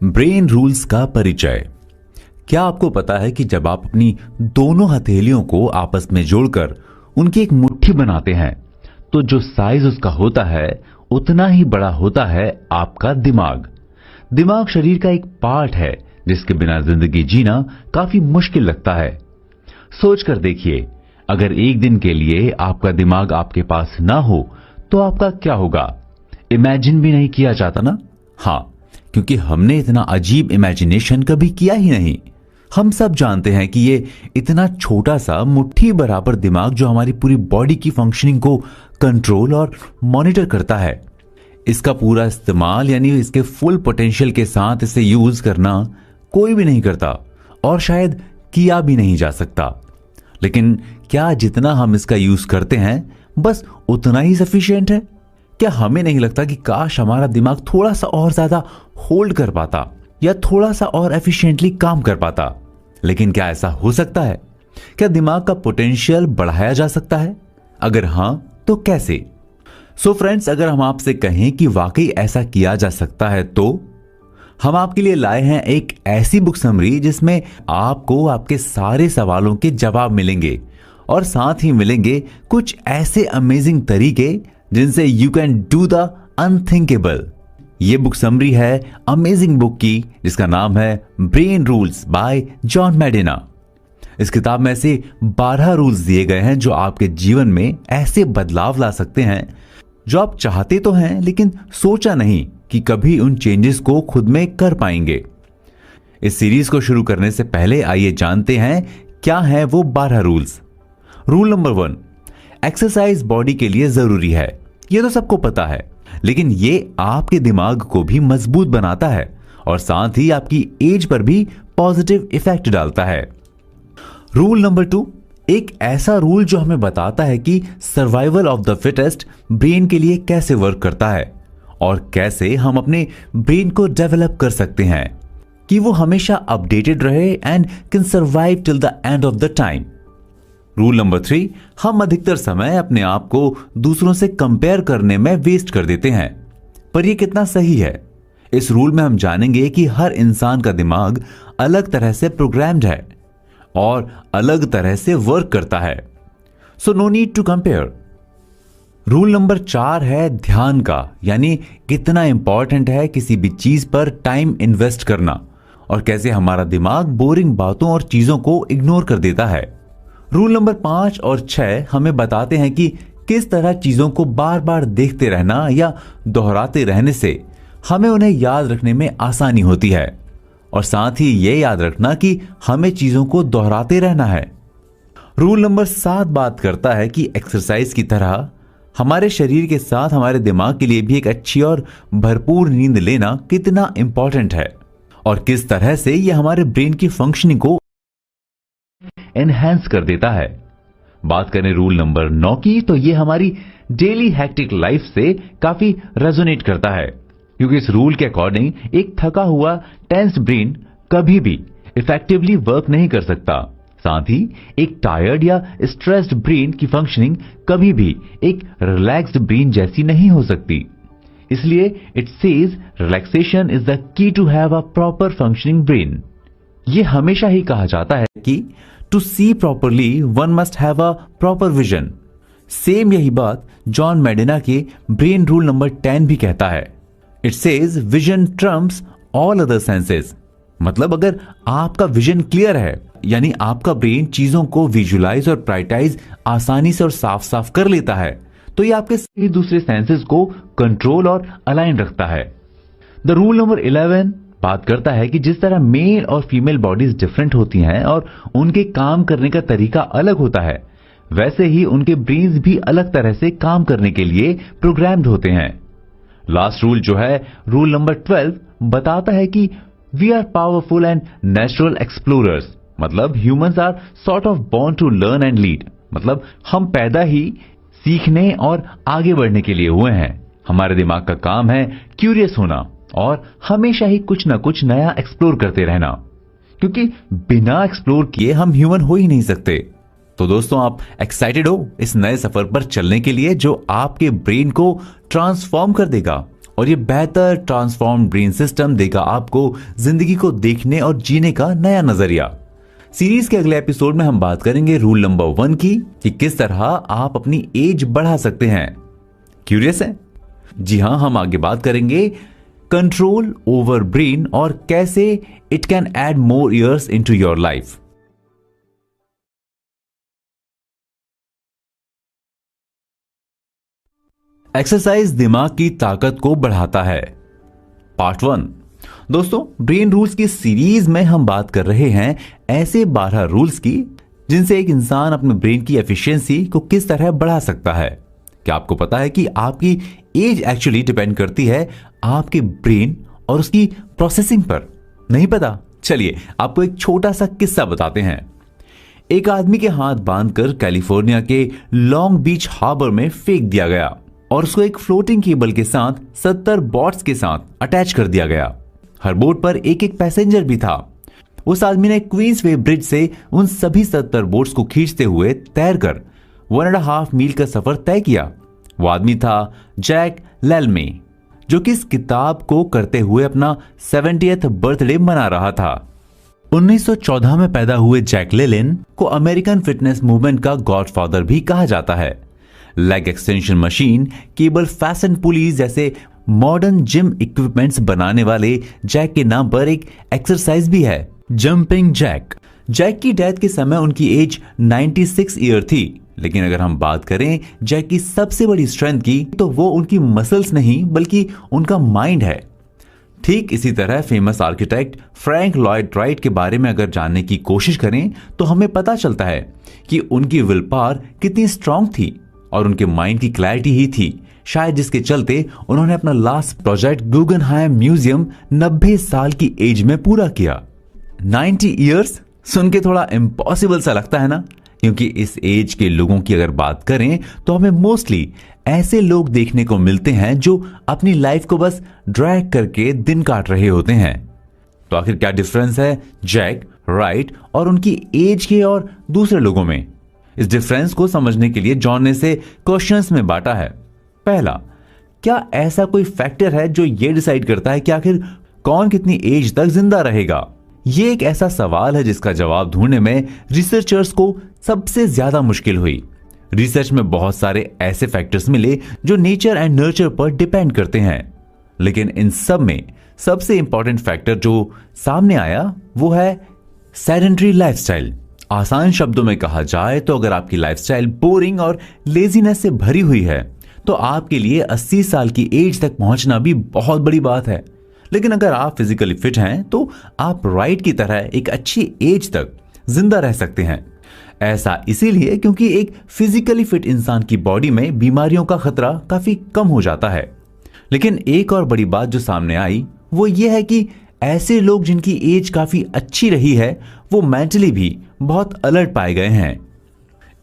Brain rules का परिचय। क्या आपको पता है कि जब आप अपनी दोनों हथेलियों को आपस में जोड़कर उनकी एक मुट्ठी बनाते हैं तो जो साइज उसका होता है उतना ही बड़ा होता है आपका दिमाग। दिमाग शरीर का एक पार्ट है जिसके बिना जिंदगी जीना काफी मुश्किल लगता है। सोच कर देखिए, अगर एक दिन के लिए आपका दिमाग आपके पास ना हो तो आपका क्या होगा? इमेजिन भी नहीं किया जाता ना। हाँ, क्योंकि हमने इतना अजीब इमेजिनेशन कभी किया ही नहीं। हम सब जानते हैं कि ये इतना छोटा सा मुट्ठी बराबर दिमाग जो हमारी पूरी बॉडी की फंक्शनिंग को कंट्रोल और मॉनिटर करता है, इसका पूरा इस्तेमाल यानी इसके फुल पोटेंशियल के साथ इसे यूज करना कोई भी नहीं करता और शायद किया भी नहीं जा सकता। लेकिन क्या जितना हम इसका यूज करते हैं बस उतना ही सफिशिएंट है? क्या हमें नहीं लगता कि काश हमारा दिमाग थोड़ा सा और ज्यादा होल्ड कर पाता या थोड़ा सा और एफिशिएंटली काम कर पाता? लेकिन क्या ऐसा हो सकता है? क्या दिमाग का पोटेंशियल बढ़ाया जा सकता है? अगर हां तो कैसे? सो फ्रेंड्स, अगर हम आपसे कहें कि वाकई ऐसा किया जा सकता है तो हम आपके लिए लाए हैं एक ऐसी बुक समरी जिसमें आपको आपके सारे सवालों के जवाब मिलेंगे और साथ ही मिलेंगे कुछ ऐसे अमेजिंग तरीके जिनसे you can do the unthinkable. ये बुक समरी है अमेजिंग बुक की जिसका नाम है ब्रेन रूल्स बाय जॉन मेडिना। इस किताब में ऐसे 12 रूल्स दिए गए हैं जो आपके जीवन में ऐसे बदलाव ला सकते हैं जो आप चाहते तो हैं लेकिन सोचा नहीं कि कभी उन चेंजेस को खुद में कर पाएंगे। इस सीरीज को शुरू करने से पहले आइए जानते हैं क्या है वो 12 rules. Rule number 1, exercise body के लिए जरूरी है। ये तो सबको पता है, लेकिन ये आपके दिमाग को भी मजबूत बनाता है और साथ ही आपकी एज पर भी पॉजिटिव इफेक्ट डालता है। रूल नंबर 2, एक ऐसा रूल जो हमें बताता है कि survival of the fittest brain के लिए कैसे वर्क करता है और कैसे हम अपने ब्रेन को डेवलप कर सकते हैं कि वो हमेशा अपडेटेड रहे and can survive till the end of the time. Rule number 3, हम अधिकतर समय अपने आप को दूसरों से कंपेयर करने में वेस्ट कर देते हैं, पर यह कितना सही है? इस रूल में हम जानेंगे कि हर इंसान का दिमाग अलग तरह से प्रोग्राम्ड है और अलग तरह से वर्क करता है। So no need to compare. Rule number 4 है ध्यान का, यानी कितना इंपॉर्टेंट है किसी भी चीज पर टाइम इन्वेस्ट करना और कैसे हमारा दिमाग बोरिंग बातों और चीजों को इग्नोर कर देता है। रूल नंबर 5 और 6 हमें बताते हैं कि किस तरह चीजों को बार बार देखते रहना या दोहराते रहने से हमें उन्हें याद रखने में आसानी होती है और साथ ही यह याद रखना कि हमें चीजों को दोहराते रहना है। रूल नंबर 7 बात करता है कि एक्सरसाइज की तरह हमारे शरीर के साथ हमारे दिमाग के लिए भी एक अच्छी और भरपूर नींद लेना कितना इंपॉर्टेंट है और किस तरह से यह हमारे ब्रेन की फंक्शनिंग को एनहांस कर देता है। बात करें रूल नंबर 9 की तो यह हमारी डेली हैक्टिक लाइफ से काफी रेजोनेट करता है, क्योंकि इस रूल के अकॉर्डिंग एक थका हुआ टेंस्ड ब्रेन कभी भी इफेक्टिवली वर्क नहीं कर सकता। साथ ही एक टायर्ड या स्ट्रेस्ड ब्रेन की फंक्शनिंग कभी भी एक रिलैक्स्ड ब्रेन जैसी नहीं हो सकती। इसलिए it says relaxation is the key to have a proper functioning brain. यह हमेशा ही कहा जाता है कि to see properly one must have a proper vision. Same यही बात जॉन मेडिना के ब्रेन रूल नंबर 10 भी कहता है। It says vision Trump's all other senses. मतलब अगर आपका विजन क्लियर है, यानी आपका ब्रेन चीजों को विजुलाइज और प्रायोरिटाइज आसानी से और साफ साफ कर लेता है, तो ये आपके सभी दूसरे सेंसेस को कंट्रोल और अलाइन रखता है। द रूल नंबर 11 बात करता है कि जिस तरह मेल और फीमेल बॉडीज डिफरेंट होती हैं और उनके काम करने का तरीका अलग होता है, वैसे ही उनके ब्रेन्स भी अलग तरह से काम करने के लिए प्रोग्राम्ड होते हैं। लास्ट रूल जो है रूल नंबर 12 बताता है कि we are powerful and natural explorers. मतलब humans are sort of born to learn and lead. मतलब हम पैदा ही सीखने और आगे बढ़ने के लिए हुए हैं। हमारे दिमाग का काम है क्यूरियस होना और हमेशा ही कुछ ना कुछ नया एक्सप्लोर करते रहना, क्योंकि बिना एक्सप्लोर किए हम ह्यूमन हो ही नहीं सकते। तो दोस्तों, आप एक्साइटेड हो इस नए सफर पर चलने के लिए जो आपके ब्रेन को ट्रांसफॉर्म कर देगा और ये बेहतर ट्रांसफॉर्म ब्रेन सिस्टम देगा आपको जिंदगी को देखने और जीने का नया नजरिया। सीरीज के अगले एपिसोड में हम बात करेंगे रूल नंबर 1 की कि किस तरह आप अपनी एज बढ़ा सकते हैं। क्यूरियस है? जी हां, हम आगे बात करेंगे कंट्रोल ओवर ब्रेन और कैसे it can add more years into your life. Exercise दिमाग की ताकत को बढ़ाता है। पार्ट 1। दोस्तों, ब्रेन रूल्स की सीरीज में हम बात कर रहे हैं ऐसे 12 रूल्स की जिनसे एक इंसान अपने ब्रेन की एफिशिएंसी को किस तरह बढ़ा सकता है। क्या आपको पता है कि आपकी एज एक्चुअली डिपेंड करती है आपके ब्रेन और उसकी प्रोसेसिंग पर? नहीं पता? चलिए आपको एक छोटा सा किस्सा बताते हैं। एक आदमी के हाथ बांधकर कैलिफोर्निया के लॉन्ग बीच हार्बर में फेंक दिया गया और उसको एक फ्लोटिंग केबल के साथ 70 बोट्स के साथ अटैच कर दिया गया। हर बोट पर एक एक पैसेंजर भी था। उस आदमी ने क्वींसवे ब्रिज से उन सभी 70 बोट्स को खींचते हुए तैरकर 1.5 मील का सफर तय किया। वो आदमी था जैक लेलमे, जो कि इस किताब को करते हुए अपना 70th बर्थडे मना रहा था। 1914 में पैदा हुए जैक लेलिन को अमेरिकन फिटनेस मूवमेंट का गॉडफादर भी कहा जाता है। Leg extension machine, cable fashion pulleys जैसे मॉडर्न जिम इक्विपमेंट्स बनाने वाले जैक के नाम पर एक एक्सरसाइज भी है, जंपिंग जैक। जैक की डेथ के समय उनकी एज 96 ईयर थी। लेकिन अगर हम बात करें जैक की सबसे बड़ी स्ट्रेंथ की, तो वो उनकी मसल्स नहीं बल्कि उनका माइंड है। ठीक इसी तरह famous architect Frank Lloyd Wright के बारे में अगर जानने की कोशिश करें तो हमें पता चलता है कि उनकी विल पावर कितनी स्ट्रांग थी और उनके माइंड की क्लैरिटी ही थी शायद जिसके चलते उन्होंने अपना लास्ट प्रोजेक्ट गुगनहाइम म्यूजियम 90 साल की एज में पूरा किया। 90 इयर्स सुन के थोड़ा इम्पॉसिबल सा लगता है ना, क्योंकि इस एज के लोगों की अगर बात करें तो हमें मोस्टली ऐसे लोग देखने को मिलते हैं जो अपनी लाइफ को बस ड्रैग करके दिन काट रहे होते हैं। तो आखिर क्या डिफरेंस है जैक, राइट और उनकी एज के और दूसरे लोगों में? इस डिफरेंस को समझने के लिए जॉन ने इसे क्वेश्चंस में बांटा है। पहला, क्या ऐसा कोई फैक्टर है जो यह डिसाइड करता है कि आखिर कौन कितनी एज तक जिंदा रहेगा? यह एक ऐसा सवाल है जिसका जवाब ढूंढने में रिसर्चर्स को सबसे ज्यादा मुश्किल हुई। रिसर्च में बहुत सारे ऐसे फैक्टर्स मिले जो नेचर एंड नर्चर पर डिपेंड करते हैं, लेकिन इन सब में सबसे इंपॉर्टेंट फैक्टर जो सामने आया वो है सेडेंटरी लाइफस्टाइल। आसान शब्दों में कहा जाए तो अगर आपकी लाइफस्टाइल बोरिंग और लेजीनेस से भरी हुई है तो आपके लिए 80 साल की एज तक पहुंचना भी बहुत बड़ी बात है। लेकिन अगर आप फिजिकली फिट हैं तो आप राइट की तरह एक अच्छी एज तक जिंदा रह सकते हैं। ऐसा इसीलिए क्योंकि एक फिजिकली फिट इंसान की बॉडी में बीमारियों का खतरा काफी कम हो जाता है। लेकिन एक और बड़ी बात जो सामने आई वो ये है कि ऐसे लोग जिनकी एज काफी अच्छी रही है वो मेंटली भी बहुत अलर्ट पाए गए हैं।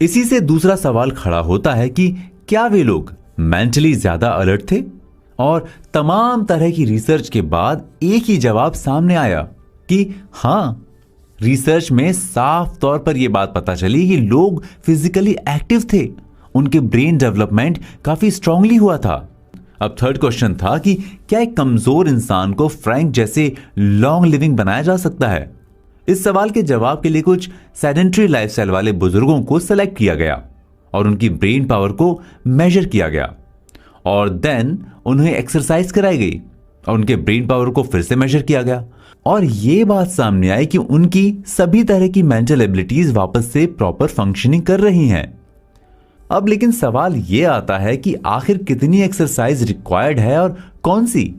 इसी से दूसरा सवाल खड़ा होता है कि क्या वे लोग मेंटली ज्यादा अलर्ट थे? और तमाम तरह की रिसर्च के बाद एक ही जवाब सामने आया कि हां, रिसर्च में साफ तौर पर यह बात पता चली कि लोग फिजिकली एक्टिव थे, उनके ब्रेन डेवलपमेंट काफी स्ट्रांगली हुआ था। अब थर्ड क्वेश्चन था कि क्या एक कमजोर इंसान को फ्रैंक जैसे लॉन्ग लिविंग बनाया जा सकता है? इस सवाल के जवाब के लिए कुछ सेडेंटरी लाइफस्टाइल वाले बुजुर्गों को सेलेक्ट किया गया और उनकी ब्रेन पावर को मेजर किया गया और देन उन्हें एक्सरसाइज कराई गई और उनके ब्रेन पावर को फिर से मेजर किया गया और यह बात सामने आई कि उनकी सभी तरह की मेंटल एबिलिटीज वापस से प्रॉपर फंक्शनिंग कर रही हैं। अब लेकिन सवाल यह आता है कि आखिर कितनी एक्सरसाइज रिक्वायर्ड है और कौन सी?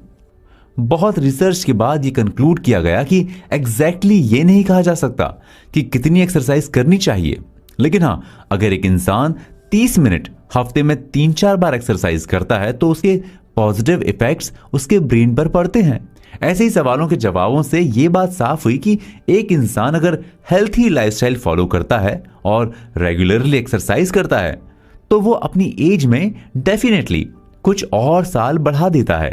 बहुत रिसर्च के बाद यह कंक्लूड किया गया कि एग्जैक्टली यह नहीं कहा जा सकता कि कितनी एक्सरसाइज करनी चाहिए, लेकिन हां, अगर एक इंसान 30 मिनट हफ्ते में 3-4 बार एक्सरसाइज करता है तो उसके पॉजिटिव इफेक्ट्स उसके ब्रेन पर पड़ते हैं। ऐसे ही सवालों के जवाबों से यह बात साफ हुई कि एक इंसान अगर हेल्थी लाइफस्टाइल फॉलो करता है और रेगुलरली एक्सरसाइज करता है तो वो अपनी एज में डेफिनेटली कुछ और साल बढ़ा देता है।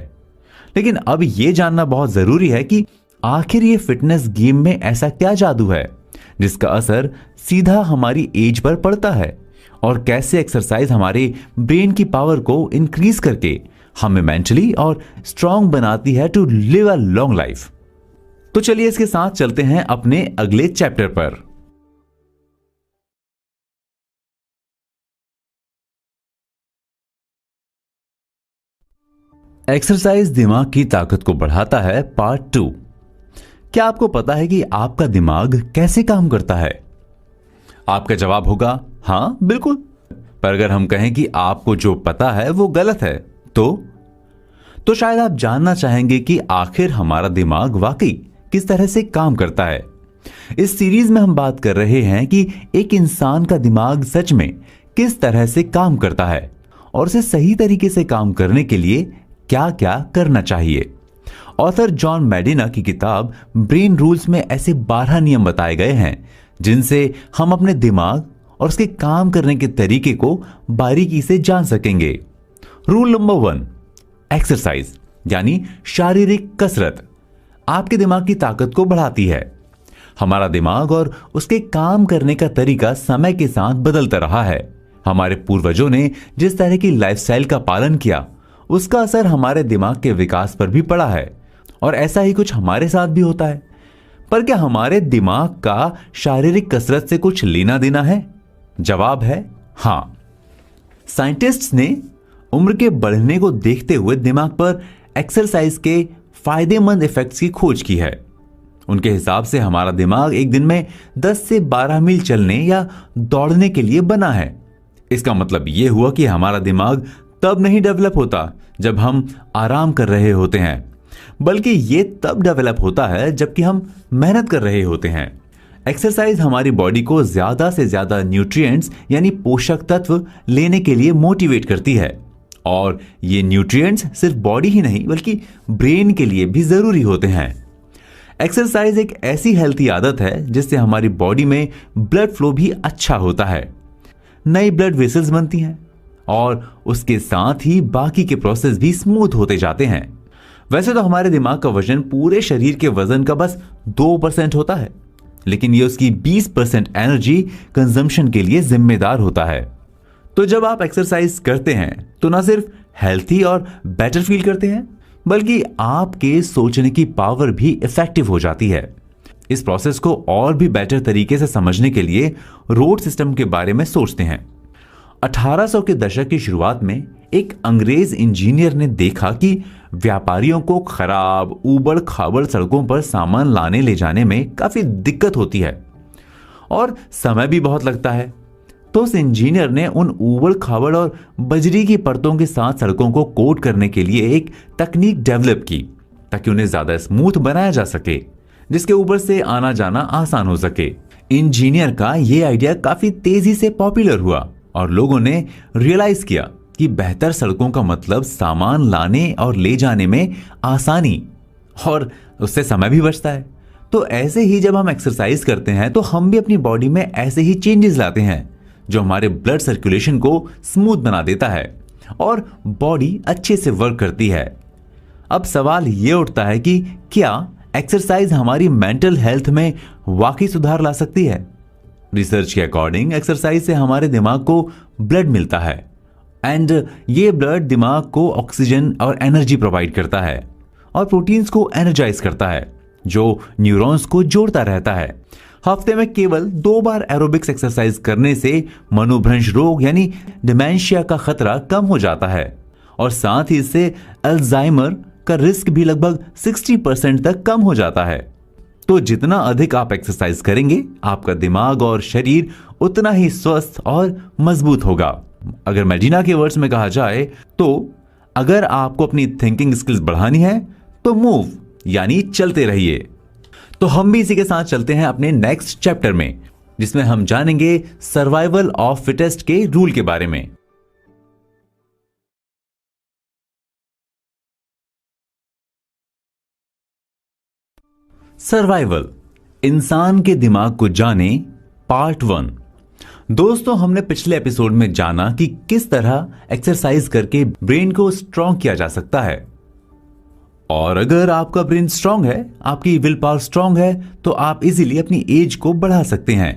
लेकिन अब यह जानना बहुत जरूरी है कि आखिर ये फिटनेस गेम में ऐसा क्या जादू है जिसका असर सीधा हमारी एज पर पड़ता है और कैसे एक्सरसाइज हमारे ब्रेन की पावर को इंक्रीज करके हमें मेंटली और स्ट्रांग बनाती है to live a long life. तो चलिए इसके साथ चलते हैं अपने अगले चैप्टर पर। एक्सरसाइज दिमाग की ताकत को बढ़ाता है, पार्ट 2। क्या आपको पता है कि आपका दिमाग कैसे काम करता है? आपका जवाब होगा हां, बिल्कुल। पर अगर हम कहें कि आपको जो पता है वो गलत है, तो शायद आप जानना चाहेंगे कि आखिर हमारा दिमाग वाकई किस तरह से काम करता है। इस सीरीज में हम बात कर रहे हैं कि एक इंसान का दिमाग सच में किस तरह से काम करता है और उसे सही तरीके से काम करने के लिए क्या क्या करना चाहिए। ऑथर जॉन मेडिना की किताब ब्रेन रूल्स में ऐसे 12 नियम बताए गए हैं जिनसे हम अपने दिमाग और उसके काम करने के तरीके को बारीकी से जान सकेंगे। रूल नंबर 1, एक्सरसाइज यानी शारीरिक कसरत आपके दिमाग की ताकत को बढ़ाती है। हमारा दिमाग और उसके काम करने का तरीका समय के साथ बदलता रहा है। हमारे पूर्वजों ने जिस तरह की लाइफस्टाइल का पालन किया उसका असर हमारे दिमाग के विकास पर भी पड़ा है और ऐसा ही कुछ हमारे साथ भी होता है। पर क्या हमारे दिमाग का शारीरिक कसरत से कुछ लेना देना है? जवाब है हां। साइंटिस्ट्स ने उम्र के बढ़ने को देखते हुए दिमाग पर एक्सरसाइज के फायदेमंद इफेक्ट्स की खोज की है। उनके हिसाब से हमारा दिमाग एक दिन में 10 से 12 मील चलने या दौड़ने के लिए बना है। इसका मतलब यह हुआ कि हमारा दिमाग तब नहीं डेवलप होता जब हम आराम कर रहे होते हैं, बल्कि यह तब डेवलप होता है जबकि हम मेहनत कर रहे होते हैं। एक्सरसाइज हमारी बॉडी को ज्यादा से ज्यादा न्यूट्रिएंट्स यानी पोषक तत्व लेने के लिए मोटिवेट करती है और ये न्यूट्रिएंट्स सिर्फ बॉडी ही नहीं बल्कि ब्रेन के लिए भी जरूरी होते हैं। एक्सरसाइज एक ऐसी हेल्थी आदत है जिससे हमारी बॉडी में ब्लड फ्लो भी अच्छा होता है, नई ब्लड वेसल्स बनती हैं और उसके साथ ही बाकी के प्रोसेस भी स्मूथ होते जाते हैं। वैसे तो हमारे दिमाग का वजन पूरे शरीर के वजन का बस 2% होता है, लेकिन ये उसकी 20% एनर्जी कंजम्पशन के लिए जिम्मेदार होता है। तो जब आप एक्सरसाइज करते हैं तो ना सिर्फ हेल्थी और बेटर फील करते हैं बल्कि आपके सोचने की पावर भी इफेक्टिव हो जाती है। इस प्रोसेस को और भी बेटर तरीके से समझने के लिए रोड सिस्टम के बारे में सोचते हैं। 1800 के दशक की शुरुआत में एक अंग्रेज इंजीनियर ने देखा कि व्यापारियों को खराब ऊबड़ खाबड़ सड़कों पर सामान लाने ले जाने में काफी दिक्कत होती है और समय भी बहुत लगता है। तो उस इंजीनियर ने उन ऊबड़ खाबड़ और बजरी की परतों के साथ सड़कों को कोट करने के लिए एक तकनीक डेवलप की ताकि उन्हें ज्यादा स्मूथ बनाया जा सके, जिसके ऊपर से आना जाना आसान हो सके। इंजीनियर का यह आइडिया काफी तेजी से पॉपुलर हुआ और लोगों ने रियलाइज किया कि बेहतर सड़कों का मतलब सामान लाने और ले जाने में आसानी और उससे समय भी बचता है। तो ऐसे ही जब हम एक्सरसाइज करते हैं तो हम भी अपनी बॉडी में ऐसे ही चेंजेस लाते हैं जो हमारे ब्लड सर्कुलेशन को स्मूथ बना देता है और बॉडी अच्छे से वर्क करती है। अब सवाल यह उठता है कि क्या एक्सरसाइज हमारी मेंटल हेल्थ में वाकई सुधार ला सकती है? रिसर्च के अकॉर्डिंग एक्सरसाइज से हमारे दिमाग को ब्लड मिलता है एंड ये ब्लड दिमाग को ऑक्सीजन और एनर्जी प्रोवाइड करता है और प्रोटीन्स को एनर्जाइज करता है जो न्यूरॉन्स को जोड़ता रहता है। हफ्ते में केवल 2 बार एरोबिक्स एक्सरसाइज करने से मनोभ्रंश रोग यानी डिमेंशिया का खतरा कम हो जाता है और साथ ही इससे अल्जाइमर का रिस्क भी लगभग 60% तक कम हो जाता है। तो जितना अधिक आप एक्सरसाइज करेंगे आपका दिमाग और शरीर उतना ही स्वस्थ और मजबूत होगा। अगर मेडिना के वर्ड्स में कहा जाए तो अगर आपको अपनी थिंकिंग स्किल्स बढ़ानी है तो मूव यानी चलते रहिए। तो हम भी इसी के साथ चलते हैं अपने नेक्स्ट चैप्टर में जिसमें हम जानेंगे सर्वाइवल ऑफ फिटेस्ट के रूल के बारे में। सर्वाइवल, इंसान के दिमाग को जाने, पार्ट 1। दोस्तों, हमने पिछले एपिसोड में जाना कि किस तरह एक्सरसाइज करके ब्रेन को स्ट्रांग किया जा सकता है और अगर आपका ब्रेन स्ट्रांग है, आपकी विल पावर स्ट्रांग है तो आप इजीली अपनी एज को बढ़ा सकते हैं।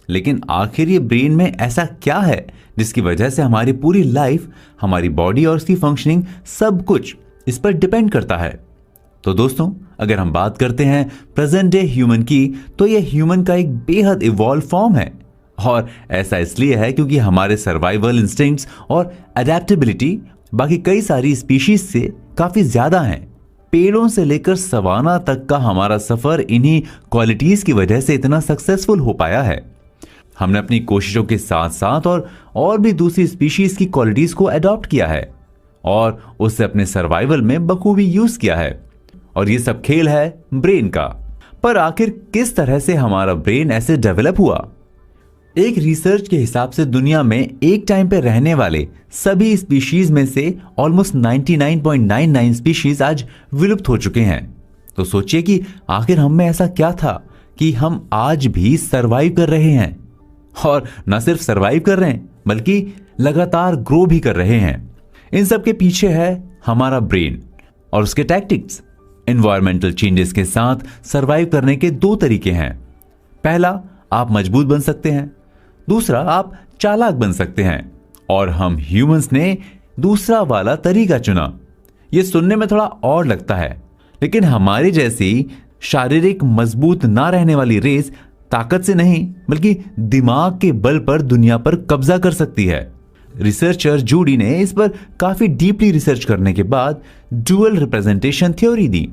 लेकिन आखिर ये ब्रेन में ऐसा क्या है जिसकी वजह से हमारी पूरी लाइफ, हमारी बॉडी और उसकी फंक्शनिंग सब कुछ इस पर डिपेंड करता है। तो दोस्तों, अगर हम बात करते हैं प्रेजेंट डे ह्यूमन की, तो यह ह्यूमन का एक बेहद इवॉल्व फॉर्म है। और ऐसा इसलिए है क्योंकि हमारे सर्वाइवल इंस्टिंक्ट्स और अडेप्टेबिलिटी बाकी कई सारी स्पीशीज से काफी ज्यादा हैं। पेड़ों से लेकर सवाना तक का हमारा सफर इन्हीं क्वालिटीज की वजह से इतना सक्सेसफुल हो पाया है। हमने अपनी कोशिशों के साथ साथ और भी दूसरी स्पीशीज की क्वालिटीज को अडॉप्ट किया है और उससे अपने सर्वाइवल में बखूबी यूज किया है। और ये सब खेल है ब्रेन का। पर आखिर किस तरह से हमारा ब्रेन ऐसे डेवलप हुआ? एक रिसर्च के हिसाब से दुनिया में एक टाइम पे रहने वाले सभी स्पीशीज में से ऑलमोस्ट 99.99 स्पीशीज आज विलुप्त हो चुके हैं। तो सोचिए कि आखिर हम में ऐसा क्या था कि हम आज भी सरवाइव कर रहे हैं, और न सिर्फ सरवाइव कर रहे हैं बल्कि लगातार ग्रो भी कर रहे हैं। इन सब के पीछे है हमारा ब्रेन और उसके टैक्टिक्स। एनवायरमेंटल चेंजेस के साथ सरवाइव करने के दो तरीके हैं। पहला, आप मजबूत बन सकते हैं। दूसरा, आप चालाक बन सकते हैं। और हम ह्यूमंस ने दूसरा वाला तरीका चुना। यह सुनने में थोड़ा और लगता है, लेकिन हमारी जैसी शारीरिक मजबूत ना रहने वाली रेस ताकत से नहीं बल्कि दिमाग के बल पर दुनिया पर कब्जा कर सकती है। रिसर्चर जूडी ने इस पर काफी डीपली रिसर्च करने के बाद डुअल रिप्रेजेंटेशन थ्योरी दी,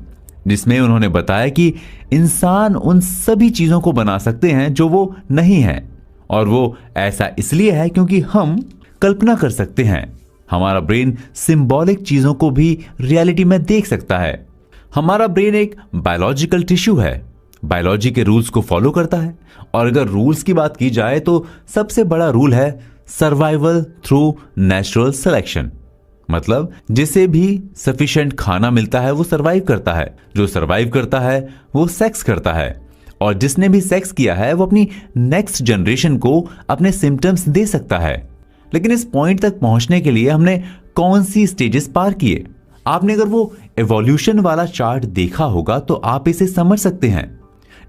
जिसमें उन्होंने बताया कि इंसान उन सभी चीजों को बना सकते हैं जो वो नहीं है, और वो ऐसा इसलिए है क्योंकि हम कल्पना कर सकते हैं। हमारा ब्रेन सिंबॉलिक चीजों को भी रियलिटी में देख सकता है। हमारा ब्रेन एक बायोलॉजिकल टिश्यू है, बायोलॉजी के रूल्स को फॉलो करता है। और अगर रूल्स की बात की जाए तो सबसे बड़ा रूल है सर्वाइवल थ्रू नेचुरल सिलेक्शन। मतलब जिसे भी सफिशिएंट खाना मिलता है वो सरवाइव करता है, जो सरवाइव करता है वो सेक्स करता है, और जिसने भी सेक्स किया है वो अपनी नेक्स्ट जनरेशन को अपने सिम्टम्स दे सकता है। लेकिन इस पॉइंट तक पहुंचने के लिए हमने कौन सी स्टेजेस पार किए? आपने अगर वो एवोल्यूशन वाला चार्ट देखा होगा तो आप इसे समझ सकते हैं,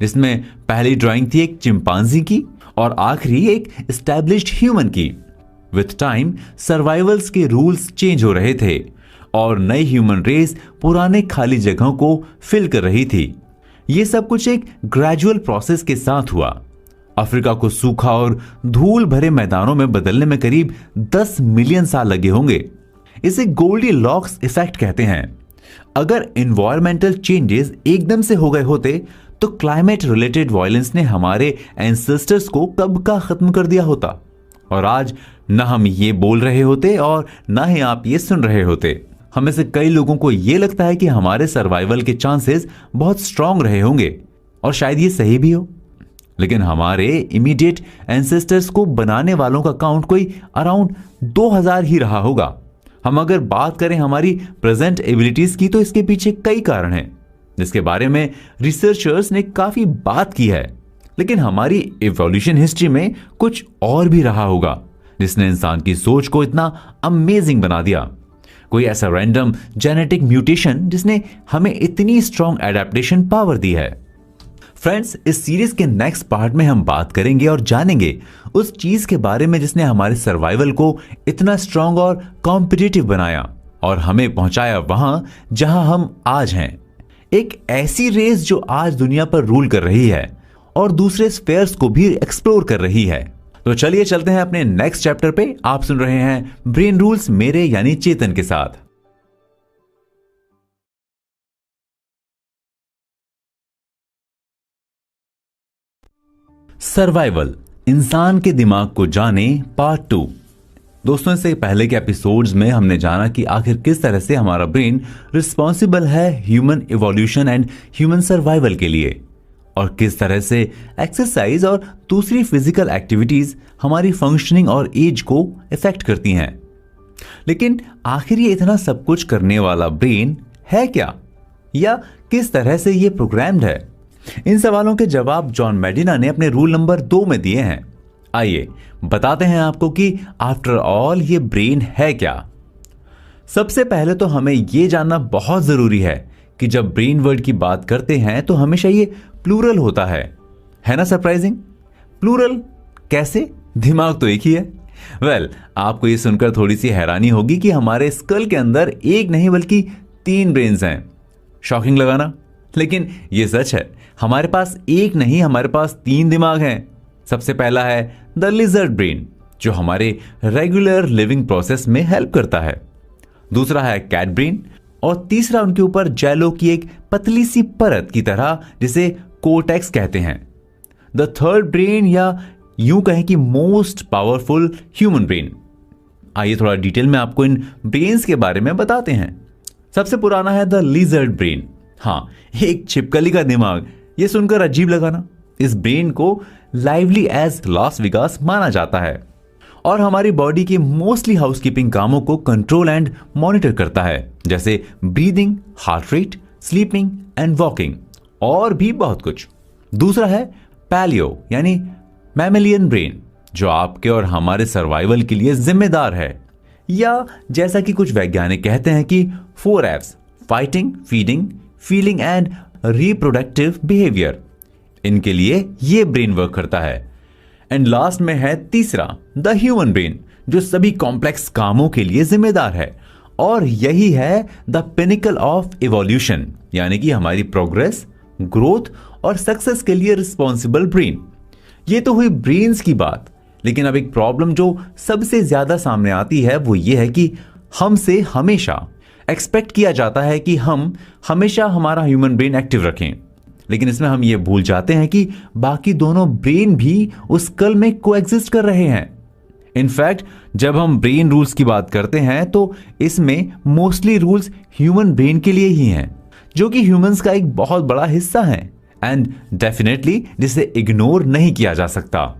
जिसमें पहली ड्राइंग थी एक चिंपांजी की और आखिरी एक एस्टैब्लिश्ड ह्यूमन की। विथ टाइम सर्वाइवल्स के रूल्स चेंज हो रहे थे और नई ह्यूमन रेस पुराने खाली जगहों को फिल कर रही थी। यह सब कुछ एक ग्रेजुअल प्रोसेस के साथ हुआ। अफ्रीका को सूखा और धूल भरे मैदानों में बदलने में करीब 10 मिलियन साल लगे होंगे। इसे गोल्डीलॉक्स इफेक्ट कहते हैं। अगर एनवायरमेंटल चेंजेस एकदम से हो गए होते तो क्लाइमेट रिलेटेड वायलेंस ने हमारे एंसेस्टर्स को कब का खत्म कर दिया होता, और आज न हम ये बोल रहे होते और न ही आप ये सुन रहे होते। हमें से कई लोगों को यह लगता है कि हमारे सर्वाइवल के चांसेस बहुत स्ट्रांग रहे होंगे, और शायद ये सही भी हो। लेकिन हमारे इमीडिएट एंसेस्टर्स को बनाने वालों का काउंट कोई अराउंड 2000 ही रहा होगा। हम अगर बात करें हमारी प्रेजेंट एबिलिटीज की तो इसके पीछे कई कारण हैं, जिसके बारे में रिसर्चर्स ने काफी बात की है। लेकिन हमारी इवोल्यूशन हिस्ट्री में कुछ और भी रहा होगा जिसने इंसान की सोच को इतना अमेजिंग बना दिया। कोई ऐसा रैंडम जेनेटिक म्यूटेशन जिसने हमें इतनी स्ट्रॉन्ग एडेप्टेशन पावर दी है। फ्रेंड्स, इस सीरीज के नेक्स्ट पार्ट में हम बात करेंगे और जानेंगे उस चीज के बारे में जिसने हमारे सर्वाइवल को इतना स्ट्रॉन्ग और कॉम्पिटिटिव बनाया और हमें पहुंचाया वहां जहां हम आज हैं। एक ऐसी रेस जो आज दुनिया पर रूल कर रही है और दूसरे स्फेयर्स को भी एक्सप्लोर कर रही है। तो चलिए चलते हैं अपने नेक्स्ट चैप्टर पे। आप सुन रहे हैं ब्रेन रूल्स मेरे यानी चेतन के साथ। सर्वाइवल, इंसान के दिमाग को जाने पार्ट 2। दोस्तों, इससे पहले के एपिसोड्स में हमने जाना कि आखिर किस तरह से हमारा ब्रेन रिस्पॉन्सिबल है human evolution and human survival के लिए, और किस तरह से एक्सरसाइज और दूसरी फिजिकल एक्टिविटीज हमारी फंक्शनिंग और एज को इफेक्ट करती हैं। लेकिन आखिर ये इतना सब कुछ करने वाला ब्रेन है क्या, या किस तरह से ये प्रोग्राम्ड है? इन सवालों के जवाब जॉन मेडिना ने अपने रूल नंबर 2 में दिए हैं। आइए बताते हैं आपको कि आफ्टर ऑल ये ब्रेन है क्या। सबसे पहले तो हमें यह जानना बहुत जरूरी है कि जब ब्रेन वर्ड की बात करते हैं तो हमेशा ये प्लूरल होता है ना? सरप्राइजिंग। प्लूरल कैसे? दिमाग तो एक ही है, आपको ये सुनकर थोड़ी सी हैरानी होगी कि हमारे स्कल के अंदर एक नहीं बल्कि 3 ब्रेन्स हैं। शॉकिंग लगा ना? लेकिन ये सच है, हमारे पास एक नहीं, हमारे पास 3 दिमाग हैं। सबसे पहला है द लिजर्ड ब्रेन, जो हमारे रेगुलर लिविंग प्रोसेस में हेल्प करता है। दूसरा है कैट ब्रेन, और तीसरा उनके ऊपर जेलो की एक पतली सी परत की तरह, जिसे कोर्टेक्स कहते हैं। द थर्ड ब्रेन, या यूं कहें कि मोस्ट पावरफुल ह्यूमन ब्रेन। आइए थोड़ा डिटेल में आपको इन ब्रेन्स के बारे में बताते हैं। सबसे पुराना है द लिजर्ड ब्रेन। हाँ, एक छिपकली का दिमाग। ये सुनकर अजीब लगा ना? इस ब्रेन को लाइवली एज लास वेगास माना जाता है और हमारी बॉडी के मोस्टली हाउसकीपिंग कामों को कंट्रोल एंड मॉनिटर करता है, जैसे breathing, heart rate, sleeping and walking, और भी बहुत कुछ। दूसरा है पैलियो यानी मैमेलियन ब्रेन, जो आपके और हमारे सर्वाइवल के लिए जिम्मेदार है, या जैसा कि कुछ वैज्ञानिक कहते हैं कि 4 F's: fighting, feeding, feeling and reproductive behaviour. इनके लिए ये ब्रेन वर्क करता है। एंड लास्ट में है तीसरा द ह्यूमन ब्रेन, जो सभी कॉम्प्लेक्स कामों के लिए जिम्मेदार है, और यही है द पिनिकल ऑफ इवोल्यूशन, यानी कि हमारी प्रोग्रेस, ग्रोथ और सक्सेस के लिए रिस्पॉन्सिबल ब्रेन। ये तो हुई ब्रेन्स की बात, लेकिन अब एक प्रॉब्लम जो सबसे ज्यादा सामने आती है वो ये है कि हमसे हमेशा एक्सपेक्ट किया जाता है कि हम हमेशा हमारा ह्यूमन ब्रेन एक्टिव रखें, लेकिन इसमें हम ये भूल जाते हैं कि बाकी दोनों ब्रेन भी उस कल में कोएग्जिस्ट कर रहे हैं। इनफैक्ट जब हम ब्रेन रूल्स की बात करते हैं तो इसमें मोस्टली रूल्स ह्यूमन ब्रेन के लिए ही हैं, जो कि ह्यूमंस का एक बहुत बड़ा हिस्सा है एंड डेफिनेटली जिसे इग्नोर नहीं किया जा सकता।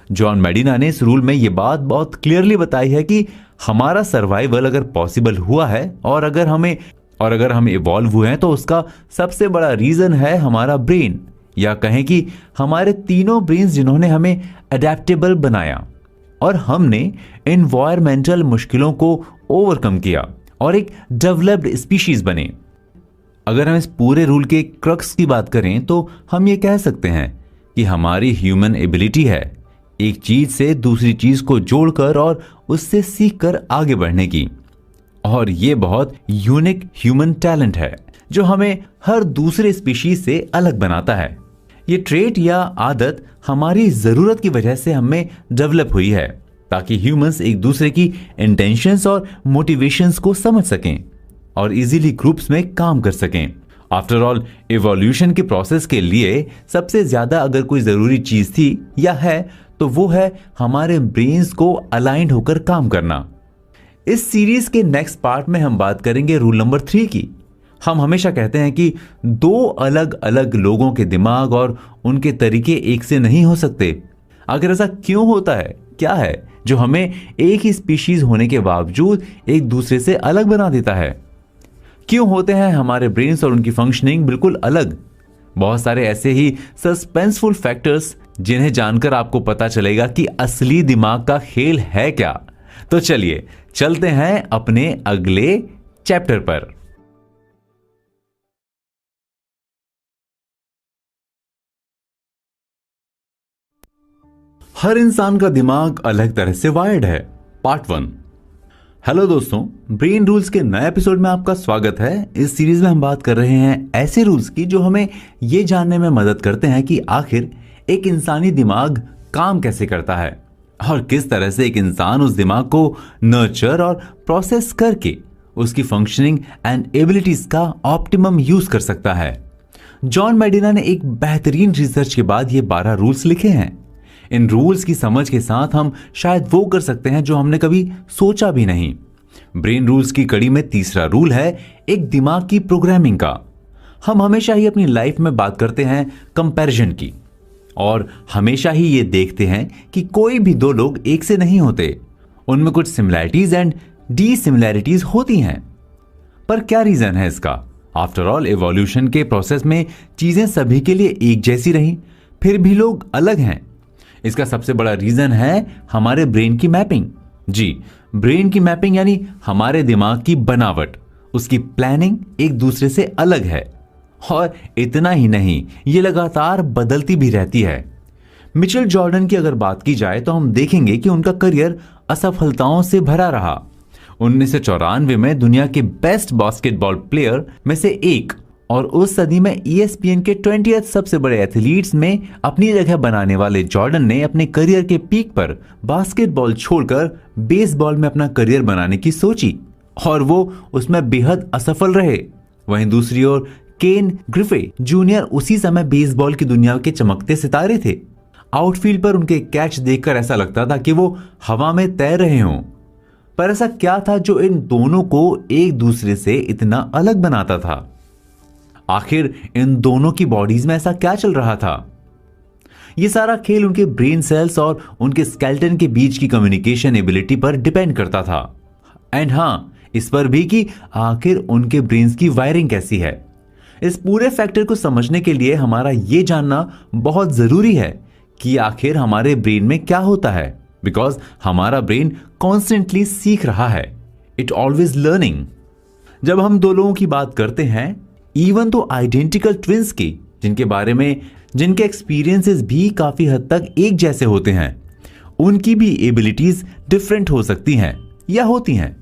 जॉन मेडिना ने इस रूल में ये बात बहुत क्लियरली बताई है कि हमारा सर्वाइवल अगर पॉसिबल हुआ है और अगर हम इवॉल्व हुए हैं तो उसका सबसे बड़ा रीजन है हमारा ब्रेन, या कहें कि हमारे तीनों ब्रेन्स जिन्होंने हमें अडेप्टेबल बनाया और हमने एनवायरमेंटल मुश्किलों को ओवरकम किया और एक डेवलप्ड स्पीशीज बने। अगर हम इस पूरे रूल के क्रक्स की बात करें तो हम ये कह सकते हैं कि हमारी ह्यूमन एबिलिटी है एक चीज से दूसरी चीज को जोड़कर और उससे सीखकर आगे बढ़ने की, और ये बहुत यूनिक ह्यूमन टैलेंट है जो हमें हर दूसरे स्पीशीज से अलग बनाता है। ये ट्रेट या आदत हमारी जरूरत की वजह से हमें डेवलप हुई है ताकि ह्यूमंस एक दूसरे की इंटेंशंस और मोटिवेशंस को समझ सकें और इजीली ग्रुप्स में काम कर सकें। आफ्टर ऑल इवोल्यूशन के प्रोसेस के लिए सबसे ज्यादा अगर कोई जरूरी चीज थी या है तो वो है हमारे ब्रेन्स को अलाइंड होकर काम करना। इस सीरीज के नेक्स्ट पार्ट में हम बात करेंगे रूल नंबर 3 की। हम हमेशा कहते हैं कि 2 अलग अलग लोगों के दिमाग और उनके तरीके एक से नहीं हो सकते। आखिर ऐसा क्यों होता है? क्या है जो हमें एक ही स्पीशीज होने के बावजूद एक दूसरे से अलग बना देता है? क्यों होते हैं हमारे ब्रेन्स और उनकी फंक्शनिंग बिल्कुल अलग? बहुत सारे ऐसे ही सस्पेंसफुल फैक्टर्स जिन्हें जानकर आपको पता चलेगा कि असली दिमाग का खेल है क्या। तो चलिए चलते हैं अपने अगले चैप्टर पर। हर इंसान का दिमाग अलग तरह से वायर्ड है, पार्ट 1। हेलो दोस्तों, ब्रेन रूल्स के नए एपिसोड में आपका स्वागत है। इस सीरीज में हम बात कर रहे हैं ऐसे रूल्स की जो हमें यह जानने में मदद करते हैं कि आखिर एक इंसानी दिमाग काम कैसे करता है और किस तरह से एक इंसान उस दिमाग को नर्चर और प्रोसेस करके उसकी फंक्शनिंग एंड एबिलिटीज का ऑप्टिमम यूज कर सकता है। जॉन मेडिना ने एक बेहतरीन रिसर्च के बाद ये 12 रूल्स लिखे हैं। इन रूल्स की समझ के साथ हम शायद वो कर सकते हैं जो हमने कभी सोचा भी नहीं। ब्रेन रूल्स की कड़ी में तीसरा रूल है एक दिमाग की प्रोग्रामिंग का। हम हमेशा ही अपनी लाइफ में बात करते हैं कंपैरिजन की और हमेशा ही ये देखते हैं कि कोई भी 2 लोग एक से नहीं होते, उनमें कुछ सिमिलैरिटीज एंड डिसिमिलैरिटीज होती हैं। पर क्या रीजन है इसका? आफ्टर ऑल इवोल्यूशन के प्रोसेस में चीजें सभी के लिए एक जैसी रहीं, फिर भी लोग अलग हैं। इसका सबसे बड़ा रीजन है हमारे ब्रेन की मैपिंग। जी, ब्रेन की मैपिंग यानी हमारे दिमाग की बनावट, उसकी प्लानिंग एक दूसरे से अलग है। और इतना ही नहीं, ये लगातार बदलती भी रहती है। मिचेल जॉर्डन की अगर बात की जाए तो हम देखेंगे कि उनका करियर असफलताओं से भरा रहा। 1994 में दुनिया के बेस्ट बास्केटबॉल प्लेयर में से एक और उस सदी में ESPN के 20th सबसे बड़े एथलीट्स में अपनी जगह बनाने वाले जॉर्डन ने अपने करियर के पीक पर बास्केटबॉल छोड़कर बेसबॉल में अपना करियर बनाने की सोची और वो उसमें बेहद असफल रहे। वहीं दूसरी ओर केन ग्रिफे जूनियर उसी समय बेसबॉल की दुनिया के चमकते सितारे थे। आउटफील्ड पर उनके कैच देखकर ऐसा लगता था कि वो हवा में तैर रहे हों। पर ऐसा क्या था जो इन दोनों को एक दूसरे से इतना अलग बनाता था? आखिर इन दोनों की बॉडीज में ऐसा क्या चल रहा था? यह सारा खेल उनके ब्रेन सेल्स और उनके स्केलेटन के बीच की कम्युनिकेशन एबिलिटी पर डिपेंड करता था। एंड हां, इस पर भी कि आखिर उनके ब्रेन्स की वायरिंग कैसी है। इस पूरे फैक्टर को समझने के लिए हमारा यह जानना बहुत जरूरी है कि आखिर हमारे ब्रेन में क्या होता है, बिकॉज हमारा ब्रेन कॉन्स्टेंटली सीख रहा है। It always learning. जब हम दो लोगों की बात करते हैं, इवन तो आइडेंटिकल ट्विंस की, जिनके बारे में जिनके एक्सपीरियंसेस भी काफी हद तक एक जैसे होते हैं, उनकी भी एबिलिटीज डिफरेंट हो सकती हैं या होती हैं।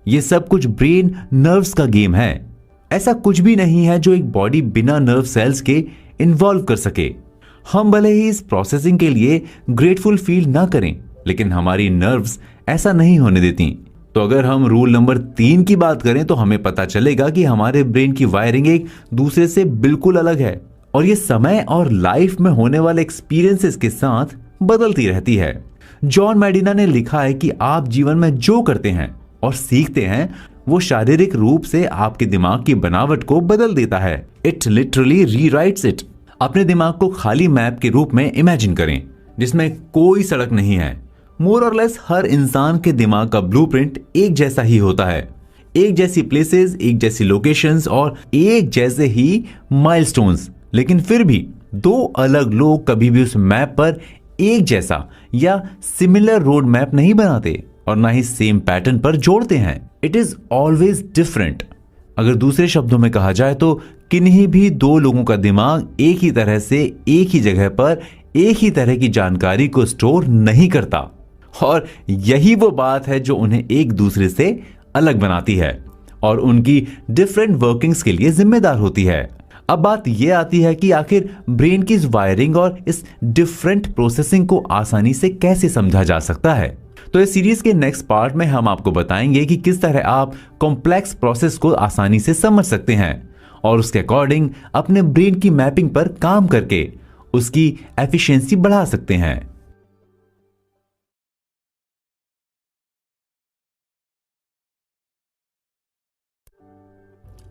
यह सब कुछ ब्रेन नर्व्स का गेम है। ऐसा कुछ भी नहीं है जो एक बॉडी बिना नर्व सेल्स के इन्वॉल्व कर सके। हम भले ही इस प्रोसेसिंग के लिए ग्रेटफुल फील ना करें, लेकिन हमारी नर्व्स ऐसा नहीं होने देती। तो अगर हम रूल नंबर 3 की बात करें तो हमें पता चलेगा कि हमारे ब्रेन की वायरिंग एक दूसरे से बिल्कुल अलग है और ये समय और लाइफ में होने वाले एक्सपीरियंसेस के साथ बदलती रहती है। जॉन मेडिना ने लिखा है कि आप जीवन में जो करते हैं और सीखते हैं वो शारीरिक रूप से आपके दिमाग की बनावट को बदल देता है। It literally rewrites it. अपने दिमाग को खाली मैप के रूप में इमेजिन करें जिसमें कोई सड़क नहीं है। मोर और लेस हर इंसान के दिमाग का ब्लूप्रिंट एक जैसा ही होता है। एक जैसी प्लेसेस, एक जैसी लोकेशंस और एक जैसे ही माइलस्टोन्स। लेकिन फिर भी दो अलग लोग कभी भी उस मैप पर एक जैसा या सिमिलर रोड मैप नहीं बनाते और ना ही सेम पैटर्न पर जोड़ते हैं। It is always different. अगर दूसरे शब्दों में कहा जाए तो किन्हीं भी दो लोगों का दिमाग एक ही तरह से एक ही जगह पर एक ही तरह की जानकारी को स्टोर नहीं करता और यही वो बात है जो उन्हें एक दूसरे से अलग बनाती है और उनकी डिफरेंट वर्किंग्स के लिए जिम्मेदार होती है। अब बात यह आती है कि आखिर ब्रेन की इस वायरिंग और इस डिफरेंट प्रोसेसिंग को आसानी से कैसे समझा जा सकता है। तो इस सीरीज के नेक्स्ट पार्ट में हम आपको बताएंगे कि किस तरह आप कॉम्प्लेक्स प्रोसेस को आसानी से समझ सकते हैं और उसके अकॉर्डिंग अपने ब्रेन की मैपिंग पर काम करके उसकी एफिशिएंसी बढ़ा सकते हैं।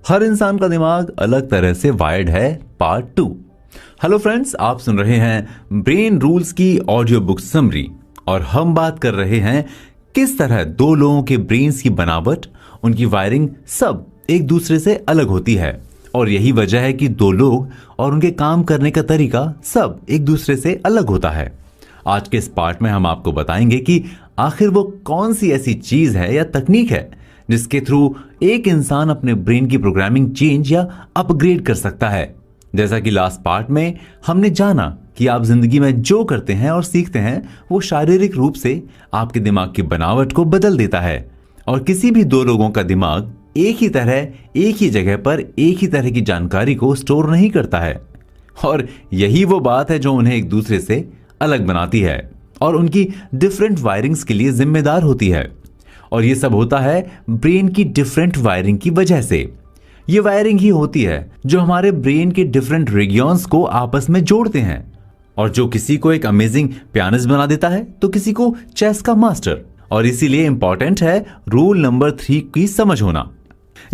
हर इंसान का दिमाग अलग तरह से वायर्ड है, पार्ट 2। हेलो फ्रेंड्स, आप सुन रहे हैं ब्रेन रूल्स की ऑडियो बुक समरी और हम बात कर रहे हैं किस तरह दो लोगों के ब्रेन्स की बनावट, उनकी वायरिंग सब एक दूसरे से अलग होती है और यही वजह है कि दो लोग और उनके काम करने का तरीका सब एक दूसरे से अलग होता है। आज के इस पार्ट में हम आपको बताएंगे कि आखिर वो कौन सी ऐसी चीज है या तकनीक है जिसके थ्रू एक इंसान अपने ब्रेन की प्रोग्रामिंग चेंज या अपग्रेड कर सकता है। जैसा कि लास्ट पार्ट में हमने जाना कि आप जिंदगी में जो करते हैं और सीखते हैं वो शारीरिक रूप से आपके दिमाग की बनावट को बदल देता है और किसी भी दो लोगों का दिमाग एक ही तरह एक ही जगह पर एक ही तरह की जानकारी को स्टोर नहीं करता है और यही वो बात है जो उन्हें एक दूसरे से अलग बनाती है और उनकी डिफरेंट वायरिंग्स के लिए जिम्मेदार होती है। और ये सब होता है ब्रेन की डिफरेंट वायरिंग की वजह से। ये वायरिंग ही होती है जो हमारे ब्रेन के डिफरेंट रीजियंस को आपस में जोड़ते हैं और जो किसी को एक अमेजिंग पियानिस्ट बना देता है तो किसी को चेस का मास्टर। और इसीलिए इंपॉर्टेंट है रूल नंबर 3 की समझ होना।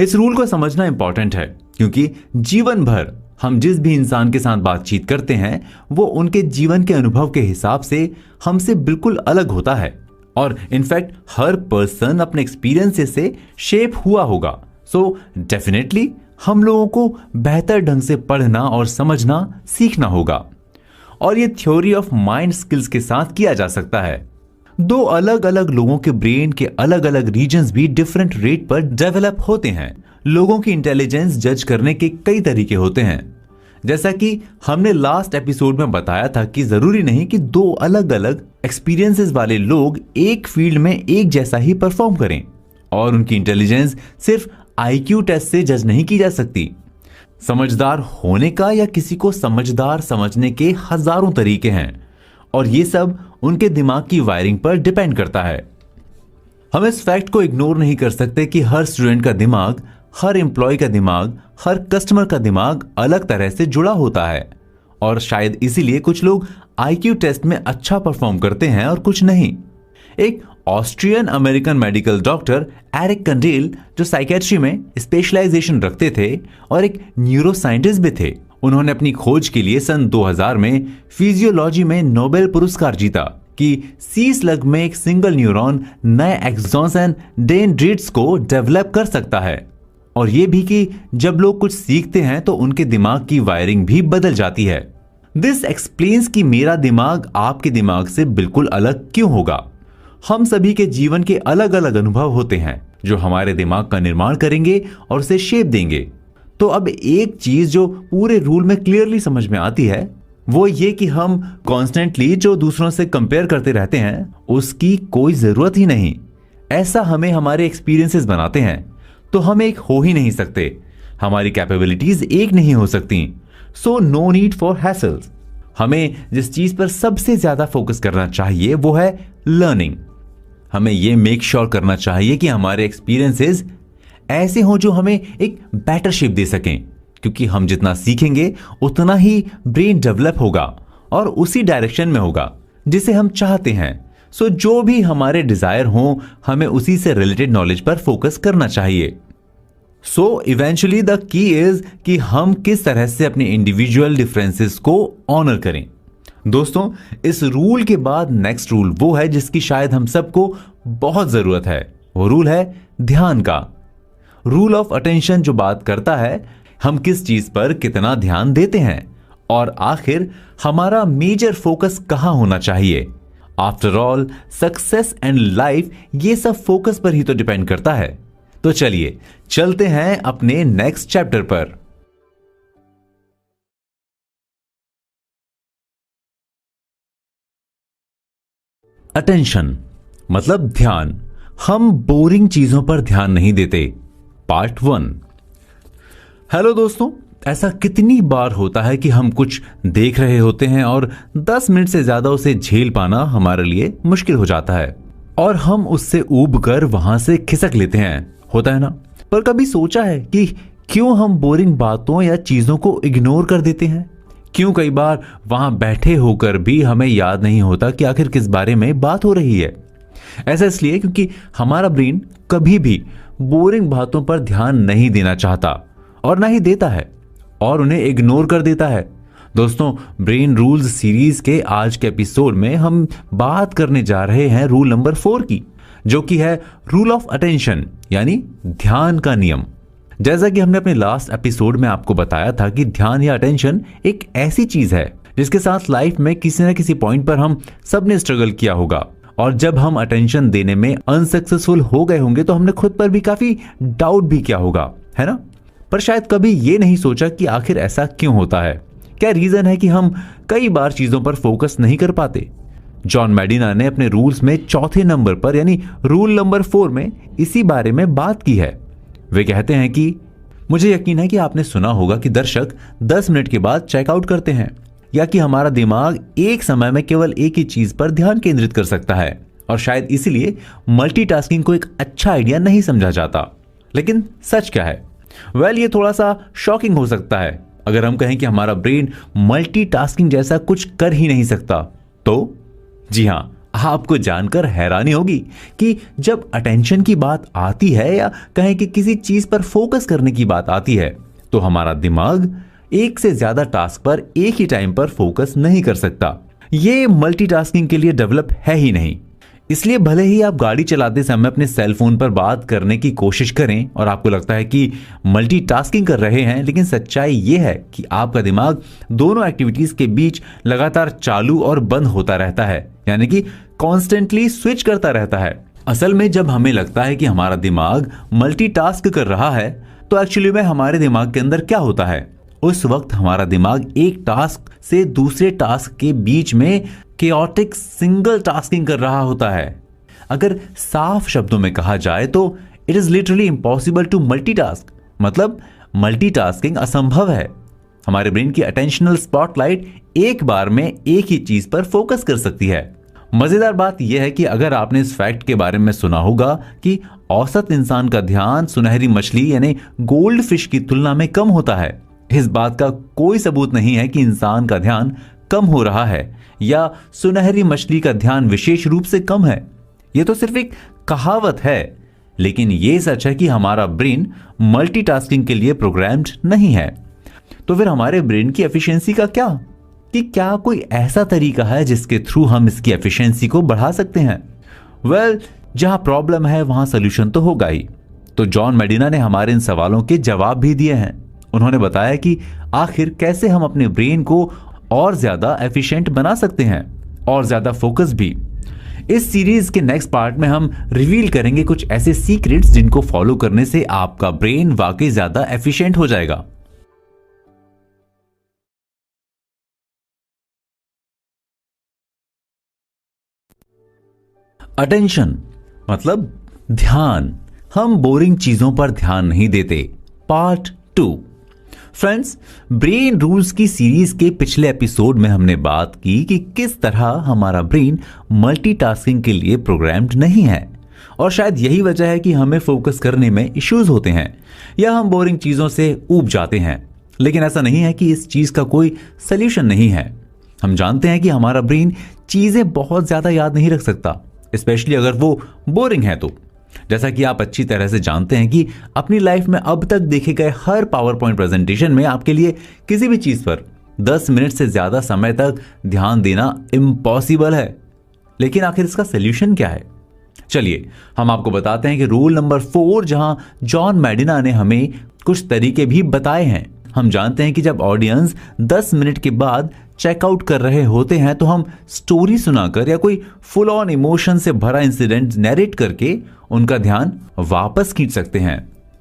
इस रूल को समझना इंपॉर्टेंट है क्योंकि जीवन भर हम जिस भी इंसान के साथ बातचीत करते हैं वो उनके जीवन के अनुभव के हिसाब से हमसे बिल्कुल अलग होता है और इनफैक्ट हर पर्सन अपने एक्सपीरियंस से शेप हुआ होगा। सो डेफिनेटली हम लोगों को बेहतर ढंग से पढ़ना और समझना सीखना होगा और ये थ्योरी ऑफ माइंड स्किल्स के साथ किया जा सकता है। दो अलग अलग लोगों के ब्रेन के अलग अलग रीजन्स भी डिफरेंट रेट पर डेवलप होते हैं। लोगों की इंटेलिजेंस जज करने के कई तरीके होते हैं। जैसा कि हमने लास्ट एपिसोड में बताया था कि जरूरी नहीं कि दो अलग अलग एक्सपीरियंसेस वाले लोग एक फील्ड में एक जैसा ही परफॉर्म करें, और उनकी इंटेलिजेंस सिर्फ आईक्यू टेस्ट से जज नहीं की जा सकती। समझदार होने का या किसी को समझदार समझने के हजारों तरीके हैं, और ये सब उनके दिमाग की वायरिंग पर डिपेंड करता है। हम इस फैक्ट को इग्नोर नहीं कर सकते कि हर स्टूडेंट का दिमाग, हर एम्प्लॉय का दिमाग, हर कस्टमर का दिमाग अलग तरह से जुड़ा होता है, और शायद इसीलिए कुछ लोग आईक्यू टेस्ट में अच्छा परफॉर्म करते हैं और कुछ नहीं। एक Austrian American medical doctor Eric Kandel, जो साइकेट्री में स्पेशलाइजेशन रखते थे और एक न्यूरो साइंटिस्ट भी थे, उन्होंने अपनी खोज के लिए सन 2000 में फिजियोलॉजी में नोबेल पुरस्कार जीता कि सी स्लग में एक सिंगल न्यूरॉन नए एक्सॉन्स एंड डेंड्रिट्स को डेवलप कर सकता है, और यह भी कि जब लोग कुछ सीखते हैं तो उनके दिमाग की वायरिंग भी बदल जाती है। दिस एक्सप्लेन्स कि मेरा दिमाग आपके दिमाग से बिल्कुल अलग क्यों होगा। हम सभी के जीवन के अलग अलग अनुभव होते हैं जो हमारे दिमाग का निर्माण करेंगे और उसे शेप देंगे। तो अब एक चीज जो पूरे रूल में क्लियरली समझ में आती है वो ये कि हम कॉन्स्टेंटली जो दूसरों से कंपेयर करते रहते हैं उसकी कोई जरूरत ही नहीं। ऐसा हमें हमारे एक्सपीरियंसेस बनाते हैं, तो हम एक हो ही नहीं सकते, हमारी कैपेबिलिटीज एक नहीं हो सकती। So no need for hassles. हमें जिस चीज पर सबसे ज्यादा फोकस करना चाहिए वो है लर्निंग। हमें यह मेक श्योर करना चाहिए कि हमारे एक्सपीरियंसेस ऐसे हों जो हमें एक बेटर शेप दे सकें, क्योंकि हम जितना सीखेंगे उतना ही ब्रेन डेवलप होगा और उसी डायरेक्शन में होगा जिसे हम चाहते हैं। सो जो भी हमारे डिजायर हों हमें उसी से रिलेटेड नॉलेज पर फोकस करना चाहिए। So eventually the key is कि हम किस तरह से अपने इंडिविजुअल डिफरेंसेस को ऑनर करें। दोस्तों, इस रूल के बाद नेक्स्ट रूल वो है जिसकी शायद हम सबको बहुत जरूरत है। वो रूल है ध्यान का। रूल ऑफ अटेंशन, जो बात करता है हम किस चीज पर कितना ध्यान देते हैं और आखिर हमारा मेजर फोकस कहां होना चाहिए। After all success and life ये सब फोकस पर ही तो डिपेंड करता है। तो चलिए चलते हैं अपने नेक्स्ट चैप्टर पर। अटेंशन मतलब ध्यान। हम बोरिंग चीजों पर ध्यान नहीं देते। पार्ट 1। हेलो दोस्तों, ऐसा कितनी बार होता है कि हम कुछ देख रहे होते हैं और 10 मिनट से ज्यादा उसे झेल पाना हमारे लिए मुश्किल हो जाता है और हम उससे ऊब कर वहां से खिसक लेते हैं, होता है ना। पर कभी सोचा है कि क्यों हम बोरिंग बातों या चीजों को इग्नोर कर देते हैं? क्यों कई बार वहां बैठे होकर भी हमें याद नहीं होता कि आखिर किस बारे में बात हो रही है? ऐसा इसलिए क्योंकि हमारा ब्रेन कभी भी बोरिंग बातों पर ध्यान नहीं देना चाहता और ना ही देता है और उन्हें इग्नोर कर देता है। दोस्तों, ब्रेन रूल्स सीरीज के आज के एपिसोड में हम बात करने जा रहे हैं रूल नंबर 4 की, जो कि है रूल ऑफ अटेंशन यानी ध्यान का नियम। जैसा कि हमने अपने लास्ट एपिसोड में आपको बताया था कि ध्यान या अटेंशन एक ऐसी चीज है जिसके साथ लाइफ में किसी न किसी पॉइंट पर हम सबने स्ट्रगल किया होगा, और जब हम अटेंशन देने में अनसक्सेसफुल हो गए होंगे तो हमने खुद पर भी काफी डाउट भी किया होगा, है ना। पर शायद कभी ये नहीं सोचा कि आखिर ऐसा क्यों होता है, क्या रीजन है कि हम कई बार चीजों पर फोकस नहीं कर पाते। जॉन मेडिना ने अपने रूल्स में चौथे नंबर पर यानी रूल नंबर 4 में इसी बारे में बात की है। वे कहते हैं कि मुझे यकीन है कि आपने सुना होगा कि दर्शक 10 मिनट के बाद चेकआउट करते हैं, या कि हमारा दिमाग एक समय में केवल एक ही चीज पर ध्यान केंद्रित कर सकता है और शायद इसीलिए मल्टीटास्किंग को एक अच्छा आइडिया नहीं समझा जाता। लेकिन सच क्या है? वेल, ये थोड़ा सा शॉकिंग हो सकता है अगर हम कहें कि हमारा ब्रेन मल्टीटास्किंग जैसा कुछ कर ही नहीं सकता। तो जी हां, आपको जानकर हैरानी होगी कि जब अटेंशन की बात आती है या कहें कि किसी चीज पर फोकस करने की बात आती है तो हमारा दिमाग एक से ज्यादा टास्क पर एक ही टाइम पर फोकस नहीं कर सकता। ये मल्टीटास्किंग के लिए डेवलप है ही नहीं। इसलिए भले ही आप गाड़ी चलाते समय अपने सेल फोन पर बात करने की कोशिश करें और आपको लगता है कि मल्टीटास्किंग कर रहे हैं, लेकिन सच्चाई ये है कि आपका दिमाग दोनों एक्टिविटीज के बीच लगातार चालू और बंद होता रहता है, यानी कि कॉन्स्टेंटली स्विच करता रहता है। असल में जब हमें लगता है कि हमारा दिमाग मल्टीटास्क कर रहा है तो एक्चुअली में हमारे दिमाग के अंदर क्या होता है, उस वक्त हमारा दिमाग एक टास्क से दूसरे टास्क के बीच में केओटिक सिंगल टास्किंग कर रहा होता है। अगर साफ शब्दों में कहा जाए तो it is literally impossible to multitask, मतलब मल्टीटास्किंग असंभव है। हमारे ब्रेन की अटेंशनल स्पॉटलाइट एक बार में एक ही चीज पर फोकस कर सकती है। मजेदार बात यह है कि अगर आपने इस फैक्ट के बारे में सुना होगा कि औसत इंसान का ध्यान सुनहरी मछली यानी गोल्ड फिश की तुलना में कम होता है, इस बात का कोई सबूत नहीं है कि इंसान का ध्यान कम हो रहा है या सुनहरी मछली का ध्यान विशेष रूप से कम है। यह तो सिर्फ एक कहावत है, लेकिन यह सच है कि हमारा ब्रेन मल्टीटास्किंग के लिए प्रोग्राम्ड नहीं है। तो फिर हमारे ब्रेन की एफिशिएंसी का क्या? कि क्या कोई ऐसा तरीका है जिसके थ्रू हम इसकी एफिशिएंसी को बढ़ा सकते हैं? वेल, जहां प्रॉब्लम है वहां सोल्यूशन तो होगा ही। तो जॉन मेडिना ने हमारे इन सवालों के जवाब भी दिए हैं। उन्होंने बताया कि आखिर कैसे हम अपने ब्रेन को और ज्यादा एफिशिएंट बना सकते हैं और ज्यादा फोकस भी। इस सीरीज के नेक्स्ट पार्ट में हम रिवील करेंगे कुछ ऐसे सीक्रेट्स जिनको फॉलो करने से आपका ब्रेन वाकई ज्यादा एफिशिएंट हो जाएगा। अटेंशन मतलब ध्यान। हम बोरिंग चीजों पर ध्यान नहीं देते। पार्ट 2। फ्रेंड्स, ब्रेन रूल्स की सीरीज के पिछले एपिसोड में हमने बात की कि किस तरह हमारा ब्रेन मल्टीटास्किंग के लिए प्रोग्राम्ड नहीं है और शायद यही वजह है कि हमें फोकस करने में इश्यूज होते हैं या हम बोरिंग चीजों से ऊब जाते हैं। लेकिन ऐसा नहीं है कि इस चीज का कोई सोल्यूशन नहीं है। हम जानते हैं कि हमारा ब्रेन चीजें बहुत ज्यादा याद नहीं रख सकता, स्पेशली अगर वो बोरिंग है तो। जैसा कि आप अच्छी तरह से जानते हैं कि अपनी लाइफ में अब तक देखे गए हर पावर पॉइंट प्रेजेंटेशन में आपके लिए किसी भी चीज पर 10 मिनट से ज्यादा समय तक ध्यान देना इम्पॉसिबल है। लेकिन आखिर इसका सोल्यूशन क्या है? चलिए हम आपको बताते हैं कि रूल नंबर 4, जहां जॉन मेडिना ने हमें कुछ तरीके भी बताए हैं। हम जानते हैं कि जब ऑडियंस 10 मिनट के बाद चेकआउट कर रहे होते हैं तो हम स्टोरी सुनाकर या कोई फुल ऑन इमोशन से भरा इंसिडेंट नैरेट करके उनका ध्यान वापस खींच सकते हैं।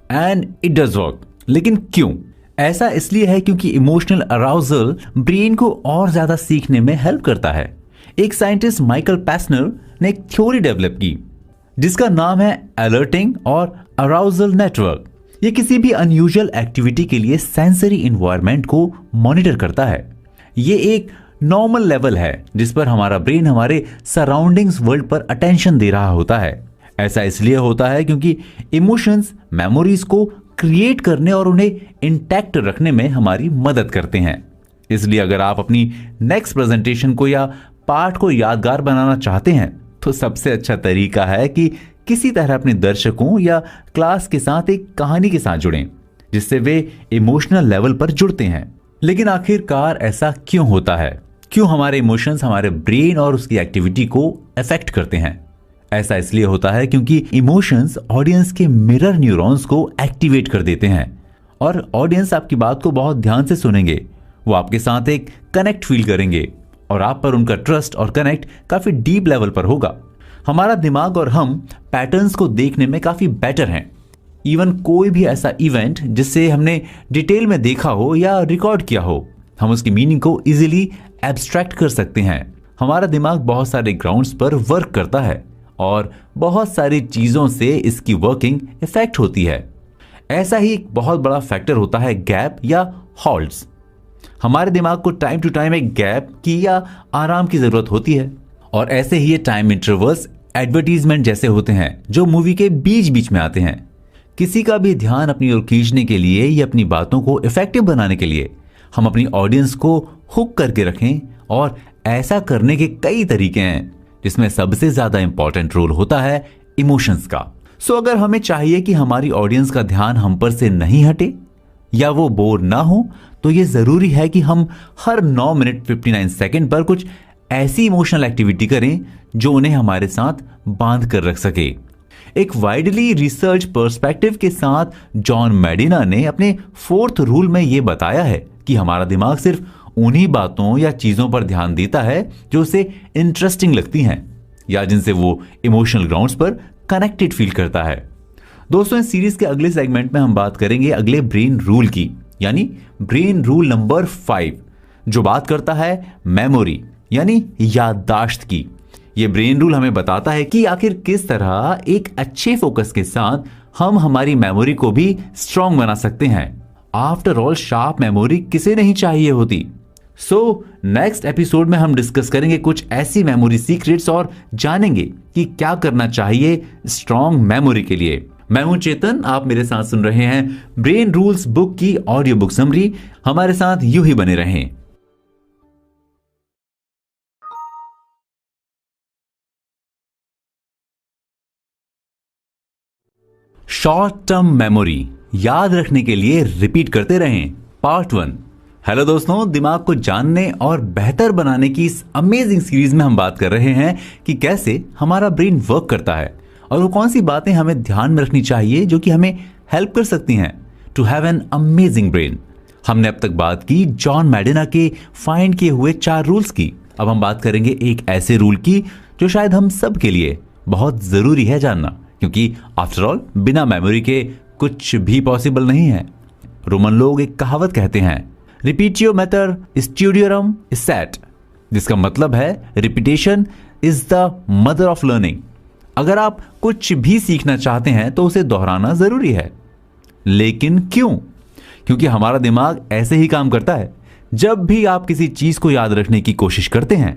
And it does work. लेकिन क्यों? ऐसा इसलिए है क्योंकि इमोशनल अराउजल ब्रेन को और ज्यादा सीखने में हेल्प करता है। एक साइंटिस्ट माइकल पैसनर ने एक थ्योरी डेवलप की जिसका नाम है अलर्टिंग और अराउजल नेटवर्क। ये किसी भी अनयूजुअल एक्टिविटी के लिए सेंसरी इन्वायरमेंट को मॉनिटर करता है। ये एक नॉर्मल लेवल है जिस पर हमारा ब्रेन हमारे सराउंडिंग्स वर्ल्ड पर अटेंशन दे रहा होता है। ऐसा इसलिए होता है क्योंकि इमोशंस मेमोरीज को क्रिएट करने और उन्हें इंटैक्ट रखने में हमारी मदद करते हैं। इसलिए अगर आप अपनी नेक्स्ट प्रेजेंटेशन को या पाठ को यादगार बनाना चाहते हैं तो सबसे अच्छा तरीका है कि किसी तरह अपने दर्शकों या क्लास के साथ एक कहानी के साथ जुड़ें जिससे वे इमोशनल लेवल पर जुड़ते हैं। लेकिन आखिरकार ऐसा क्यों होता है? क्यों हमारे इमोशंस हमारे ब्रेन और उसकी एक्टिविटी को अफेक्ट करते हैं? ऐसा इसलिए होता है क्योंकि इमोशंस ऑडियंस के मिरर न्यूरॉन्स को एक्टिवेट कर देते हैं और ऑडियंस आपकी बात को बहुत ध्यान से सुनेंगे। वो आपके साथ एक कनेक्ट फील करेंगे और आप पर उनका ट्रस्ट और कनेक्ट काफी डीप लेवल पर होगा। हमारा दिमाग और हम पैटर्न्स को देखने में काफी बेटर हैं। इवन कोई भी ऐसा इवेंट जिससे हमने डिटेल में देखा हो या रिकॉर्ड किया हो, हम उसकी मीनिंग को इजीली एब्स्ट्रैक्ट कर सकते हैं। हमारा दिमाग बहुत सारे ग्राउंड्स पर वर्क करता है और बहुत सारी चीजों से इसकी वर्किंग इफेक्ट होती है। ऐसा ही एक बहुत बड़ा फैक्टर होता है गैप या हॉल्ट्स। हमारे दिमाग को टाइम टू टाइम एक गैप की या आराम की जरूरत होती है और ऐसे ही ये टाइम इंटरवल्स एडवर्टीजमेंट जैसे होते हैं जो मूवी के बीच बीच में आते हैं। किसी का भी ध्यान अपनी ओर खींचने के लिए या अपनी बातों को इफेक्टिव बनाने के लिए हम अपनी ऑडियंस को हुक करके रखें और ऐसा करने के कई तरीके हैं जिसमें सबसे ज्यादा इंपॉर्टेंट रोल होता है इमोशंस का। सो अगर हमें चाहिए कि हमारी ऑडियंस का ध्यान हम पर से नहीं हटे या वो बोर ना हो तो ये जरूरी है कि हम हर 9 मिनट 59 सेकंड पर कुछ ऐसी इमोशनल एक्टिविटी करें जो उन्हें हमारे साथ बांध कर रख सके। एक वाइडली रिसर्च पर्सपेक्टिव के साथ जॉन मेडिना ने अपने 4th रूल में यह बताया है कि हमारा दिमाग सिर्फ उन्हीं बातों या चीजों पर ध्यान देता है जो उसे इंटरेस्टिंग लगती हैं या जिनसे वो इमोशनल ग्राउंड्स पर कनेक्टेड फील करता है। दोस्तों, इस सीरीज के अगले सेगमेंट में हम बात करेंगे अगले ब्रेन रूल की, यानी ब्रेन रूल नंबर 5, जो बात करता है मेमोरी यानी याददाश्त की। ये ब्रेन रूल हमें बताता है कि आखिर किस तरह एक अच्छे फोकस के साथ हम हमारी मेमोरी को भी स्ट्रांग बना सकते हैं। आफ्टर ऑल शार्प मेमोरी किसे नहीं चाहिए होती। सो नेक्स्ट एपिसोड में हम डिस्कस करेंगे कुछ ऐसी मेमोरी सीक्रेट्स और जानेंगे कि क्या करना चाहिए स्ट्रांग मेमोरी के लिए। मैं हूं चेतन, आप मेरे साथ सुन रहे हैं ब्रेन रूल्स बुक की ऑडियो बुक समरी। हमारे साथ यूं ही बने रहें। शॉर्ट टर्म मेमोरी, याद रखने के लिए रिपीट करते रहें, पार्ट 1। हेलो दोस्तों, दिमाग को जानने और बेहतर बनाने की इस अमेजिंग सीरीज में हम बात कर रहे हैं कि कैसे हमारा ब्रेन वर्क करता है और वो कौन सी बातें हमें ध्यान में रखनी चाहिए जो कि हमें हेल्प कर सकती हैं to have an amazing brain. हमने अब तक बात की जॉन मैडिना के फाइंड किए हुए 4 रूल्स की। अब हम बात करेंगे एक ऐसे रूल की जो शायद हम सब के लिए बहुत जरूरी है जानना, क्योंकि आफ्टर ऑल बिना मेमोरी के कुछ भी पॉसिबल नहीं है। रोमन लोग एक कहावत कहते हैं, रिपीटियो मैटर स्टूडियोरम सेट, जिसका मतलब है repetition is the mother of learning. अगर आप कुछ भी सीखना चाहते हैं तो उसे दोहराना जरूरी है। लेकिन क्यों? क्योंकि हमारा दिमाग ऐसे ही काम करता है। जब भी आप किसी चीज को याद रखने की कोशिश करते हैं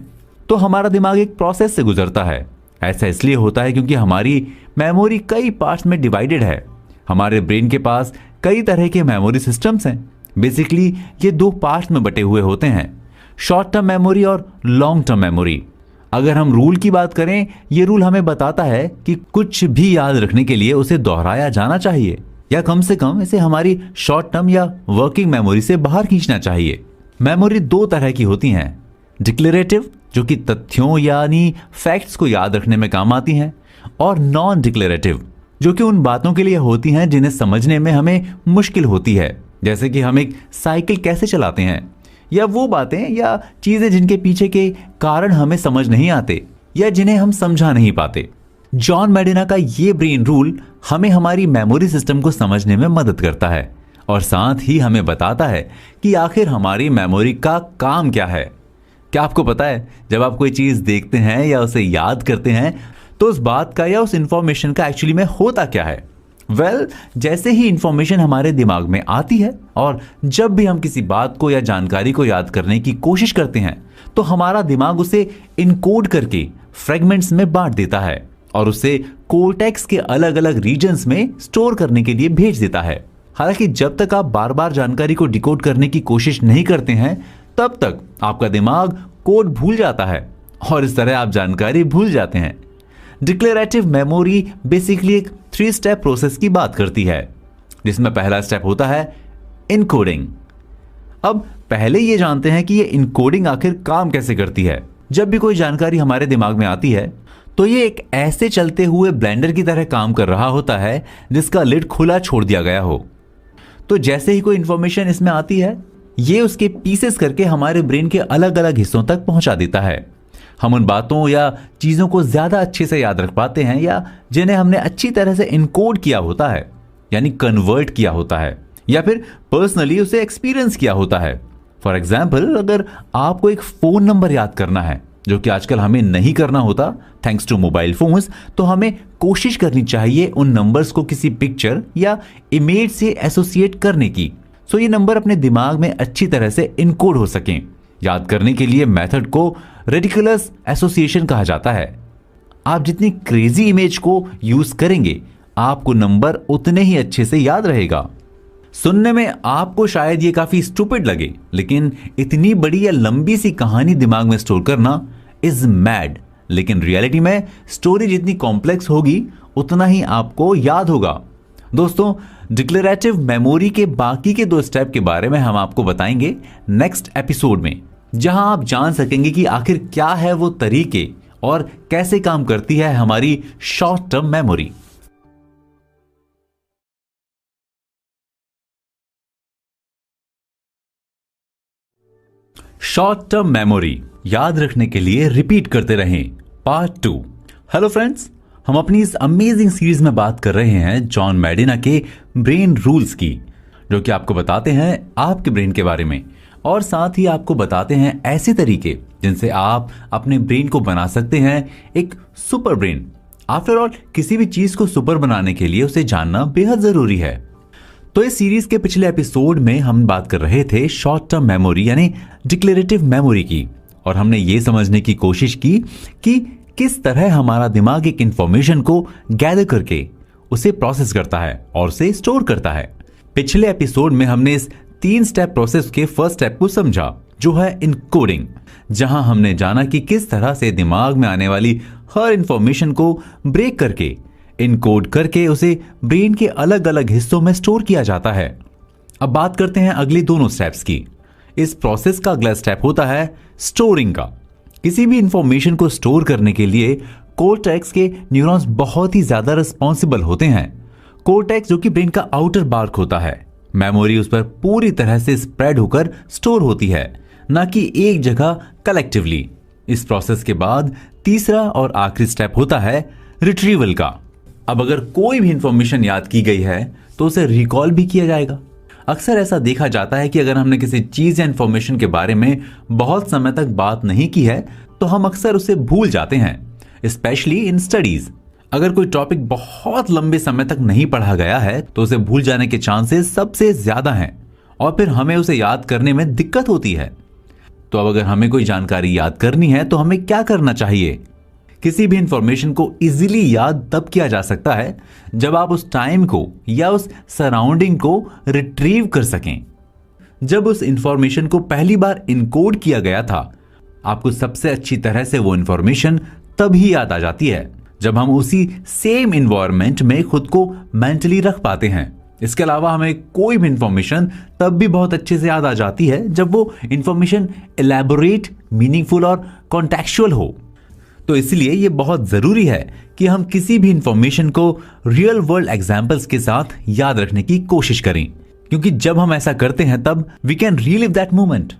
तो हमारा दिमाग एक प्रोसेस से गुजरता है। ऐसा इसलिए होता है क्योंकि हमारी मेमोरी कई पार्ट्स में डिवाइडेड है। हमारे ब्रेन के पास कई तरह के मेमोरी सिस्टम्स हैं। बेसिकली ये 2 पार्ट्स में बटे हुए होते हैं, शॉर्ट टर्म मेमोरी और लॉन्ग टर्म मेमोरी। अगर हम रूल की बात करें, ये रूल हमें बताता है कि कुछ भी याद रखने के लिए उसे दोहराया जाना चाहिए या कम से कम इसे हमारी शॉर्ट टर्म या वर्किंग मेमोरी से बाहर खींचना चाहिए। मेमोरी 2 तरह की होती हैं, डिक्लेरेटिव जो कि तथ्यों यानी फैक्ट्स को याद रखने में काम आती हैं, और नॉन डिक्लेरेटिव जो कि उन बातों के लिए होती हैं जिन्हें समझने में हमें मुश्किल होती है, जैसे कि हम एक साइकिल कैसे चलाते हैं, या वो बातें या चीजें जिनके पीछे के कारण हमें समझ नहीं आते या जिन्हें हम समझा नहीं पाते। जॉन मैडिना का ये ब्रेन रूल हमें हमारी मेमोरी सिस्टम को समझने में मदद करता है और साथ ही हमें बताता है कि आखिर हमारी मेमोरी का काम क्या है। क्या आपको पता है, जब आप कोई चीज देखते हैं या उसे याद करते हैं तो उस बात का या उस इंफॉर्मेशन का एक्चुअली में होता क्या है? जैसे ही इंफॉर्मेशन हमारे दिमाग में आती है और जब भी हम किसी बात को या जानकारी को याद करने की कोशिश करते हैं तो हमारा दिमाग उसे इनकोड करके फ्रेगमेंट्स में बांट देता है और उसे कोर्टेक्स के अलग अलग रीजन्स में स्टोर करने के लिए भेज देता है। हालांकि जब तक आप बार बार जानकारी को डिकोड करने की कोशिश नहीं करते हैं तब तक आपका दिमाग कोड भूल जाता है और इस तरह आप जानकारी भूल जाते हैं। डिक्लेरेटिव मेमोरी बेसिकली एक 3 स्टेप प्रोसेस की बात करती है, जिसमें पहला स्टेप होता है इनकोडिंग। अब पहले ये जानते हैं कि ये इनकोडिंग आखिर काम कैसे करती है। जब भी कोई जानकारी हमारे दिमाग में आती है तो ये एक ऐसे चलते हुए ब्लेंडर की तरह काम कर रहा होता है जिसका लिड खुला छोड़ दिया गया हो। तो जैसे ही कोई इंफॉर्मेशन इसमें आती है, ये उसके पीसेस करके हमारे ब्रेन के अलग अलग हिस्सों तक पहुंचा देता है। हम उन बातों या चीजों को ज्यादा अच्छे से याद रख पाते हैं या जिन्हें हमने अच्छी तरह से इनकोड किया होता है, यानी कन्वर्ट किया होता है, या फिर पर्सनली उसे एक्सपीरियंस किया होता है। फॉर एग्जाम्पल, अगर आपको एक फोन नंबर याद करना है, जो कि आजकल हमें नहीं करना होता थैंक्स टू मोबाइल फोन्स, तो हमें कोशिश करनी चाहिए उन नंबर्स को किसी पिक्चर या इमेज से एसोसिएट करने की, सो ये नंबर अपने दिमाग में अच्छी तरह से इनकोड हो सकें। याद करने के लिए मेथड को रेडिकुलस एसोसिएशन कहा जाता है। आप जितनी क्रेजी इमेज को यूज करेंगे, आपको नंबर उतने ही अच्छे से याद रहेगा। सुनने में आपको शायद ये काफी स्टूपिड लगे, लेकिन इतनी बड़ी या लंबी सी कहानी दिमाग में स्टोर करना इज मैड। लेकिन रियलिटी में स्टोरी जितनी कॉम्प्लेक्स होगी उतना ही आपको याद होगा। दोस्तों, डिक्लेरेटिव मेमोरी के बाकी के 2 स्टेप के बारे में हम आपको बताएंगे नेक्स्ट एपिसोड में, जहां आप जान सकेंगे कि आखिर क्या है वो तरीके और कैसे काम करती है हमारी short term memory. Short term memory, याद रखने के लिए रिपीट करते रहें, पार्ट 2। हेलो फ्रेंड्स, हम अपनी इस अमेजिंग सीरीज में बात कर रहे हैं जॉन मैडिना के ब्रेन रूल्स की। जो कि आपको बताते हैं आपके ब्रेन के बारे में, और साथ ही आपको बताते हैं ऐसे तरीके जिनसे आप अपने ब्रेन को बना सकते हैं एक सुपर ब्रेन। आफ्टर ऑल, किसी भी चीज को सुपर बनाने के लिए उसे जानना बेहद जरूरी है। तो इस सीरीज के पिछले एपिसोड में हम बात कर रहे थे शॉर्ट टर्म मेमोरी यानी डिक्लेरेटिव मेमोरी की, और हमने ये समझने की कोशिश की कि किस तरह हमारा दिमाग एक इंफॉर्मेशन को गैदर करके उसे प्रोसेस करता है और उसे स्टोर करता है। पिछले एपिसोड में हमने इस 3 स्टेप प्रोसेस के फर्स्ट स्टेप को समझा, जो है इनकोडिंग, जहां हमने जाना कि किस तरह से दिमाग में आने वाली हर इंफॉर्मेशन को ब्रेक करके, इनकोड करके उसे ब्रेन के अलग अलग हिस्सों में स्टोर किया जाता है। अब बात करते हैं अगले दोनों स्टेप्स की। इस प्रोसेस का अगला स्टेप होता है स्टोरिंग का। किसी भी इंफॉर्मेशन को स्टोर करने के लिए कोर्टेक्स के न्यूरॉन्स बहुत ही ज्यादा रिस्पॉन्सिबल होते हैं। कोर्टेक्स, जो कि ब्रेन का आउटर बार्क होता है, मेमोरी उस पर पूरी तरह से स्प्रेड होकर स्टोर होती है, ना कि एक जगह कलेक्टिवली। इस प्रोसेस के बाद तीसरा और आखिरी स्टेप होता है रिट्रीवल का। अब अगर कोई भी इंफॉर्मेशन याद की गई है तो उसे रिकॉल भी किया जाएगा। अक्सर ऐसा देखा जाता है कि अगर हमने किसी चीज या इंफॉर्मेशन के बारे में बहुत समय तक बात नहीं की है तो हम अक्सर उसे भूल जाते हैं, स्पेशली इन स्टडीज। अगर कोई टॉपिक बहुत लंबे समय तक नहीं पढ़ा गया है तो उसे भूल जाने के चांसेस सबसे ज्यादा हैं, और फिर हमें उसे याद करने में दिक्कत होती है। तो अब अगर हमें कोई जानकारी याद करनी है तो हमें क्या करना चाहिए? किसी भी इंफॉर्मेशन को इजीली याद तब किया जा सकता है जब आप उस टाइम को या उस सराउंडिंग को रिट्रीव कर सकें। जब उस इंफॉर्मेशन को पहली बार इनकोड किया गया था, आपको सबसे अच्छी तरह से वो इंफॉर्मेशन तभी याद आ जाती है जब हम उसी सेम इन्वायरमेंट में खुद को मेंटली रख पाते हैं। इसके अलावा हमें कोई भी इंफॉर्मेशन तब भी बहुत अच्छे से याद आ जाती है जब वो इंफॉर्मेशन एलैबोरेट, मीनिंगफुल और कॉन्टेक्चुअल हो। तो इसलिए ये बहुत जरूरी है कि हम किसी भी इंफॉर्मेशन को रियल वर्ल्ड एग्जांपल्स के साथ याद रखने की कोशिश करें, क्योंकि जब हम ऐसा करते हैं तब we can relive that moment.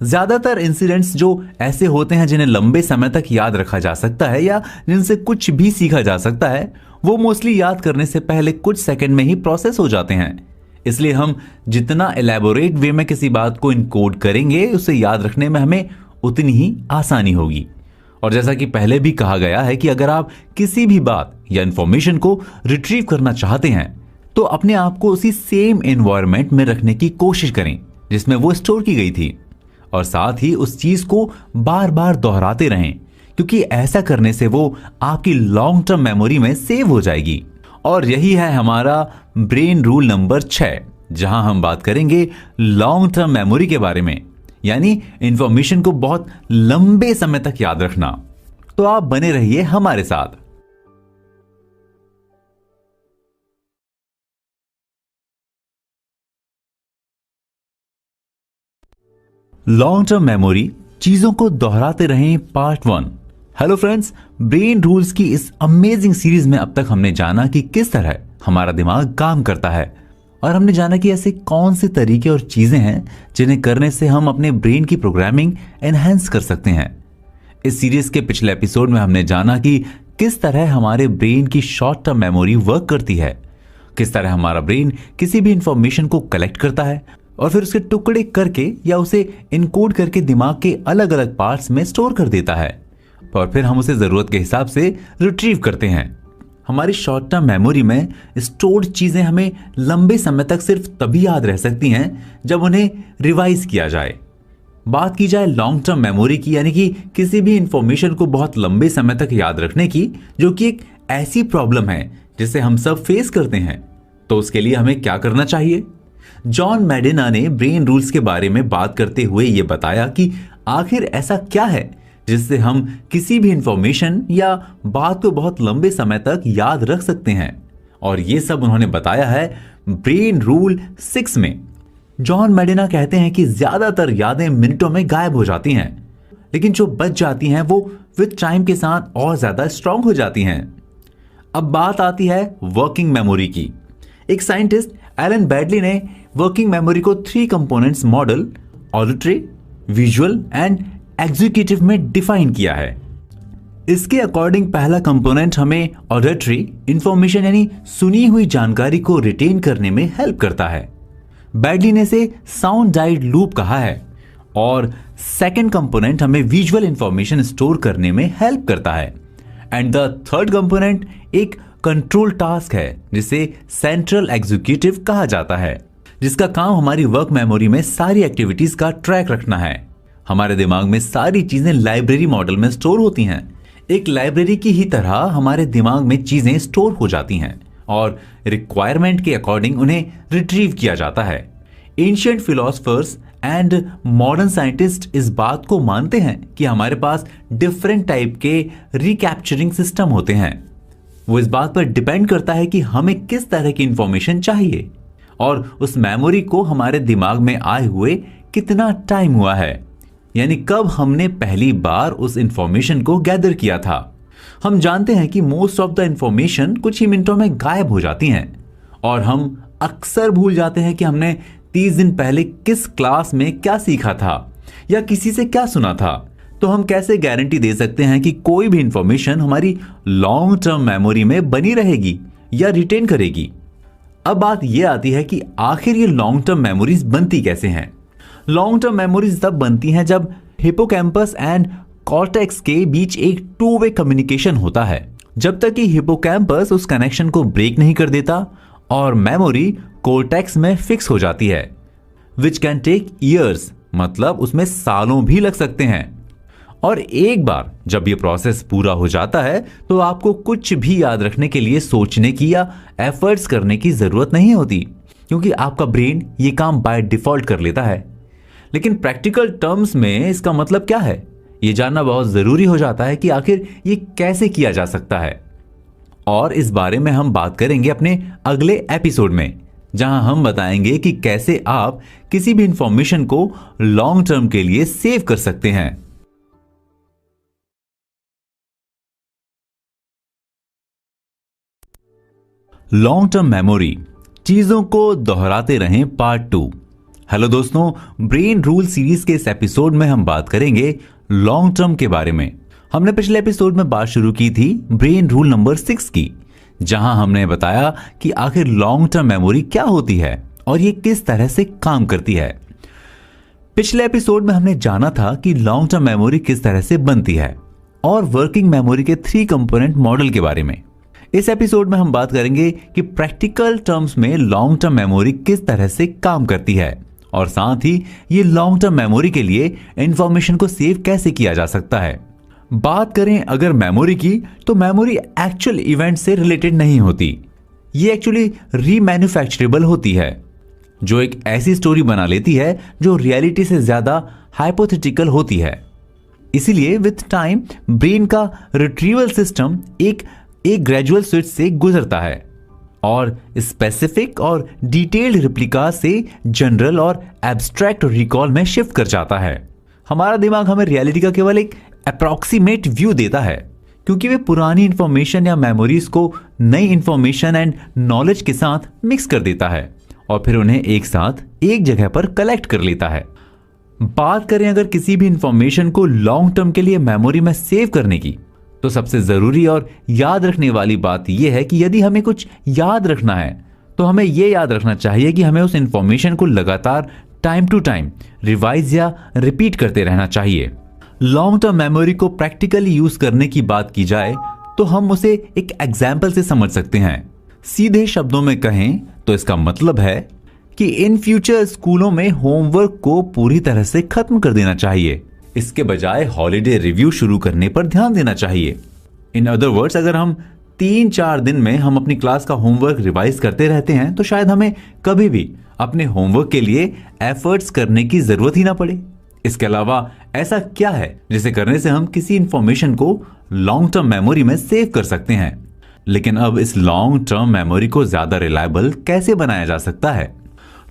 ज्यादातर इंसिडेंट्स जो ऐसे होते हैं जिन्हें लंबे समय तक याद रखा जा सकता है या जिनसे कुछ भी सीखा जा सकता है, वो मोस्टली याद करने से पहले कुछ सेकंड में ही प्रोसेस हो जाते हैं। इसलिए हम जितना एलैबोरेट वे में किसी बात को इनकोड करेंगे, उसे याद रखने में हमें उतनी ही आसानी होगी। और जैसा कि पहले भी कहा गया है कि अगर आप किसी भी बात या इंफॉर्मेशन को रिट्रीव करना चाहते हैं तो अपने आप को उसी सेम एनवायरनमेंट में रखने की कोशिश करें जिसमें वो स्टोर की गई थी, और साथ ही उस चीज को बार बार दोहराते रहें, क्योंकि ऐसा करने से वो आपकी लॉन्ग टर्म मेमोरी में सेव हो जाएगी। और यही है हमारा ब्रेन रूल नंबर 6, जहां हम बात करेंगे लॉन्ग टर्म मेमोरी के बारे में, यानी इंफॉर्मेशन को बहुत लंबे समय तक याद रखना। तो आप बने रहिए हमारे साथ। लॉन्ग टर्म मेमोरी, चीजों को दोहराते रहें, part 1। Hello friends, brain rules की इस अमेजिंग सीरीज में अब तक हमने जाना कि किस तरह हमारा दिमाग काम करता है, और हमने जाना कि ऐसे कौन से तरीके और चीजें हैं जिन्हें करने से हम अपने ब्रेन की प्रोग्रामिंग एनहांस कर सकते हैं। इस सीरीज के पिछले एपिसोड में हमने जाना कि किस तरह हमारे ब्रेन की शॉर्ट टर्म मेमोरी वर्क करती है, किस तरह हमारा ब्रेन किसी भी इंफॉर्मेशन को कलेक्ट करता है और फिर उसके टुकड़े करके या उसे इनकोड करके दिमाग के अलग अलग पार्ट्स में स्टोर कर देता है, और फिर हम उसे जरूरत के हिसाब से रिट्रीव करते हैं। हमारी शॉर्ट टर्म मेमोरी में स्टोर्ड चीजें हमें लंबे समय तक सिर्फ तभी याद रह सकती हैं जब उन्हें रिवाइज किया जाए। बात की जाए लॉन्ग टर्म मेमोरी की, यानी कि किसी भी इंफॉर्मेशन को बहुत लंबे समय तक याद रखने की, जो कि एक ऐसी प्रॉब्लम है जिसे हम सब फेस करते हैं, तो उसके लिए हमें क्या करना चाहिए? जॉन मेडिना ने ब्रेन रूल्स के बारे में बात करते हुए यह बताया कि आखिर ऐसा क्या है जिससे हम किसी भी इंफॉर्मेशन या बात को बहुत लंबे समय तक याद रख सकते हैं, और यह सब उन्होंने बताया है ब्रेन रूल 6 में। जॉन मेडिना कहते हैं कि ज्यादातर यादें मिनटों में गायब हो जाती हैं, लेकिन जो बच जाती हैं वो विद टाइम के साथ और ज्यादा स्ट्रांग हो जाती हैं। अब बात आती है वर्किंग मेमोरी की। एक साइंटिस्ट एलन बैडली ने वर्किंग मेमोरी को 3 components model, auditory, visual and executive में डिफाइन किया है। इसके अकॉर्डिंग पहला कंपोनेंट हमें ऑडिटरी इंफॉर्मेशन यानी सुनी हुई जानकारी को रिटेन करने में हेल्प करता है। बैडली ने इसे साउंड डाइड लूप कहा है। और सेकंड कंपोनेंट हमें विजुअल इंफॉर्मेशन स्टोर करने में हेल्प करता है। एंड द थर्ड कंपोनेंट एक कंट्रोल टास्क है जिसे सेंट्रल एग्जीक्यूटिव कहा जाता है, जिसका काम हमारी वर्क मेमोरी में सारी एक्टिविटीज का ट्रैक रखना है। हमारे दिमाग में सारी चीजें लाइब्रेरी मॉडल में स्टोर होती हैं। एक लाइब्रेरी की ही तरह हमारे दिमाग में चीजें स्टोर हो जाती हैं और रिक्वायरमेंट के अकॉर्डिंग उन्हें रिट्रीव किया जाता है। Ancient philosophers and modern scientist इस बात को मानते हैं कि हमारे पास डिफरेंट टाइप के रिकैप्चरिंग सिस्टम होते हैं। वो इस बात पर डिपेंड करता है कि हमें किस तरह की इंफॉर्मेशन चाहिए और उस मेमोरी को हमारे दिमाग में आए हुए कितना टाइम हुआ है, यानी कब हमने पहली बार उस इंफॉर्मेशन को गैदर किया था। हम जानते हैं कि मोस्ट ऑफ द इंफॉर्मेशन कुछ ही मिनटों में गायब हो जाती हैं और हम अक्सर भूल जाते हैं कि हमने 30 दिन पहले किस क्लास में क्या सीखा था या किसी से क्या सुना था। तो हम कैसे गारंटी दे सकते हैं कि कोई भी इंफॉर्मेशन हमारी लॉन्ग टर्म मेमोरी में बनी रहेगी या रिटेन करेगी। अब बात यह आती है कि आखिर ये लॉन्ग टर्म मेमोरीज बनती कैसे हैं। लॉन्ग टर्म मेमोरीज तब बनती हैं जब हिपोकैम्पस एंड कॉर्टेक्स के बीच एक टू वे कम्युनिकेशन होता है। जब तक कि हिपोकैम्पस उस कनेक्शन को ब्रेक नहीं कर देता और मेमोरी कॉर्टेक्स में फिक्स हो जाती है, विच कैन टेक ईयर्स, मतलब उसमें सालों भी लग सकते हैं। और एक बार जब ये प्रोसेस पूरा हो जाता है तो आपको कुछ भी याद रखने के लिए सोचने की या एफर्ट्स करने की जरूरत नहीं होती, क्योंकि आपका ब्रेन ये काम बाय डिफॉल्ट कर लेता है। लेकिन प्रैक्टिकल टर्म्स में इसका मतलब क्या है, ये जानना बहुत जरूरी हो जाता है कि आखिर ये कैसे किया जा सकता है। और इस बारे में हम बात करेंगे अपने अगले एपिसोड में, जहां हम बताएंगे कि कैसे आप किसी भी इंफॉर्मेशन को लॉन्ग टर्म के लिए सेव कर सकते हैं। लॉन्ग टर्म मेमोरी, चीजों को दोहराते रहें पार्ट 2। हेलो दोस्तों, ब्रेन रूल सीरीज के इस एपिसोड में हम बात करेंगे लॉन्ग टर्म के बारे में। हमने पिछले एपिसोड में बात शुरू की थी ब्रेन रूल नंबर 6 की, जहां हमने बताया कि आखिर लॉन्ग टर्म मेमोरी क्या होती है और ये किस तरह से काम करती है। पिछले एपिसोड में हमने जाना था कि लॉन्ग टर्म मेमोरी किस तरह से बनती है और वर्किंग मेमोरी के 3 कंपोनेंट मॉडल के बारे में। इस एपिसोड में हम बात करेंगे कि प्रैक्टिकल टर्म्स में लॉन्ग टर्म मेमोरी किस तरह से काम करती है और साथ ही ये लॉन्ग टर्म मेमोरी के लिए इंफॉर्मेशन को सेव कैसे किया जा सकता है। बात करें अगर मेमोरी की, तो मेमोरी एक्चुअल इवेंट से रिलेटेड नहीं होती, ये एक्चुअली रीमैन्युफैक्चरेबल होती है, जो एक ऐसी स्टोरी बना लेती है जो रियलिटी से ज्यादा हाइपोथेटिकल होती है। इसीलिए विथ टाइम ब्रेन का रिट्रीवल सिस्टम एक ग्रेजुअल स्विच से गुजरता है और स्पेसिफिक और डिटेल्ड रिप्लिका से जनरल और एब्स्ट्रैक्ट रिकॉल में शिफ्ट कर जाता है। हमारा दिमाग हमें रियलिटी का केवल एक अप्रॉक्सीमेट व्यू देता है, क्योंकि वे पुरानी इंफॉर्मेशन या मेमोरीज को नई इंफॉर्मेशन एंड नॉलेज के साथ मिक्स कर देता है और फिर उन्हें एक साथ एक जगह पर कलेक्ट कर लेता है। बात करें अगर किसी भी इंफॉर्मेशन को लॉन्ग टर्म के लिए मेमोरी में सेव करने की, तो सबसे जरूरी और याद रखने वाली बात यह है कि यदि हमें कुछ याद रखना है तो हमें यह याद रखना चाहिए कि हमें उस इंफॉर्मेशन को लगातार टाइम टू टाइम रिवाइज या रिपीट करते रहना चाहिए। लॉन्ग टर्म मेमोरी को प्रैक्टिकली यूज करने की बात की जाए तो हम उसे एक एग्जाम्पल से समझ सकते हैं। सीधे शब्दों में कहें तो इसका मतलब है कि इन फ्यूचर स्कूलों में होमवर्क को पूरी तरह से खत्म कर देना चाहिए, इसके बजाय हॉलिडे रिव्यू शुरू करने पर ध्यान देना चाहिए। इन अदर वर्ड्स, अगर हम 3-4 दिन में हम अपनी क्लास का होमवर्क रिवाइज करते रहते हैं तो शायद हमें कभी भी अपने होमवर्क के लिए एफर्ट्स करने की जरूरत ही ना पड़े। इसके अलावा ऐसा क्या है जिसे करने से हम किसी इंफॉर्मेशन को लॉन्ग टर्म मेमोरी में सेव कर सकते हैं। लेकिन अब इस लॉन्ग टर्म मेमोरी को ज्यादा रिलायबल कैसे बनाया जा सकता है।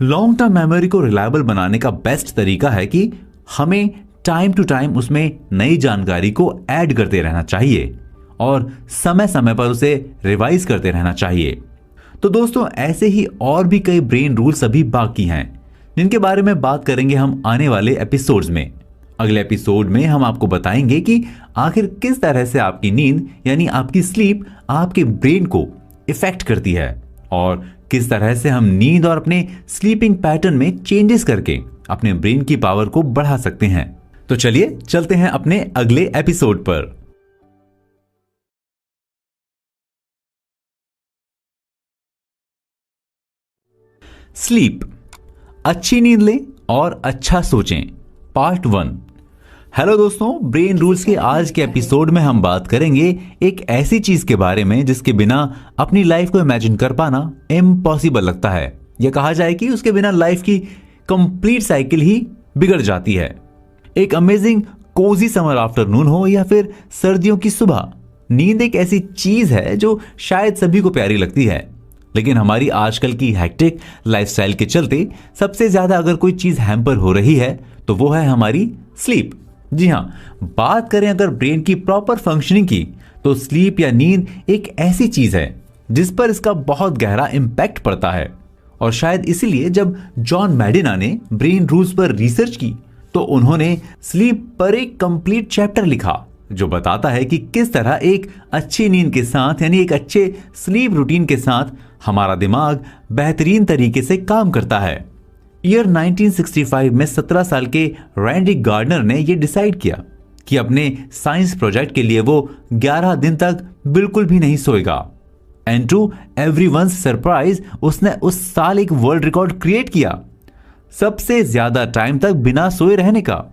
लॉन्ग टर्म मेमोरी को रिलायबल बनाने का बेस्ट तरीका है कि हमें टाइम टू टाइम उसमें नई जानकारी को ऐड करते रहना चाहिए और समय समय पर उसे रिवाइज करते रहना चाहिए। तो दोस्तों, ऐसे ही और भी कई ब्रेन रूल्स अभी बाकी हैं जिनके बारे में बात करेंगे हम आने वाले एपिसोड्स में। अगले एपिसोड में हम आपको बताएंगे कि आखिर किस तरह से आपकी नींद यानी आपकी स्लीप आपके ब्रेन को इफेक्ट करती है और किस तरह से हम नींद और अपने स्लीपिंग पैटर्न में चेंजेस करके अपने ब्रेन की पावर को बढ़ा सकते हैं। तो चलिए चलते हैं अपने अगले एपिसोड पर। स्लीप, अच्छी नींद लें और अच्छा सोचें, पार्ट 1। हेलो दोस्तों, ब्रेन रूल्स के आज के एपिसोड में हम बात करेंगे एक ऐसी चीज के बारे में जिसके बिना अपनी लाइफ को इमेजिन कर पाना इम्पॉसिबल लगता है। यह कहा जाए कि उसके बिना लाइफ की कंप्लीट साइकिल ही बिगड़ जाती है। एक अमेजिंग कोजी समर आफ्टरनून हो या फिर सर्दियों की सुबह, नींद एक ऐसी चीज है जो शायद सभी को प्यारी लगती है, लेकिन हमारी आजकल की हेक्टिक लाइफस्टाइल के चलते सबसे ज्यादा अगर कोई चीज हैम्पर हो रही है तो वो है हमारी स्लीप। जी हाँ, बात करें अगर ब्रेन की प्रॉपर फंक्शनिंग की तो स्लीप या नींद एक ऐसी चीज है जिस पर इसका बहुत गहरा इंपैक्ट पड़ता है। और शायद इसीलिए जब जॉन मैडिना ने ब्रेन रूल्स पर रिसर्च की तो उन्होंने स्लीप पर एक कंप्लीट चैप्टर लिखा जो बताता है कि किस तरह एक अच्छी नींद के साथ यानी एक अच्छे स्लीप रूटीन के साथ हमारा दिमाग बेहतरीन तरीके से काम करता है। ईयर 1965 में 17 साल के रैंडी गार्डनर ने यह डिसाइड किया कि अपने साइंस प्रोजेक्ट के लिए वो 11 दिन तक बिल्कुल भी नहीं सोएगा। एंड टू एवरीवन्स सरप्राइज उसने उस साल एक वर्ल्ड रिकॉर्ड क्रिएट किया, सबसे ज्यादा टाइम तक बिना सोए रहने का।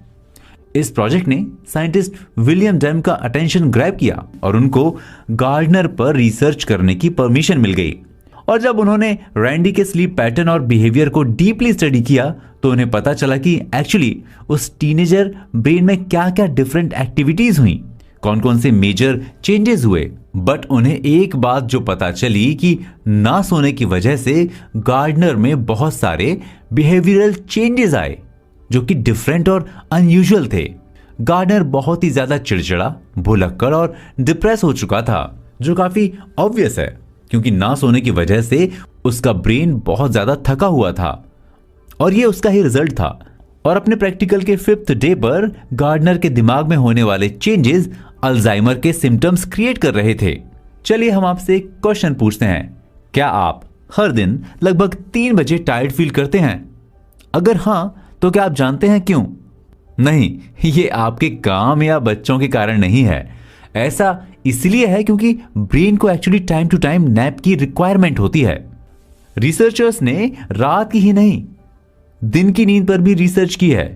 इस प्रोजेक्ट ने साइंटिस्ट विलियम डेम का अटेंशन ग्रैब किया और उनको गार्डनर पर रिसर्च करने की परमिशन मिल गई। और जब उन्होंने रैंडी के स्लीप पैटर्न और बिहेवियर को डीपली स्टडी किया तो उन्हें पता चला कि एक्चुअली उस टीनेजर ब्रेन में क्या क्या डिफरेंट एक्टिविटीज हुई, कौन कौन से मेजर चेंजेस हुए। बट उन्हें एक बात जो पता चली कि ना सोने की वजह से गार्डनर में बहुत सारे बिहेवियरल चेंजेस आए जो कि डिफरेंट और अनयूजुअल थे। गार्डनर बहुत ही ज्यादा चिड़चिड़ा, भुलक्कड़ और डिप्रेस हो चुका था, जो काफी ऑब्वियस है क्योंकि ना सोने की वजह से उसका ब्रेन बहुत ज्यादा थका हुआ था और ये उसका ही रिजल्ट था। और अपने प्रैक्टिकल के 5th डे पर गार्डनर के दिमाग में होने वाले चेंजेस अल्जाइमर के सिम्टम्स क्रिएट कर रहे थे। चलिए हम आपसे एक क्वेश्चन पूछते हैं, क्या आप हर दिन लगभग 3 बजे टायर्ड फील करते हैं? अगर हां तो क्या आप जानते हैं क्यों? नहीं, ये आपके काम या बच्चों के कारण नहीं है। ऐसा इसलिए है क्योंकि ब्रेन को actually time to time nap की रिक्वायरमेंट होती है। रिसर्चर्स ने रात की ही नहीं दिन की नींद पर भी रिसर्च की है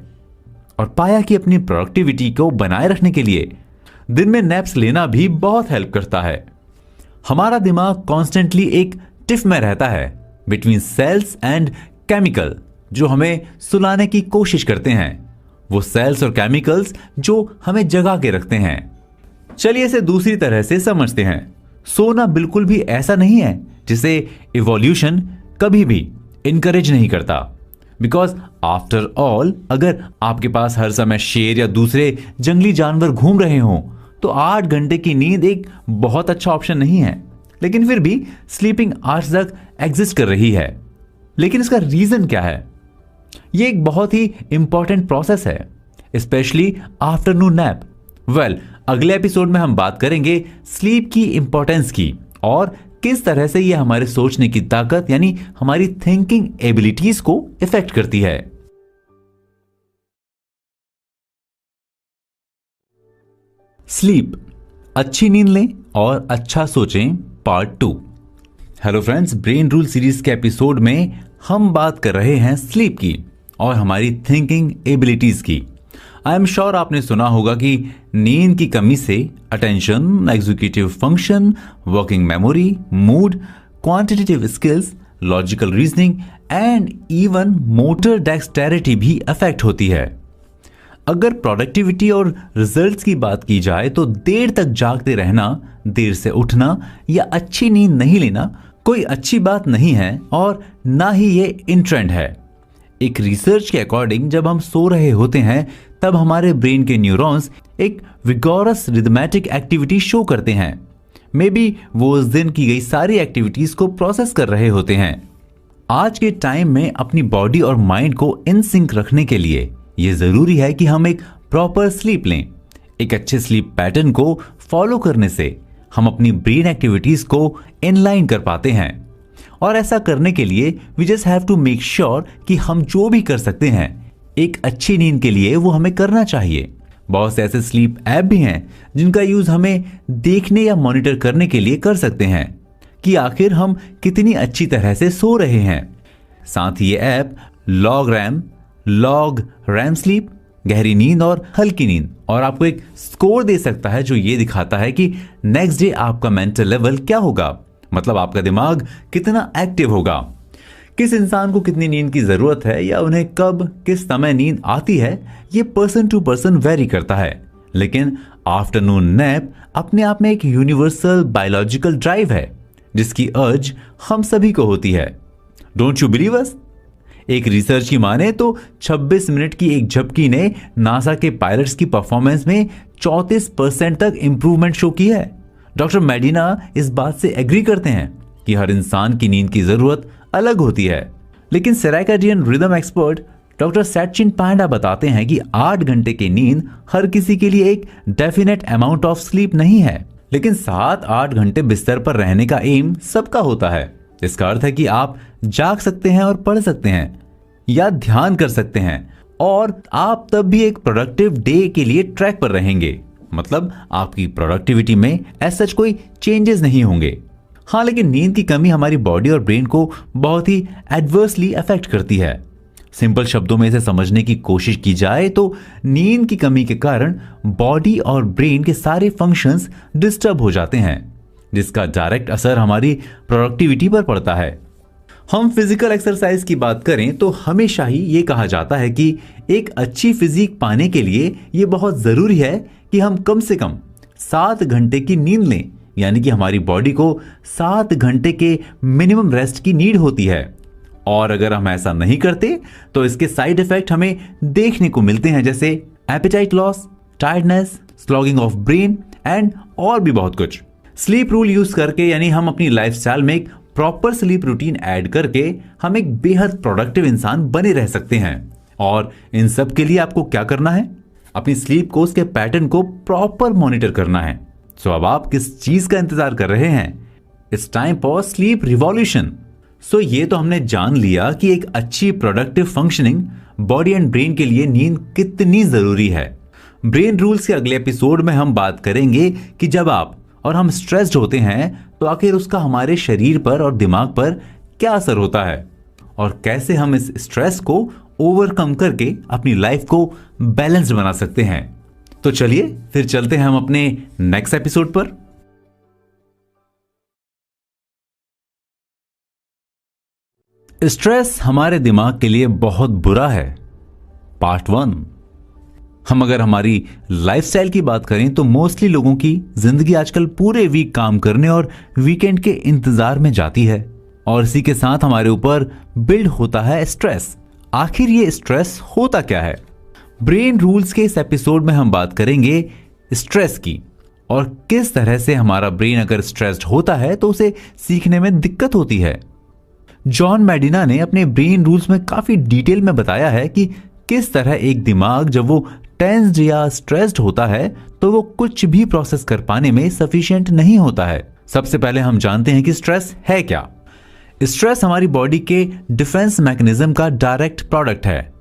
और पाया कि अपनी प्रोडक्टिविटी को बनाए रखने के लिए दिन में नैप्स लेना भी बहुत हेल्प करता है। हमारा दिमाग कॉन्स्टेंटली एक टिफ में रहता है बिटवीन सेल्स एंड केमिकल जो हमें सुलाने की कोशिश करते हैं, वो सेल्स और केमिकल्स जो हमें जगा के रखते हैं। चलिए इसे दूसरी तरह से समझते हैं। सोना बिल्कुल भी ऐसा नहीं है जिसे इवोल्यूशन कभी भी इनकरेज नहीं करता, बिकॉज आफ्टर ऑल अगर आपके पास हर समय शेर या दूसरे जंगली जानवर घूम रहे हों तो 8 घंटे की नींद एक बहुत अच्छा ऑप्शन नहीं है, लेकिन फिर भी स्लीपिंग आवर्स तक एग्जिस्ट कर रही है। लेकिन इसका रीजन क्या है? ये एक बहुत ही इंपॉर्टेंट प्रोसेस है, स्पेशली आफ्टरनून नैप। वेल, अगले एपिसोड में हम बात करेंगे स्लीप की इंपॉर्टेंस की और किस तरह से यह हमारे सोचने की ताकत यानी हमारी थिंकिंग एबिलिटीज को इफेक्ट करती है। स्लीप, अच्छी नींद लें और अच्छा सोचें, part 2। Hello friends, brain rule series के एपिसोड में हम बात कर रहे हैं स्लीप की और हमारी थिंकिंग एबिलिटीज की। आई एम श्योर आपने सुना होगा कि नींद की कमी से attention, executive function, working memory, mood, quantitative skills, logical reasoning and even motor dexterity भी अफेक्ट होती है। अगर प्रोडक्टिविटी और रिजल्ट्स की बात की जाए तो देर तक जागते रहना, देर से उठना या अच्छी नींद नहीं लेना कोई अच्छी बात नहीं है और ना ही ये इन ट्रेंड है। एक रिसर्च के अकॉर्डिंग जब हम सो रहे होते हैं तब हमारे ब्रेन के न्यूरॉन्स एक विगोरस रिदमेटिक एक्टिविटी शो करते हैं। मे बी वो उस दिन की गई सारी एक्टिविटीज को प्रोसेस कर रहे होते हैं। आज के टाइम में अपनी बॉडी और माइंड को इन सिंक रखने के लिए यह जरूरी है कि हम एक प्रॉपर स्लीप लें। एक अच्छे स्लीप पैटर्न को फॉलो करने से हम अपनी ब्रेन एक्टिविटीज को इनलाइन कर पाते हैं और ऐसा करने के लिए we just have to make sure कि हम जो भी कर सकते हैं एक अच्छी नींद के लिए वो हमें करना चाहिए। बहुत से ऐसे स्लीप ऐप भी हैं जिनका यूज हमें देखने या मॉनिटर करने के लिए कर सकते हैं कि आखिर हम कितनी अच्छी तरह से सो रहे हैं। साथ ही ये ऐप लॉग रैम स्लीप, गहरी नींद और हल्की नींद, और आपको एक स्कोर दे सकता है जो ये दिखाता है कि नेक्स्ट डे आपका मेंटल लेवल क्या होगा, मतलब आपका दिमाग कितना एक्टिव होगा। किस इंसान को कितनी नींद की जरूरत है या उन्हें कब किस समय नींद आती है ये पर्सन टू पर्सन वेरी करता है, लेकिन आफ्टरनून नैप अपने आप में एक यूनिवर्सल बायोलॉजिकल ड्राइव है जिसकी अर्ज हम सभी को होती है। Don't you believe us? एक रिसर्च की माने तो 26 मिनट की एक झपकी ने नासा के पायलट्स की परफॉर्मेंस में 34% तक इंप्रूवमेंट शो की है। डॉक्टर मेडिना इस बात से एग्री करते हैं कि हर इंसान की नींद की जरूरत अलग होती है, लेकिन circadian rhythm expert doctor Sachin Panda बताते हैं कि 8 घंटे की नींद हर किसी के लिए एक डेफिनेट अमाउंट ऑफ स्लीप नहीं है, लेकिन 7-8 घंटे बिस्तर पर रहने का एम सबका होता है। इसका अर्थ है कि आप जाग सकते हैं और पढ़ सकते हैं या ध्यान कर सकते हैं, और आप तब भी एक प्रोडक्टिव डे के लिए ट्रैक पर रहेंगे, मतलब आपकी प्रोडक्टिविटी में ऐसा कोई चेंजेस नहीं होंगे। हाँ, लेकिन नींद की कमी हमारी बॉडी और ब्रेन को बहुत ही एडवर्सली अफेक्ट करती है। सिंपल शब्दों में इसे समझने की कोशिश की जाए तो नींद की कमी के कारण बॉडी और ब्रेन के सारे फंक्शंस डिस्टर्ब हो जाते हैं, जिसका डायरेक्ट असर हमारी प्रोडक्टिविटी पर पड़ता है। हम फिजिकल एक्सरसाइज की बात करें तो हमेशा ही ये कहा जाता है कि एक अच्छी फिजिक पाने के लिए ये बहुत जरूरी है कि हम कम से कम 7 घंटे की नींद लें, यानी कि हमारी बॉडी को 7 घंटे के मिनिमम रेस्ट की नीड होती है। और अगर हम ऐसा नहीं करते तो इसके साइड इफेक्ट हमें देखने को मिलते हैं, जैसे apatite loss, tiredness, slogging of brain and और भी बहुत कुछ। स्लीप रूल यूज करके, यानी हम अपनी लाइफस्टाइल में एक प्रॉपर स्लीप रूटीन ऐड करके हम एक बेहद प्रोडक्टिव इंसान बने रह सकते हैं। और इन सब के लिए आपको क्या करना है? अपनी स्लीप को, उसके पैटर्न को प्रॉपर मॉनिटर करना है। सो अब आप किस चीज का इंतजार कर रहे हैं? It's time for sleep revolution. So ये तो हमने जान लिया कि एक अच्छी productive functioning body and brain के लिए नींद कितनी जरूरी है। ब्रेन रूल्स के अगले एपिसोड में हम बात करेंगे कि जब आप और हम स्ट्रेस्ड होते हैं तो आखिर उसका हमारे शरीर पर और दिमाग पर क्या असर होता है, और कैसे हम इस स्ट्रेस को ओवरकम करके अपनी लाइफ को बैलेंस्ड बना सकते हैं। तो चलिए फिर चलते हैं हम अपने नेक्स्ट एपिसोड पर। स्ट्रेस हमारे दिमाग के लिए बहुत बुरा है, पार्ट 1। हम अगर हमारी लाइफस्टाइल की बात करें तो मोस्टली लोगों की जिंदगी आजकल पूरे वीक काम करने और वीकेंड के इंतजार में जाती है, और इसी के साथ हमारे ऊपर बिल्ड होता है स्ट्रेस। आखिर ये स्ट्रेस होता क्या है? ब्रेन रूल्स के इस एपिसोड में हम बात करेंगे स्ट्रेस की, और किस तरह से हमारा ब्रेन अगर स्ट्रेस्ड होता है तो उसे सीखने में दिक्कत होती है। जॉन मेडिना ने अपने ब्रेन रूल्स में काफी डिटेल में बताया है कि किस तरह एक दिमाग जब वो टेंस्ड या स्ट्रेस्ड होता है तो वो कुछ भी प्रोसेस कर पाने में सफिशिएंट नहीं होता है। सबसे पहले हम जानते हैं कि स्ट्रेस है क्या। स्ट्रेस हमारी बॉडी के डिफेंस मैकेनिज्म का डायरेक्ट प्रोडक्ट है।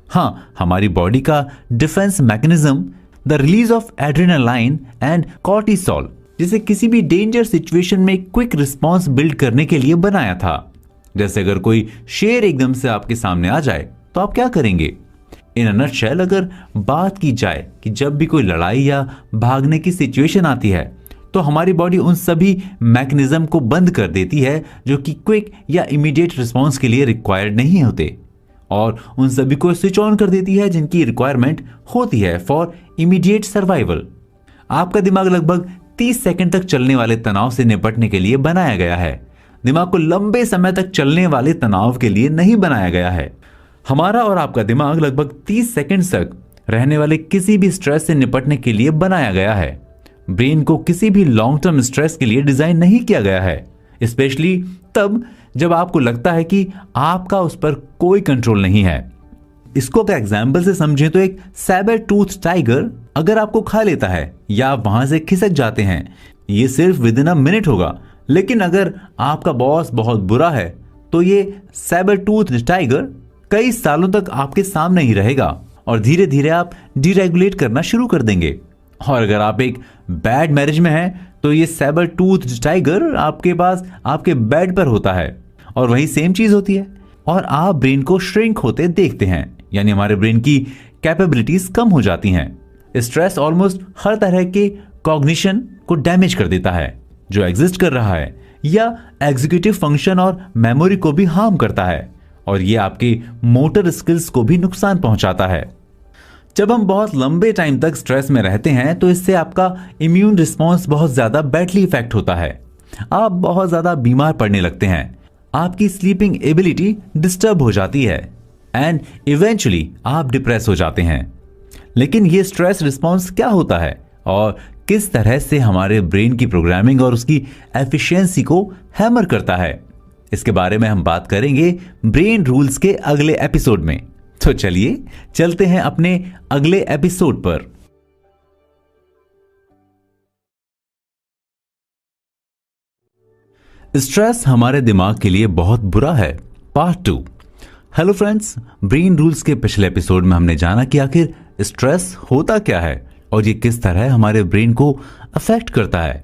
हाँ, हमारी बॉडी का defence mechanism the release of adrenaline and cortisol, जिसे किसी भी डेंजर सिचुएशन में क्विक रिस्पॉन्स बिल्ड करने के लिए बनाया था। जैसे अगर कोई शेर एकदम से आपके सामने आ जाए तो आप क्या करेंगे? इन अ नटशेल अगर बात की जाए कि जब भी कोई लड़ाई या भागने की सिचुएशन आती है तो हमारी बॉडी उन सभी मैकेनिज्म को बंद कर देती है जो कि क्विक या इमीडिएट रिस्पॉन्स के लिए रिक्वायर्ड नहीं होते, और उन सभी को स्विच ऑन कर देती है जिनकी रिक्वायरमेंट होती है फॉर इमीडिएट सर्वाइवल। आपका दिमाग लगभग 30 सेकंड तक चलने वाले तनाव से निपटने के लिए बनाया गया है। दिमाग को लंबे समय तक चलने वाले तनाव के लिए नहीं बनाया गया है। हमारा और आपका दिमाग लगभग 30 सेकंड तक रहने वाले किसी भी स्ट्रेस से निपटने के लिए बनाया गया है। ब्रेन को किसी भी लॉन्ग टर्म स्ट्रेस के लिए डिजाइन नहीं किया गया है, स्पेशली तब जब आपको लगता है कि आपका उस पर कोई कंट्रोल नहीं है। इसको क्या एग्जाम्पल से समझें तो एक सैबर टूथ टाइगर अगर आपको खा लेता है या आप वहां से खिसक जाते हैं, ये सिर्फ विद इन अ मिनट होगा, लेकिन अगर आपका बॉस बहुत बुरा है तो ये सैबर टूथ टाइगर कई सालों तक आपके सामने ही रहेगा और धीरे धीरे आप डीरेगुलेट करना शुरू कर देंगे। और अगर आप एक बैड मैरिज में हैं तो ये सैबर टूथ टाइगर आपके पास आपके बेड पर होता है और वही सेम चीज होती है और आप ब्रेन को श्रिंक होते देखते हैं, यानी हमारे ब्रेन की कैपेबिलिटीज कम हो जाती हैं। स्ट्रेस ऑलमोस्ट हर तरह के कॉग्निशन को डैमेज कर देता है जो एग्जिस्ट कर रहा है, या एग्जीक्यूटिव फंक्शन और मेमोरी को भी हार्म करता है और ये आपके मोटर स्किल्स को भी नुकसान पहुंचाता है। जब हम बहुत लंबे टाइम तक स्ट्रेस में रहते हैं तो इससे आपका इम्यून रिस्पॉन्स बहुत ज्यादा बैडली इफेक्ट होता है। आप बहुत ज्यादा बीमार पड़ने लगते हैं, आपकी स्लीपिंग एबिलिटी डिस्टर्ब हो जाती है एंड इवेंचुअली आप डिप्रेस हो जाते हैं। लेकिन ये स्ट्रेस रिस्पॉन्स क्या होता है और किस तरह से हमारे ब्रेन की प्रोग्रामिंग और उसकी एफिशिएंसी को हैमर करता है, इसके बारे में हम बात करेंगे ब्रेन रूल्स के अगले एपिसोड में। तो चलिए चलते हैं अपने अगले एपिसोड पर। स्ट्रेस हमारे दिमाग के लिए बहुत बुरा है, part 2। Hello friends, brain rules के पिछले एपिसोड में हमने जाना कि आखिर स्ट्रेस होता क्या है और ये किस तरह हमारे ब्रेन को अफेक्ट करता है।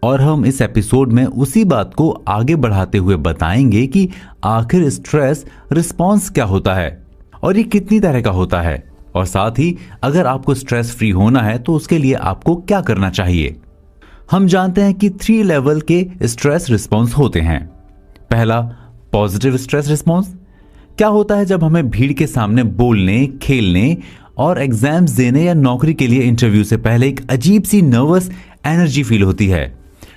और हम इस एपिसोड में उसी बात को आगे बढ़ाते हुए बताएंगे कि आखिर स्ट्रेस रिस्पॉन्स क्या होता है और ये कितनी तरह का होता है, और साथ ही अगर आपको स्ट्रेस फ्री होना है तो उसके लिए आपको क्या करना चाहिए। हम जानते हैं कि 3 लेवल के स्ट्रेस रिस्पॉन्स होते हैं। पहला, पॉजिटिव स्ट्रेस रिस्पॉन्स। क्या होता है जब हमें भीड़ के सामने बोलने, खेलने और एग्जाम्स देने या नौकरी के लिए इंटरव्यू से पहले एक अजीब सी नर्वस एनर्जी फील होती है।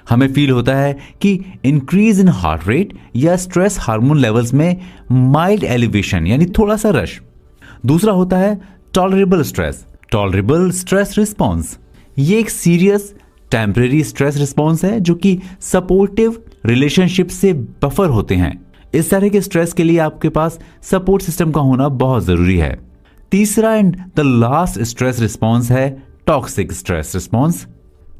हमें फील होता है कि इंक्रीज इन हार्ट रेट या स्ट्रेस हार्मोन लेवल्स में माइल्ड एलिवेशन यानी थोड़ा सा रश। दूसरा होता है tolerable stress. Tolerable stress response ये एक सीरियस टेम्परेरी स्ट्रेस रिस्पॉन्स है जो कि सपोर्टिव रिलेशनशिप से बफर होते हैं। इस तरह के स्ट्रेस के लिए आपके पास सपोर्ट सिस्टम का होना बहुत जरूरी है। तीसरा and the last stress response है टॉक्सिक स्ट्रेस रिस्पॉन्स।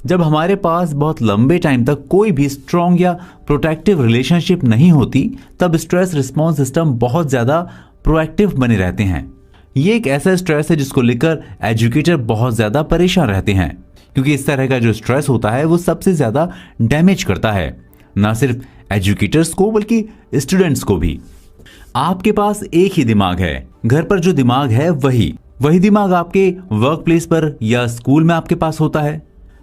जब हमारे पास बहुत लंबे टाइम तक कोई भी स्ट्रॉन्ग या प्रोटेक्टिव रिलेशनशिप नहीं होती तब स्ट्रेस रिस्पॉन्स सिस्टम बहुत ज्यादा प्रोएक्टिव बने रहते हैं। ये एक ऐसा स्ट्रेस है जिसको लेकर एजुकेटर बहुत ज्यादा परेशान रहते हैं, क्योंकि इस तरह का जो स्ट्रेस होता है वो सबसे ज्यादा डैमेज करता है, ना सिर्फ एजुकेटर्स को बल्कि स्टूडेंट्स को भी। आपके पास एक ही दिमाग है, घर पर जो दिमाग है वही दिमाग आपके वर्क प्लेस पर या स्कूल में आपके पास होता है।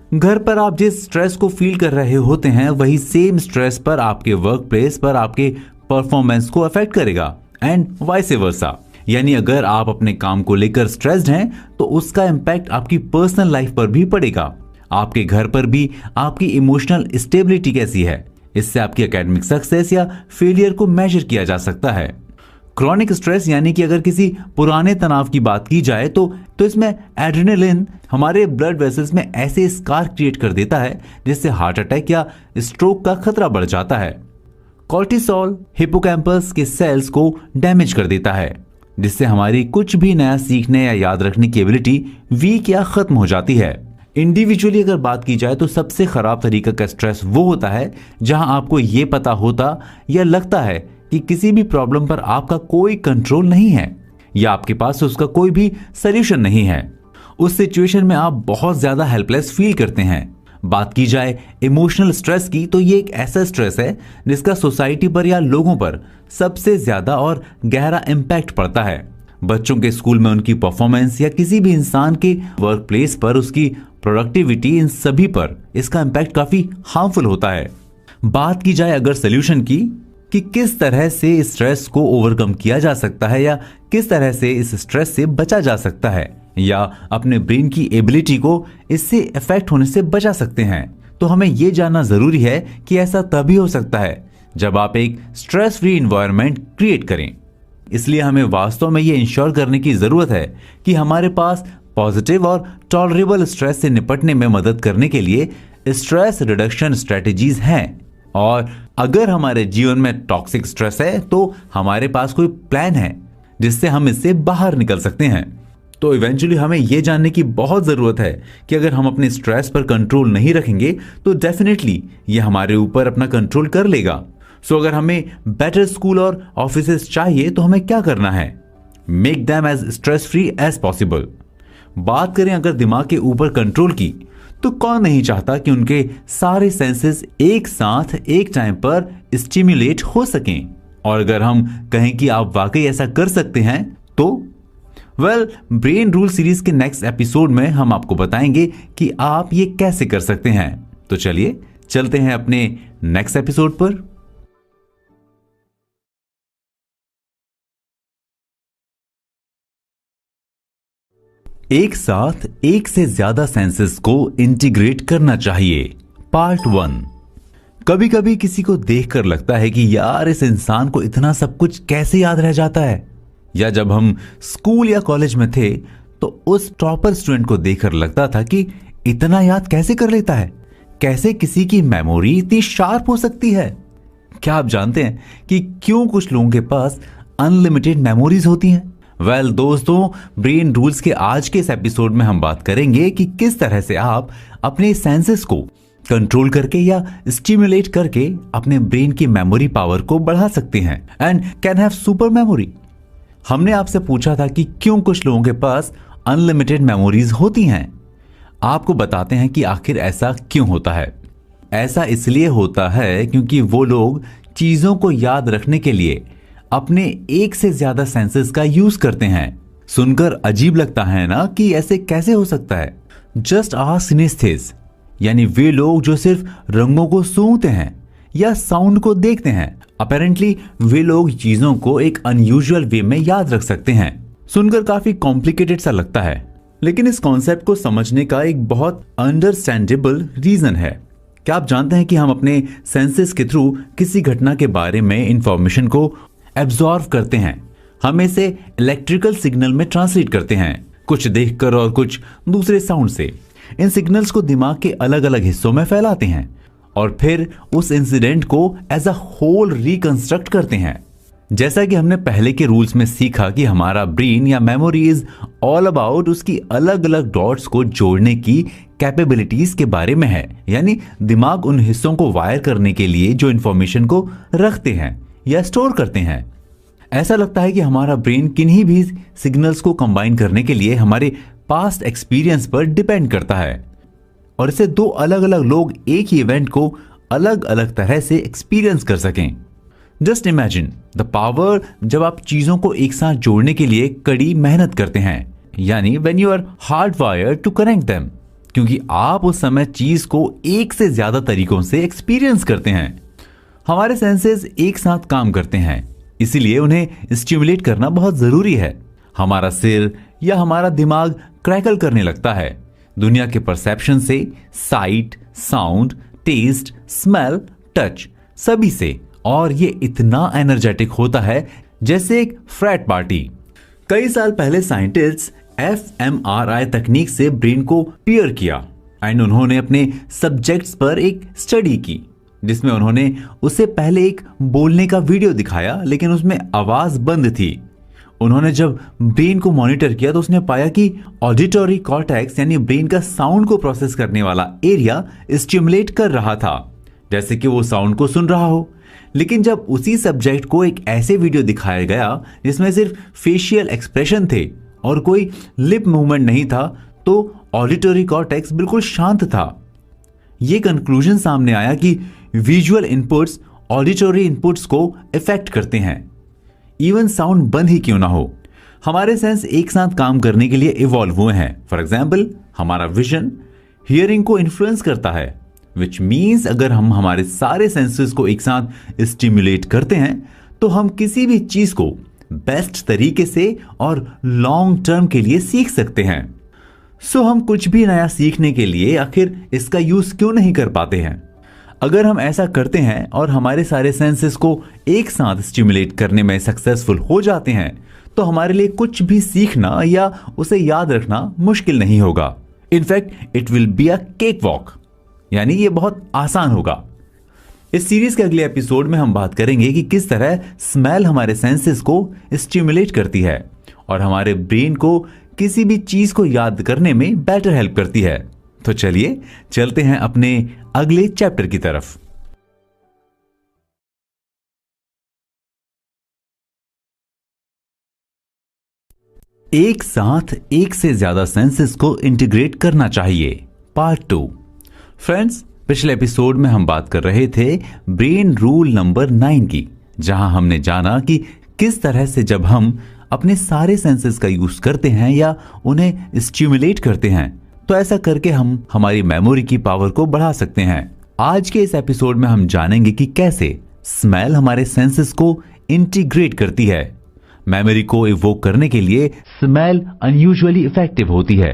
घर पर आप जिस स्ट्रेस को फील कर रहे होते हैं वही सेम स्ट्रेस पर आपके वर्क प्लेस पर आपके परफॉर्मेंस को अफेक्ट करेगा एंड वाइस वर्सा। यानी अगर आप अपने काम को लेकर स्ट्रेस्ड हैं तो उसका इम्पैक्ट आपकी पर्सनल लाइफ पर भी पड़ेगा। आपके घर पर भी आपकी इमोशनल स्टेबिलिटी कैसी है, इससे आपकी एकेडमिक सक्सेस या फेलियर को मेजर किया जा सकता है। क्रॉनिक स्ट्रेस यानी कि अगर किसी पुराने तनाव की बात की जाए तो इसमें एड्रेनलिन हमारे ब्लड वेसल्स में ऐसे स्कार क्रिएट कर देता है जिससे हार्ट अटैक या स्ट्रोक का खतरा बढ़ जाता है। कॉर्टिसोल हिपोकैम्पस के सेल्स को डैमेज कर देता है जिससे हमारी कुछ भी नया सीखने या याद रखने की एबिलिटी वीक या खत्म हो जाती है। इंडिविजुअली अगर बात की जाए तो सबसे खराब तरीका का स्ट्रेस वो होता है जहां आपको ये पता होता या लगता है कि किसी भी प्रॉब्लम पर आपका कोई कंट्रोल नहीं है या आपके पास उसका कोई भी सॉल्यूशन नहीं है। उस सिचुएशन में आप बहुत ज्यादा हेल्पलेस फील करते हैं। बात की जाए इमोशनल स्ट्रेस की तो ये एक ऐसा स्ट्रेस है जिसका सोसाइटी पर या लोगों पर सबसे ज्यादा और गहरा इम्पैक्ट पड़ता है। बच्चों के स्कूल में उनकी परफॉर्मेंस या किसी भी इंसान के वर्क प्लेस पर उसकी प्रोडक्टिविटी, इन सभी पर इसका इम्पैक्ट काफी हार्मफुल होता है। बात की जाए अगर सोल्यूशन की कि किस तरह से स्ट्रेस को ओवरकम किया जा सकता है या किस तरह से इस स्ट्रेस से बचा जा सकता है या अपने ब्रेन की एबिलिटी को इससे इफेक्ट होने से बचा सकते हैं, तो हमें यह जानना जरूरी है कि ऐसा तभी हो सकता है जब आप एक स्ट्रेस फ्री एनवायरनमेंट क्रिएट करें। इसलिए हमें वास्तव में यह इंश्योर करने की जरूरत है कि हमारे पास पॉजिटिव और टॉलरेबल स्ट्रेस से निपटने में मदद करने के लिए स्ट्रेस रिडक्शन स्ट्रेटेजीज हैं। और अगर हमारे जीवन में टॉक्सिक स्ट्रेस है तो हमारे पास कोई प्लान है जिससे हम इससे बाहर निकल सकते हैं। तो इवेंचुअली हमें यह जानने की बहुत ज़रूरत है कि अगर हम अपने स्ट्रेस पर कंट्रोल नहीं रखेंगे तो डेफिनेटली ये हमारे ऊपर अपना कंट्रोल कर लेगा। सो अगर हमें बेटर स्कूल और ऑफिसेस चाहिए तो हमें क्या करना है? Make them as stress free as possible. बात करें अगर दिमाग के ऊपर कंट्रोल की, तो कौन नहीं चाहता कि उनके सारे सेंसेस एक साथ एक टाइम पर स्टिम्युलेट हो सकें। और अगर हम कहें कि आप वाकई ऐसा कर सकते हैं तो ब्रेन रूल सीरीज के नेक्स्ट एपिसोड में हम आपको बताएंगे कि आप ये कैसे कर सकते हैं। तो चलिए चलते हैं अपने नेक्स्ट एपिसोड पर। एक साथ एक से ज्यादा सेंसेस को इंटीग्रेट करना चाहिए, पार्ट 1। कभी कभी किसी को देखकर लगता है कि यार इस इंसान को इतना सब कुछ कैसे याद रह जाता है। या जब हम स्कूल या कॉलेज में थे तो उस टॉपर स्टूडेंट को देखकर लगता था कि इतना याद कैसे कर लेता है, कैसे किसी की मेमोरी इतनी शार्प हो सकती है। क्या आप जानते हैं कि क्यों कुछ लोगों के पास अनलिमिटेड मेमोरीज होती हैं? दोस्तों, ब्रेन रूल्स के आज के इस एपिसोड में हम बात करेंगे कि किस तरह से आप अपने सेंसेस को कंट्रोल करके या स्टिम्युलेट करके अपने ब्रेन की मेमोरी पावर को बढ़ा सकते हैं and can have super memory. हमने आपसे पूछा था कि क्यों कुछ लोगों के पास अनलिमिटेड मेमोरीज होती हैं। आपको बताते हैं कि आखिर ऐसा क्यों होता है। ऐसा इसलिए होता है क्योंकि वो लोग चीजों को याद रखने के लिए अपने एक से ज्यादा सेंसेस का यूज करते हैं। सुनकर अजीब लगता है ना कि ऐसे कैसे हो सकता है। जस्ट आस्क सिनेस्थेसिस्ट, यानी वे लोग जो सिर्फ रंगों को सूंघते हैं या साउंड को देखते हैं। अपेरेंटली वे लोग चीजों को एक अनयूजुअल वे में याद रख सकते हैं। सुनकर काफी कॉम्प्लिकेटेड सा लगता है, लेकिन इस कॉन्सेप्ट को समझने का एक बहुत अंडरस्टैंडेबल रीजन है। क्या आप जानते हैं कि हम अपने सेंसेस के थ्रू किसी घटना के बारे में इंफॉर्मेशन को एब्जॉर्व करते हैं। हम इसे इलेक्ट्रिकल सिग्नल में ट्रांसलेट करते हैं, कुछ देखकर और कुछ दूसरे साउंड से। इन सिग्नल्स को दिमाग के अलग अलग हिस्सों में फैलाते हैं और फिर उस इंसिडेंट को एज अ होल रिकंस्ट्रक्ट करते हैं। जैसा कि हमने पहले के रूल्स में सीखा कि हमारा ब्रेन या मेमोरी इज ऑल अबाउट उसकी अलग अलग डॉट्स को जोड़ने की कैपेबिलिटीज के बारे में है। यानी दिमाग उन हिस्सों को वायर करने के लिए जो इंफॉर्मेशन को रखते हैं या स्टोर करते हैं। ऐसा लगता है कि हमारा ब्रेन किन्हीं भी सिग्नल्स को कंबाइन करने के लिए हमारे पास्ट एक्सपीरियंस पर डिपेंड करता है और इसे दो अलग अलग लोग एक ही इवेंट को अलग अलग तरह से एक्सपीरियंस कर सकें। जस्ट इमेजिन द पावर जब आप चीजों को एक साथ जोड़ने के लिए कड़ी मेहनत करते हैं, यानी when you are hard wired to connect them, क्योंकि आप उस समय चीज को एक से ज्यादा तरीकों से एक्सपीरियंस करते हैं। हमारे सेंसेस एक साथ काम करते हैं, इसीलिए उन्हें स्टिम्युलेट करना बहुत जरूरी है। हमारा सिर या हमारा दिमाग क्रैकल करने लगता है दुनिया के परसेप्शन से, sight, sound, taste, smell, touch, सभी से, और ये इतना एनर्जेटिक होता है जैसे एक फ्रैट पार्टी। कई साल पहले साइंटिस्ट्स fMRI तकनीक से ब्रेन को पीयर किया एंड उन्होंने अपने सब्जेक्ट्स पर एक स्टडी की जिसमें उन्होंने उससे पहले एक बोलने का वीडियो दिखाया, लेकिन उसमें आवाज बंद थी। उन्होंने जब ब्रेन को मॉनिटर किया तो उसने पाया कि ऑडिटरी कॉर्टेक्स यानी ब्रेन का साउंड को प्रोसेस करने वाला एरिया स्टिमुलेट कर रहा था, जैसे कि वो साउंड को सुन रहा हो। लेकिन जब उसी सब्जेक्ट को एक ऐसे वीडियो दिखाया गया जिसमें सिर्फ फेशियल एक्सप्रेशन थे और कोई लिप मूवमेंट नहीं था, तो ऑडिटरी कॉर्टेक्स बिल्कुल शांत था। ये कंक्लूजन सामने आया कि विजुअल इनपुट्स ऑडिटरी इनपुट्स को इफेक्ट करते हैं, इवन साउंड बंद ही क्यों ना हो। हमारे सेंस एक साथ काम करने के लिए इवॉल्व हुए हैं। फॉर एग्जाम्पल, हमारा विजन हियरिंग को इन्फ्लुएंस करता है, विच मीन्स अगर हम हमारे सारे सेंसेस को एक साथ स्टिम्युलेट करते हैं तो हम किसी भी चीज को बेस्ट तरीके से और लॉन्ग टर्म के लिए सीख सकते हैं। सो हम कुछ भी नया सीखने के लिए आखिर इसका यूज क्यों नहीं कर पाते हैं? अगर हम ऐसा करते हैं और हमारे सारे सेंसेस को एक साथ स्टिमुलेट करने में सक्सेसफुल हो जाते हैं तो हमारे लिए कुछ भी सीखना या उसे याद रखना मुश्किल नहीं होगा। In fact it will be a cake walk, यानी ये बहुत आसान होगा। इस सीरीज के अगले एपिसोड में हम बात करेंगे कि किस तरह स्मेल हमारे सेंसेस को स्टिमुलेट करती है और हमारे ब्रेन को किसी भी चीज को याद करने में बेटर हेल्प करती है। तो चलिए चलते हैं अपने अगले चैप्टर की तरफ। एक साथ एक से ज्यादा सेंसेस को इंटीग्रेट करना चाहिए, पार्ट 2। फ्रेंड्स, पिछले एपिसोड में हम बात कर रहे थे ब्रेन रूल नंबर 9 की, जहां हमने जाना कि किस तरह से जब हम अपने सारे सेंसेस का यूज करते हैं या उन्हें स्टिमुलेट करते हैं तो ऐसा करके हम हमारी मेमोरी की पावर को बढ़ा सकते हैं। आज के इस एपिसोड में हम जानेंगे कि कैसे स्मेल हमारे सेंसेस को इंटीग्रेट करती है। मेमोरी को इवोक करने के लिए स्मेल अनयूजुअली इफेक्टिव होती है।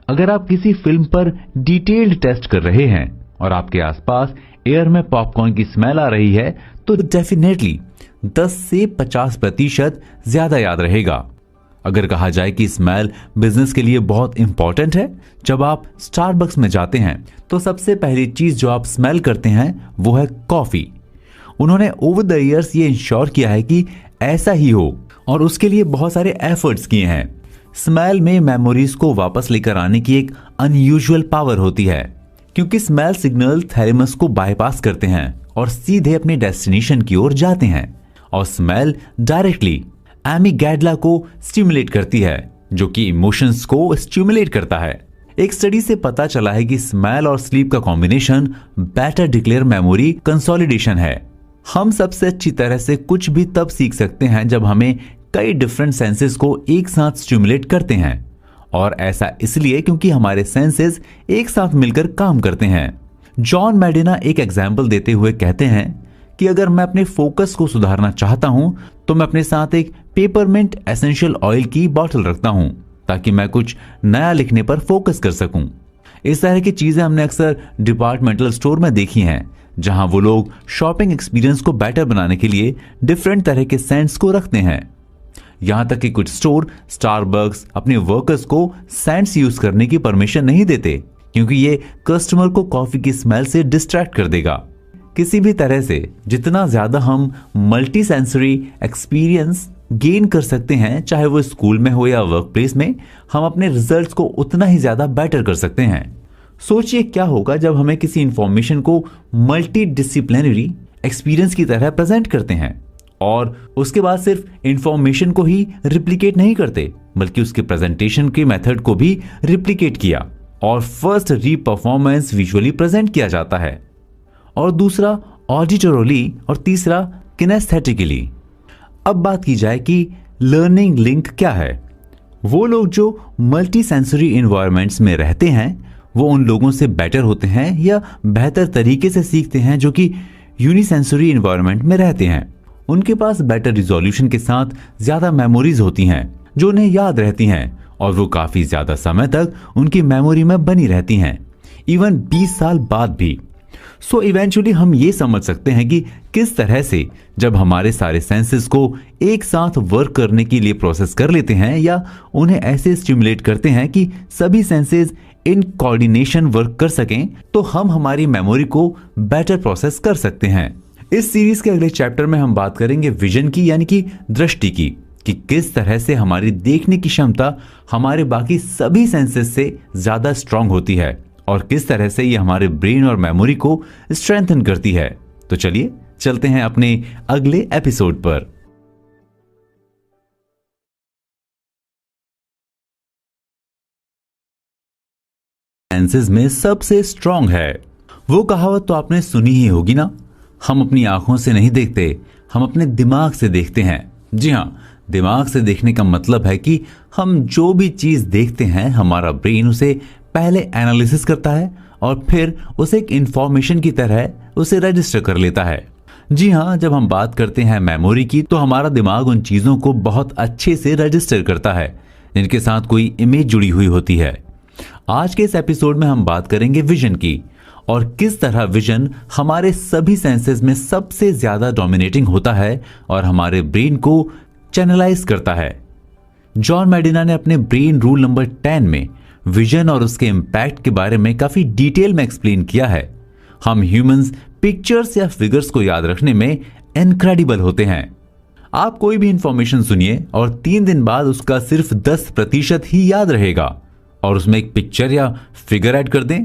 अगर आप किसी फिल्म पर डिटेल्ड टेस्ट कर रहे हैं और आपके आसपास एयर में पॉपकॉर्न की स्मेल आ रही है तो डेफिनेटली 10 से 50% ज्यादा याद रहेगा। अगर कहा जाए कि स्मेल बिजनेस के लिए बहुत इंपॉर्टेंट है, जब आप स्टारबक्स में जाते हैं तो सबसे पहली चीज जो आप स्मेल करते हैं वो है कॉफी। उन्होंने ओवर द इयर्स ये इंश्योर किया है कि ऐसा ही हो और उसके लिए बहुत सारे एफर्ट्स किए हैं। स्मेल में मेमोरीज को वापस लेकर आने की एक अनयूजुअल पावर होती है, क्योंकि स्मेल सिग्नल थैलेमस को बाईपास करते हैं और सीधे अपने डेस्टिनेशन की ओर जाते हैं। और स्मेल डायरेक्टली एमिगडाला को स्टिमुलेट करती है, जो कि इमोशंस को स्टिमुलेट करता है। एक स्टडी से पता चला है कि स्मेल और स्लीप का combination better declare memory consolidation है। हम सबसे अच्छी तरह से कुछ भी तब सीख सकते हैं जब हमें कई डिफरेंट सेंसेस को एक साथ स्टिमुलेट करते हैं, और ऐसा इसलिए क्योंकि हमारे सेंसेस एक साथ मिलकर काम करते हैं। जॉन मेडिना एक एग्जाम्पल देते हुए कहते हैं कि अगर मैं अपने फोकस को सुधारना चाहता हूं तो मैं अपने साथ एक पेपरमिंट एसेंशियल ऑयल की बोतल रखता हूं ताकि मैं कुछ नया लिखने पर फोकस कर सकूं। इस तरह की चीजें हमने अक्सर डिपार्टमेंटल स्टोर में देखी हैं, जहां वो लोग शॉपिंग एक्सपीरियंस को बेटर बनाने के लिए डिफरेंट तरह के सेंट्स को रखते हैं। यहां तक कि कुछ स्टोर स्टारबक्स अपने वर्कर्स को सेंट्स यूज करने की परमिशन नहीं देते, क्योंकि ये कस्टमर को कॉफी की स्मेल से डिस्ट्रैक्ट कर देगा। किसी भी तरह से जितना ज्यादा हम मल्टी सेंसरी एक्सपीरियंस गेन कर सकते हैं, चाहे वो स्कूल में हो या वर्क प्लेस में, हम अपने रिजल्ट्स को उतना ही ज्यादा बेटर कर सकते हैं। सोचिए क्या होगा जब हमें किसी इंफॉर्मेशन को मल्टी डिसिप्लिनरी एक्सपीरियंस की तरह प्रेजेंट करते हैं और उसके बाद सिर्फ इंफॉर्मेशन को ही रिप्लिकेट नहीं करते, बल्कि उसके प्रेजेंटेशन के मेथड को भी रिप्लिकेट किया और फर्स्ट री परफॉर्मेंस विजुअली प्रेजेंट किया जाता है, और दूसरा ऑडिटोरली और तीसरा किनेस्थेटिकली। अब बात की जाए कि लर्निंग लिंक क्या है। वो लोग जो मल्टी सेंसरी इन्वायरमेंट्स में रहते हैं वो उन लोगों से बेटर होते हैं या बेहतर तरीके से सीखते हैं जो कि यूनिसेंसरी इन्वायरमेंट में रहते हैं। उनके पास बेटर रिजोल्यूशन के साथ ज्यादा मेमोरीज होती हैं जो उन्हें याद रहती हैं और वो काफी ज्यादा समय तक उनकी मेमोरी में बनी रहती हैं, इवन 20 साल बाद भी। सो इवेंचुअली हम ये समझ सकते हैं कि किस तरह से जब हमारे सारे सेंसेस को एक साथ वर्क करने के लिए प्रोसेस कर लेते हैं या उन्हें ऐसे स्टिमुलेट करते हैं कि सभी सेंसेस इन कोऑर्डिनेशन वर्क कर सकें, तो हम हमारी मेमोरी को बेटर प्रोसेस कर सकते हैं। इस सीरीज के अगले चैप्टर में हम बात करेंगे विजन की, यानी कि दृष्टि की, कि किस तरह से हमारी देखने की क्षमता हमारे बाकी सभी सेंसेस से ज्यादा स्ट्रांग होती है और किस तरह से ये हमारे ब्रेन और मेमोरी को स्ट्रेंथन करती है। तो चलिए चलते हैं अपने अगले एपिसोड पर। सेंसेस में सबसे स्ट्रांग है। वो कहावत तो आपने सुनी ही होगी ना, हम अपनी आंखों से नहीं देखते, हम अपने दिमाग से देखते हैं। जी हाँ, दिमाग से देखने का मतलब है कि हम जो भी चीज देखते हैं हमारा ब्रेन उसे पहले एनालिसिस करता है और फिर उसे एक इंफॉर्मेशन की तरह उसे रजिस्टर कर लेता है। जी हाँ, जब हम बात करते हैं मेमोरी की तो हमारा दिमाग उन चीजों को बहुत अच्छे से रजिस्टर करता है जिनके साथ कोई इमेज जुड़ी हुई होती है। आज के इस एपिसोड में हम बात करेंगे विजन की और किस तरह विजन हमारे सभी सेंसेस में सबसे ज्यादा डोमिनेटिंग होता है और हमारे ब्रेन को चैनलाइज करता है। जॉन मेडिना ने अपने ब्रेन रूल नंबर 10 में विजन और उसके इंपैक्ट के बारे में काफी डिटेल में एक्सप्लेन किया है। हम ह्यूमंस पिक्चर्स या फिगर्स को याद रखने में इनक्रेडिबल होते हैं। आप कोई भी इंफॉर्मेशन सुनिए और 3 दिन बाद उसका सिर्फ 10% ही याद रहेगा और उसमें एक पिक्चर या फिगर ऐड कर दें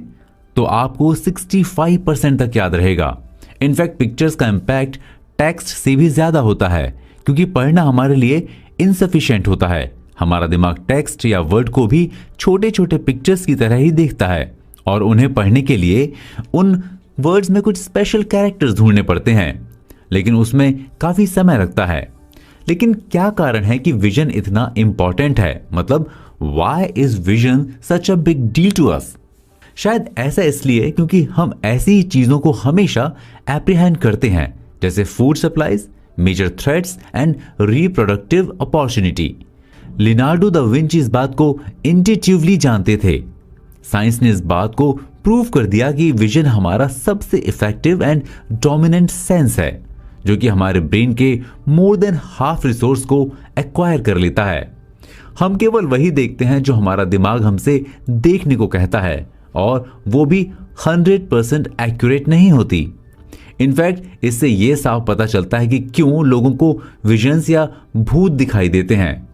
तो आपको 65% तक याद रहेगा। इनफैक्ट पिक्चर्स का इम्पैक्ट टेक्स्ट से भी ज्यादा होता है क्योंकि पढ़ना हमारे लिए इनसफिशिएंट होता है। हमारा दिमाग टेक्स्ट या वर्ड को भी छोटे छोटे पिक्चर्स की तरह ही देखता है और उन्हें पढ़ने के लिए उन वर्ड्स में कुछ स्पेशल कैरेक्टर्स ढूंढने पड़ते हैं, लेकिन उसमें काफी समय लगता है। लेकिन क्या कारण है कि विजन इतना इंपॉर्टेंट है? मतलब why is vision such a big deal to us? शायद ऐसा इसलिए क्योंकि हम ऐसी ही चीजों को हमेशा एप्रीहेंड करते हैं जैसे food supplies, major threats and reproductive opportunity. Leonardo da Vinci इस बात को इंट्यूटिवली जानते थे। साइंस ने इस बात को प्रूव कर दिया कि विजन हमारा सबसे इफेक्टिव एंड डोमिनेंट सेंस है जो कि हमारे ब्रेन के मोर देन हाफ रिसोर्स को एक्वायर कर लेता है। हम केवल वही देखते हैं जो हमारा दिमाग हमसे देखने को कहता है और वो भी 100% एक्यूरेट नहीं होती। इनफैक्ट इससे यह साफ पता चलता है कि क्यों लोगों को विजन्स या भूत दिखाई देते हैं।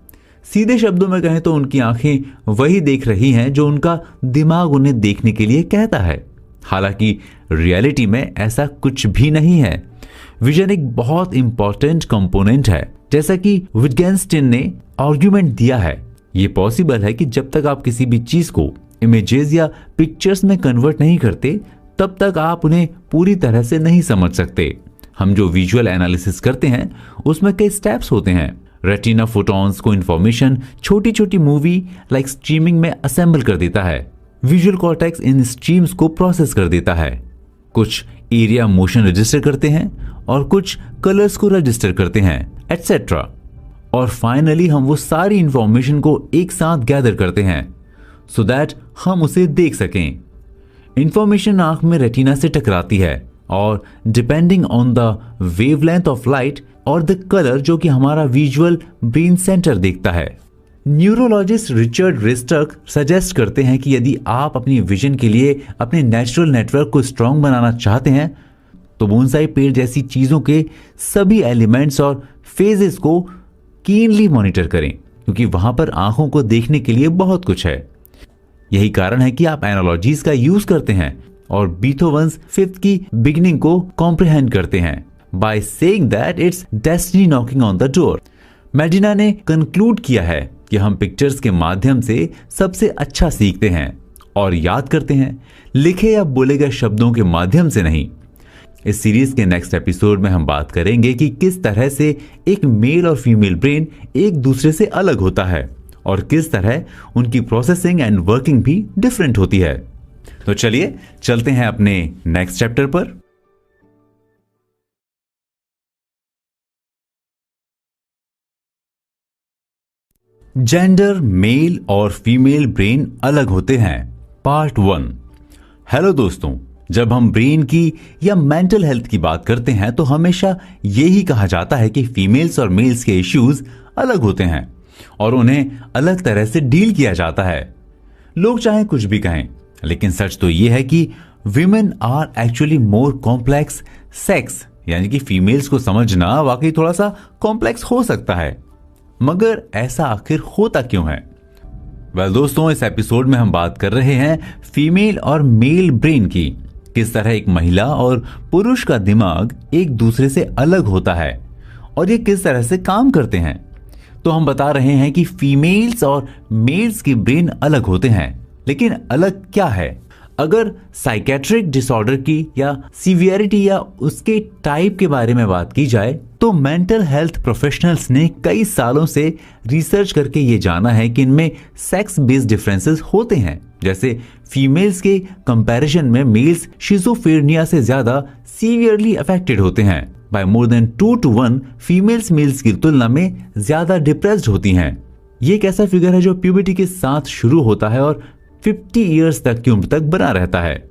सीधे शब्दों में कहें तो उनकी आंखें वही देख रही हैं जो उनका दिमाग उन्हें देखने के लिए कहता है। हालांकि रियलिटी में ऐसा कुछ भी नहीं है। विजन एक बहुत इंपॉर्टेंट कंपोनेंट है। जैसा कि विटगेन्स्टाइन ने आर्गुमेंट दिया है, यह पॉसिबल है कि जब तक आप किसी भी चीज को इमेजेस या पिक्चर्स में कन्वर्ट नहीं करते तब तक आप उन्हें पूरी तरह से नहीं समझ सकते। हम जो विजुअल एनालिसिस करते हैं उसमें कई स्टेप्स होते हैं। रेटिना फोटॉन्स को इंफॉर्मेशन छोटी छोटी मूवी लाइक स्ट्रीमिंग में असेंबल कर देता है। विजुअल कॉर्टेक्स इन स्ट्रीम्स को प्रोसेस कर देता है। कुछ एरिया मोशन रजिस्टर करते हैं और कुछ कलर्स को रजिस्टर करते हैं, एटसेट्रा। और फाइनली हम वो सारी इंफॉर्मेशन को एक साथ गैदर करते हैं सो दैट हम उसे देख सकें। इंफॉर्मेशन आंख में रेटिना से टकराती है और depending on the wavelength of light और द कलर जो कि हमारा विजुअल ब्रेन सेंटर देखता है। न्यूरोलॉजिस्ट रिचर्ड रिस्टर्क सजेस्ट करते हैं कि यदि आप अपनी विजन के लिए अपने नेचुरल नेटवर्क को स्ट्रांग बनाना चाहते हैं तो बोनसाई पेड़ जैसी चीजों के सभी एलिमेंट्स और फेजेस को कीनली मॉनिटर करें क्योंकि वहां पर आंखों को देखने के लिए बहुत कुछ है। यही कारण है कि आप एनालॉजीज का यूज करते हैं और बीथोवन्स फिफ्थ की बिगिनिंग को कॉम्प्रिहेंड करते हैं by saying that it's destiny knocking on the door. मेडिना ने कंक्लूड किया है कि हम पिक्चर्स के माध्यम से सबसे अच्छा सीखते हैं और याद करते हैं, लिखे या बोले गए शब्दों के माध्यम से नहीं। इस सीरीज के नेक्स्ट एपिसोड में हम बात करेंगे कि किस तरह से एक मेल और फीमेल ब्रेन एक दूसरे से अलग होता है और किस तरह उनकी प्रोसेसिंग एंड वर्किंग भी डिफरेंट होती है। तो चलिए चलते हैं अपने नेक्स्ट चैप्टर पर। जेंडर, मेल और फीमेल ब्रेन अलग होते हैं, पार्ट 1। हेलो दोस्तों, जब हम ब्रेन की या मेंटल हेल्थ की बात करते हैं तो हमेशा यही कहा जाता है कि फीमेल्स और मेल्स के इश्यूज अलग होते हैं और उन्हें अलग तरह से डील किया जाता है। लोग चाहे कुछ भी कहें, लेकिन सच तो यह है कि women are actually more complex sex, यानी कि फीमेल्स को समझना वाकई थोड़ा सा कॉम्प्लेक्स हो सकता है। मगर ऐसा आखिर होता क्यों है? वेल दोस्तों, इस एपिसोड में हम बात कर रहे हैं फीमेल और मेल ब्रेन की। किस तरह एक महिला और पुरुष का दिमाग एक दूसरे से अलग होता है और ये किस तरह से काम करते हैं। तो हम बता रहे हैं कि फीमेल्स और मेल्स के ब्रेन अलग होते हैं, लेकिन अलग क्या है? अगर साइकेट्रिक डिसऑर्डर की या सीवियरिटी या उसके टाइप के बारे में बात की जाए तो मेंटल हेल्थ प्रोफेशनल्स ने कई सालों से रिसर्च करके ये जाना है कि इनमें सेक्स बेस्ड डिफरेंसेस होते हैं। जैसे फीमेल्स के कंपैरिजन में मेल्स शिजोफ्रेनिया से ज्यादा सीवियरली अफेक्टेड होते हैं। By more than 2 to 1 females males की तुलना में ज्यादा डिप्रेस्ड होती हैं। ये एक ऐसा फिगर है जो प्यूबर्टी के साथ शुरू होता है और 50 इयर्स तक की उम्र तक बना रहता है।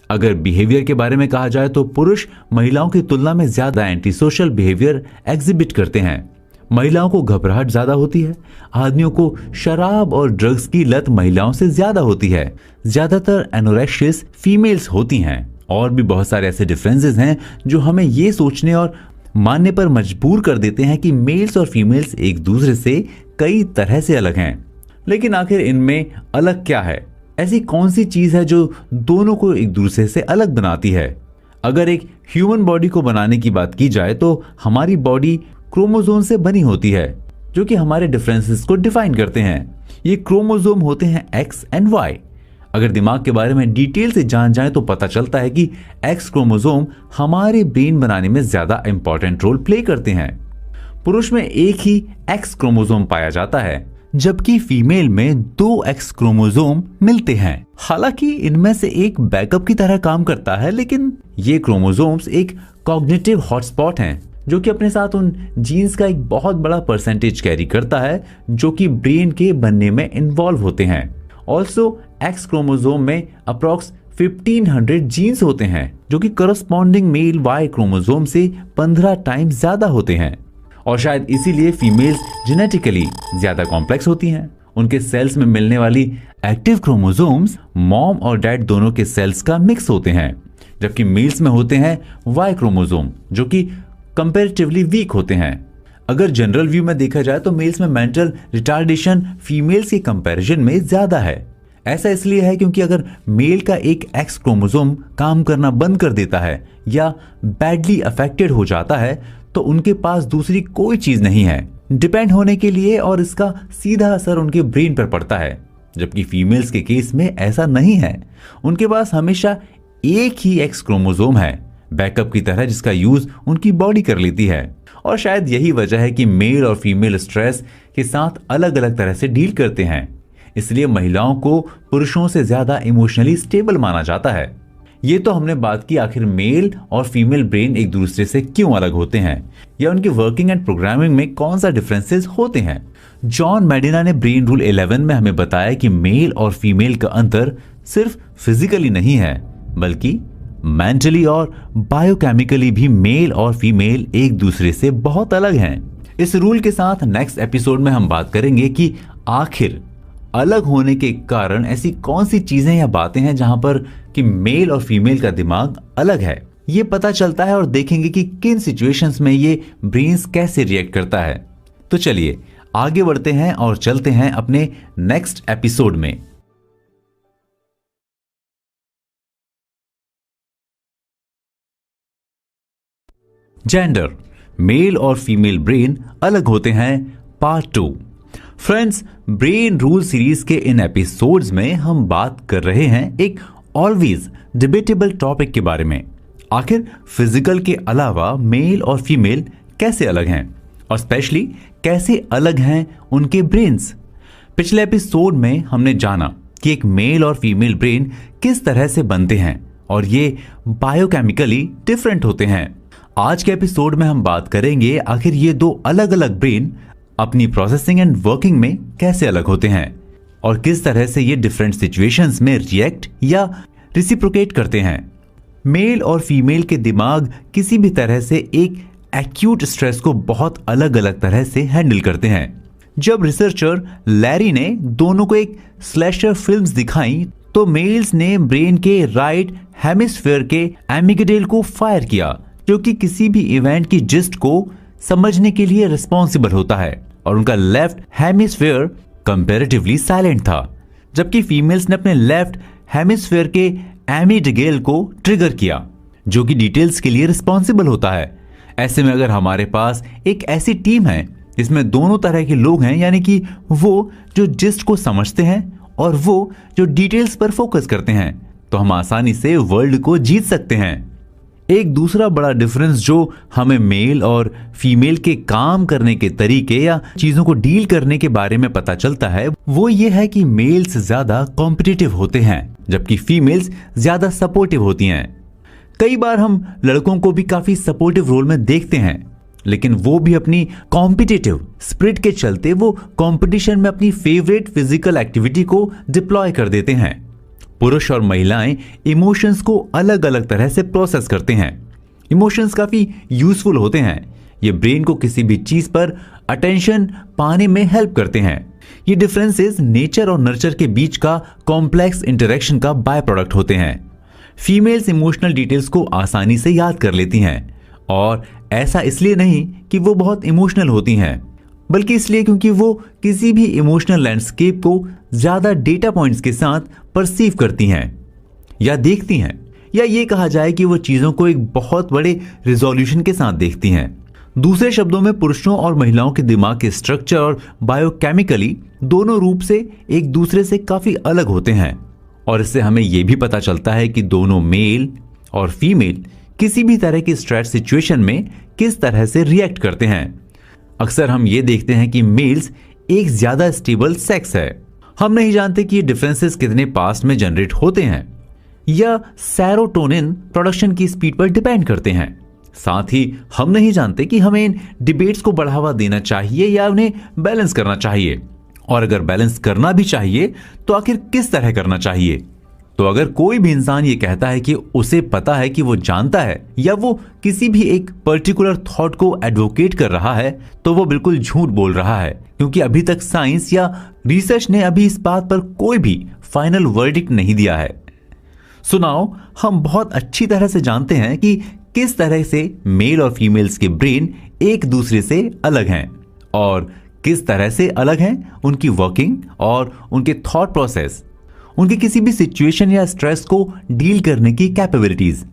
अगर बिहेवियर के बारे में कहा जाए तो पुरुष महिलाओं की तुलना में ज्यादा एंटी सोशल बिहेवियर एग्जिबिट करते हैं। महिलाओं को घबराहट ज्यादा होती है। आदमियों को शराब और ड्रग्स की लत महिलाओं से ज्यादा होती है। ज्यादातर एनोरेक्सियस फीमेल्स होती हैं। और भी बहुत सारे ऐसे डिफरेंसेस हैं जो हमें ये सोचने और मानने पर मजबूर कर देते हैं कि मेल्स और फीमेल्स एक दूसरे से कई तरह से अलग हैं। लेकिन आखिर इनमें अलग क्या है? ऐसी कौन सी चीज है जो दोनों को एक दूसरे से अलग बनाती है? अगर एक ह्यूमन बॉडी को बनाने की बात की जाए तो हमारी बॉडी क्रोमोसोम से बनी होती है, जो कि हमारे डिफरेंसेस को डिफाइन करते हैं। ये क्रोमोसोम होते हैं एक्स एंड वाई। अगर दिमाग के बारे में डिटेल से जान जाए तो पता चलता है कि एक्स क्रोमोसोम हमारे ब्रेन बनाने में ज्यादा इंपॉर्टेंट रोल प्ले करते हैं। पुरुष में एक ही एक्स क्रोमोसोम पाया जाता है, जबकि फीमेल में 2 एक्स क्रोमोसोम मिलते हैं। हालांकि इनमें से एक बैकअप की तरह काम करता है, लेकिन ये क्रोमोसोम्स एक कॉग्निटिव हॉटस्पॉट हैं, जो कि अपने साथ उन जीन्स का एक बहुत बड़ा परसेंटेज कैरी करता है जो कि ब्रेन के बनने में इन्वॉल्व होते हैं। ऑल्सो एक्स क्रोमोसोम में अप्रॉक्स 1500 जीन्स होते हैं, जो कि करस्पॉन्डिंग मेल वाई क्रोमोसोम से 15 टाइम्स ज्यादा होते हैं। और शायद इसीलिए फीमेल्स जेनेटिकली ज्यादा कॉम्प्लेक्स होती हैं। उनके सेल्स में मिलने वाली एक्टिव क्रोमोसोम्स मॉम और डैड दोनों के सेल्स का मिक्स होते हैं, जबकि मेल्स में होते हैं वाई क्रोमोसोम, जो कि कंपैरेटिवली वीक होते हैं। अगर जनरल व्यू में देखा जाए तो मेल्स में मेंटल रिटार्डेशन फीमेल्स के कंपैरिजन में ज्यादा है। ऐसा इसलिए है क्योंकि अगर मेल का एक एक्स क्रोमोसोम काम करना बंद कर देता है या बैडली अफेक्टेड हो जाता है तो उनके पास दूसरी कोई चीज नहीं है डिपेंड होने के लिए, और इसका सीधा असर उनके ब्रेन पर पड़ता है। जबकि फीमेल्स के केस में ऐसा नहीं है। उनके पास हमेशा एक ही एक्स क्रोमोसोम है, बैकअप की तरह, जिसका यूज उनकी बॉडी कर लेती है। और शायद यही वजह है कि मेल और फीमेल स्ट्रेस के साथ अलग अलग तरह से डील करते हैं। इसलिए महिलाओं को पुरुषों से ज्यादा इमोशनली स्टेबल माना जाता है। ये तो हमने बात की आखिर मेल और फीमेल ब्रेन एक दूसरे से क्यों अलग होते हैं या उनकी वर्किंग एंड प्रोग्रामिंग में कौन सा डिफरेंसेस होते हैं। जॉन मेडिना ने ब्रेन रूल 11 में हमें बताया कि मेल और फीमेल का अंतर सिर्फ फिजिकली नहीं है, बल्कि मेंटली और बायोकेमिकली भी मेल और फीमेल एक दूसरे से बहुत अलग हैं। इस रूल के साथ नेक्स्ट एपिसोड में हम बात करेंगे कि आखिर अलग होने के कारण ऐसी कौन सी चीजें या बातें हैं जहां पर कि मेल और फीमेल का दिमाग अलग है। ये पता चलता है और देखेंगे कि किन सिचुएशंस में ये ब्रेन्स कैसे रिएक्ट करता है। तो चलिए आगे बढ़ते हैं और चलते हैं अपने नेक्स्ट एपिसोड में। जेंडर, मेल और फीमेल ब्रेन अलग होते हैं, part 2। Friends, brain rule series के इन एपिसोड्स में हम बात कर रहे हैं एक ऑलवेज डिबेटेबल टॉपिक के बारे में। आखिर फिजिकल के अलावा मेल और फीमेल कैसे अलग हैं, और स्पेशली कैसे अलग हैं उनके ब्रेन्स। पिछले एपिसोड में हमने जाना कि एक मेल और फीमेल ब्रेन किस तरह से बनते हैं और ये बायोकेमिकली डिफरेंट होते हैं। आज के एपिसोड में हम बात करेंगे आखिर ये दो अलग अलग ब्रेन अपनी प्रोसेसिंग एंड वर्किंग में कैसे अलग होते हैं और किस तरह से ये डिफरेंट सिचुएशंस में रिएक्ट या रिसिप्रोकेट करते हैं। मेल और फीमेल के दिमाग किसी भी तरह से एक एक्यूट स्ट्रेस को बहुत अलग अलग तरह से हैंडल करते हैं। जब रिसर्चर लैरी ने दोनों को एक स्लैशर फिल्म्स दिखाई तो मेल्स ने ब्रेन के राइट हेमिस्फीयर के एमिगडेल को फायर किया, जो कि किसी भी इवेंट की जिस्ट को समझने के लिए रिस्पॉन्सिबल होता है, और उनका लेफ्ट हेमिस्फीयर कंपैरेटिवली साइलेंट था। जबकि फीमेल्स ने अपने लेफ्ट हेमिस्फीयर के एमिगडेल को ट्रिगर किया, जो कि डिटेल्स के लिए रिस्पॉन्सिबल होता है। ऐसे में अगर हमारे पास एक ऐसी टीम है जिसमें दोनों तरह के लोग हैं, यानी कि वो जो जिस्ट को समझते हैं और वो जो डिटेल्स पर फोकस करते हैं, तो हम आसानी से वर्ल्ड को जीत सकते हैं। एक दूसरा बड़ा डिफरेंस जो हमें मेल और फीमेल के काम करने के तरीके या चीजों को डील करने के बारे में पता चलता है, वो ये है कि मेल्स ज्यादा कॉम्पिटिटिव होते हैं जबकि फीमेल्स ज्यादा सपोर्टिव होती हैं। कई बार हम लड़कों को भी काफी सपोर्टिव रोल में देखते हैं, लेकिन वो भी अपनी कॉम्पिटिटिव स्पिरिट के चलते वो कंपटीशन में अपनी फेवरेट फिजिकल एक्टिविटी को डिप्लॉय कर देते हैं। पुरुष और महिलाएं इमोशंस को अलग अलग तरह से प्रोसेस करते हैं। इमोशंस काफी यूजफुल होते हैं। ये ब्रेन को किसी भी चीज पर अटेंशन पाने में हेल्प करते हैं। ये डिफरेंसेस नेचर और नर्चर के बीच का कॉम्प्लेक्स इंटरेक्शन का बाय प्रोडक्ट होते हैं। फीमेल्स इमोशनल डिटेल्स को आसानी से याद कर लेती हैं और ऐसा इसलिए नहीं कि वो बहुत इमोशनल होती हैं, बल्कि इसलिए क्योंकि वो किसी भी इमोशनल लैंडस्केप को ज्यादा डेटा पॉइंट्स के साथ परसीव करती हैं या देखती हैं, या ये कहा जाए कि वो चीजों को एक बहुत बड़े रिजोल्यूशन के साथ देखती हैं। दूसरे शब्दों में पुरुषों और महिलाओं के दिमाग के स्ट्रक्चर और बायोकेमिकली दोनों रूप से एक दूसरे से काफी अलग होते हैं। और इससे हमें यह भी पता चलता है कि दोनों मेल और फीमेल किसी भी तरह की स्ट्रेस सिचुएशन में किस तरह से रिएक्ट करते हैं। अक्सर हम ये देखते हैं कि मेल्स एक ज्यादा स्टेबल सेक्स है। हम नहीं जानते कि ये डिफरेंसेस कितने पास्ट में जनरेट होते हैं या सेरोटोनिन प्रोडक्शन की स्पीड पर डिपेंड करते हैं। साथ ही हम नहीं जानते कि हमें इन डिबेट्स को बढ़ावा देना चाहिए या उन्हें बैलेंस करना चाहिए, और अगर बैलेंस करना भी चाहिए तो आखिर किस तरह करना चाहिए। तो अगर कोई भी इंसान ये कहता है कि उसे पता है कि वो जानता है या वो किसी भी एक पर्टिकुलर थॉट को एडवोकेट कर रहा है, तो वो बिल्कुल झूठ बोल रहा है, क्योंकि अभी तक साइंस या रिसर्च ने अभी इस बात पर कोई भी फाइनल वर्डिक्ट नहीं दिया है। सुनाओ, हम बहुत अच्छी तरह से जानते हैं कि किस तरह से मेल और फीमेल्स के ब्रेन एक दूसरे से अलग हैं और किस तरह से अलग हैं उनकी वर्किंग और उनके थॉट प्रोसेस, उनके किसी भी सिचुएशन या स्ट्रेस को डील करने की कैपेबिलिटीज।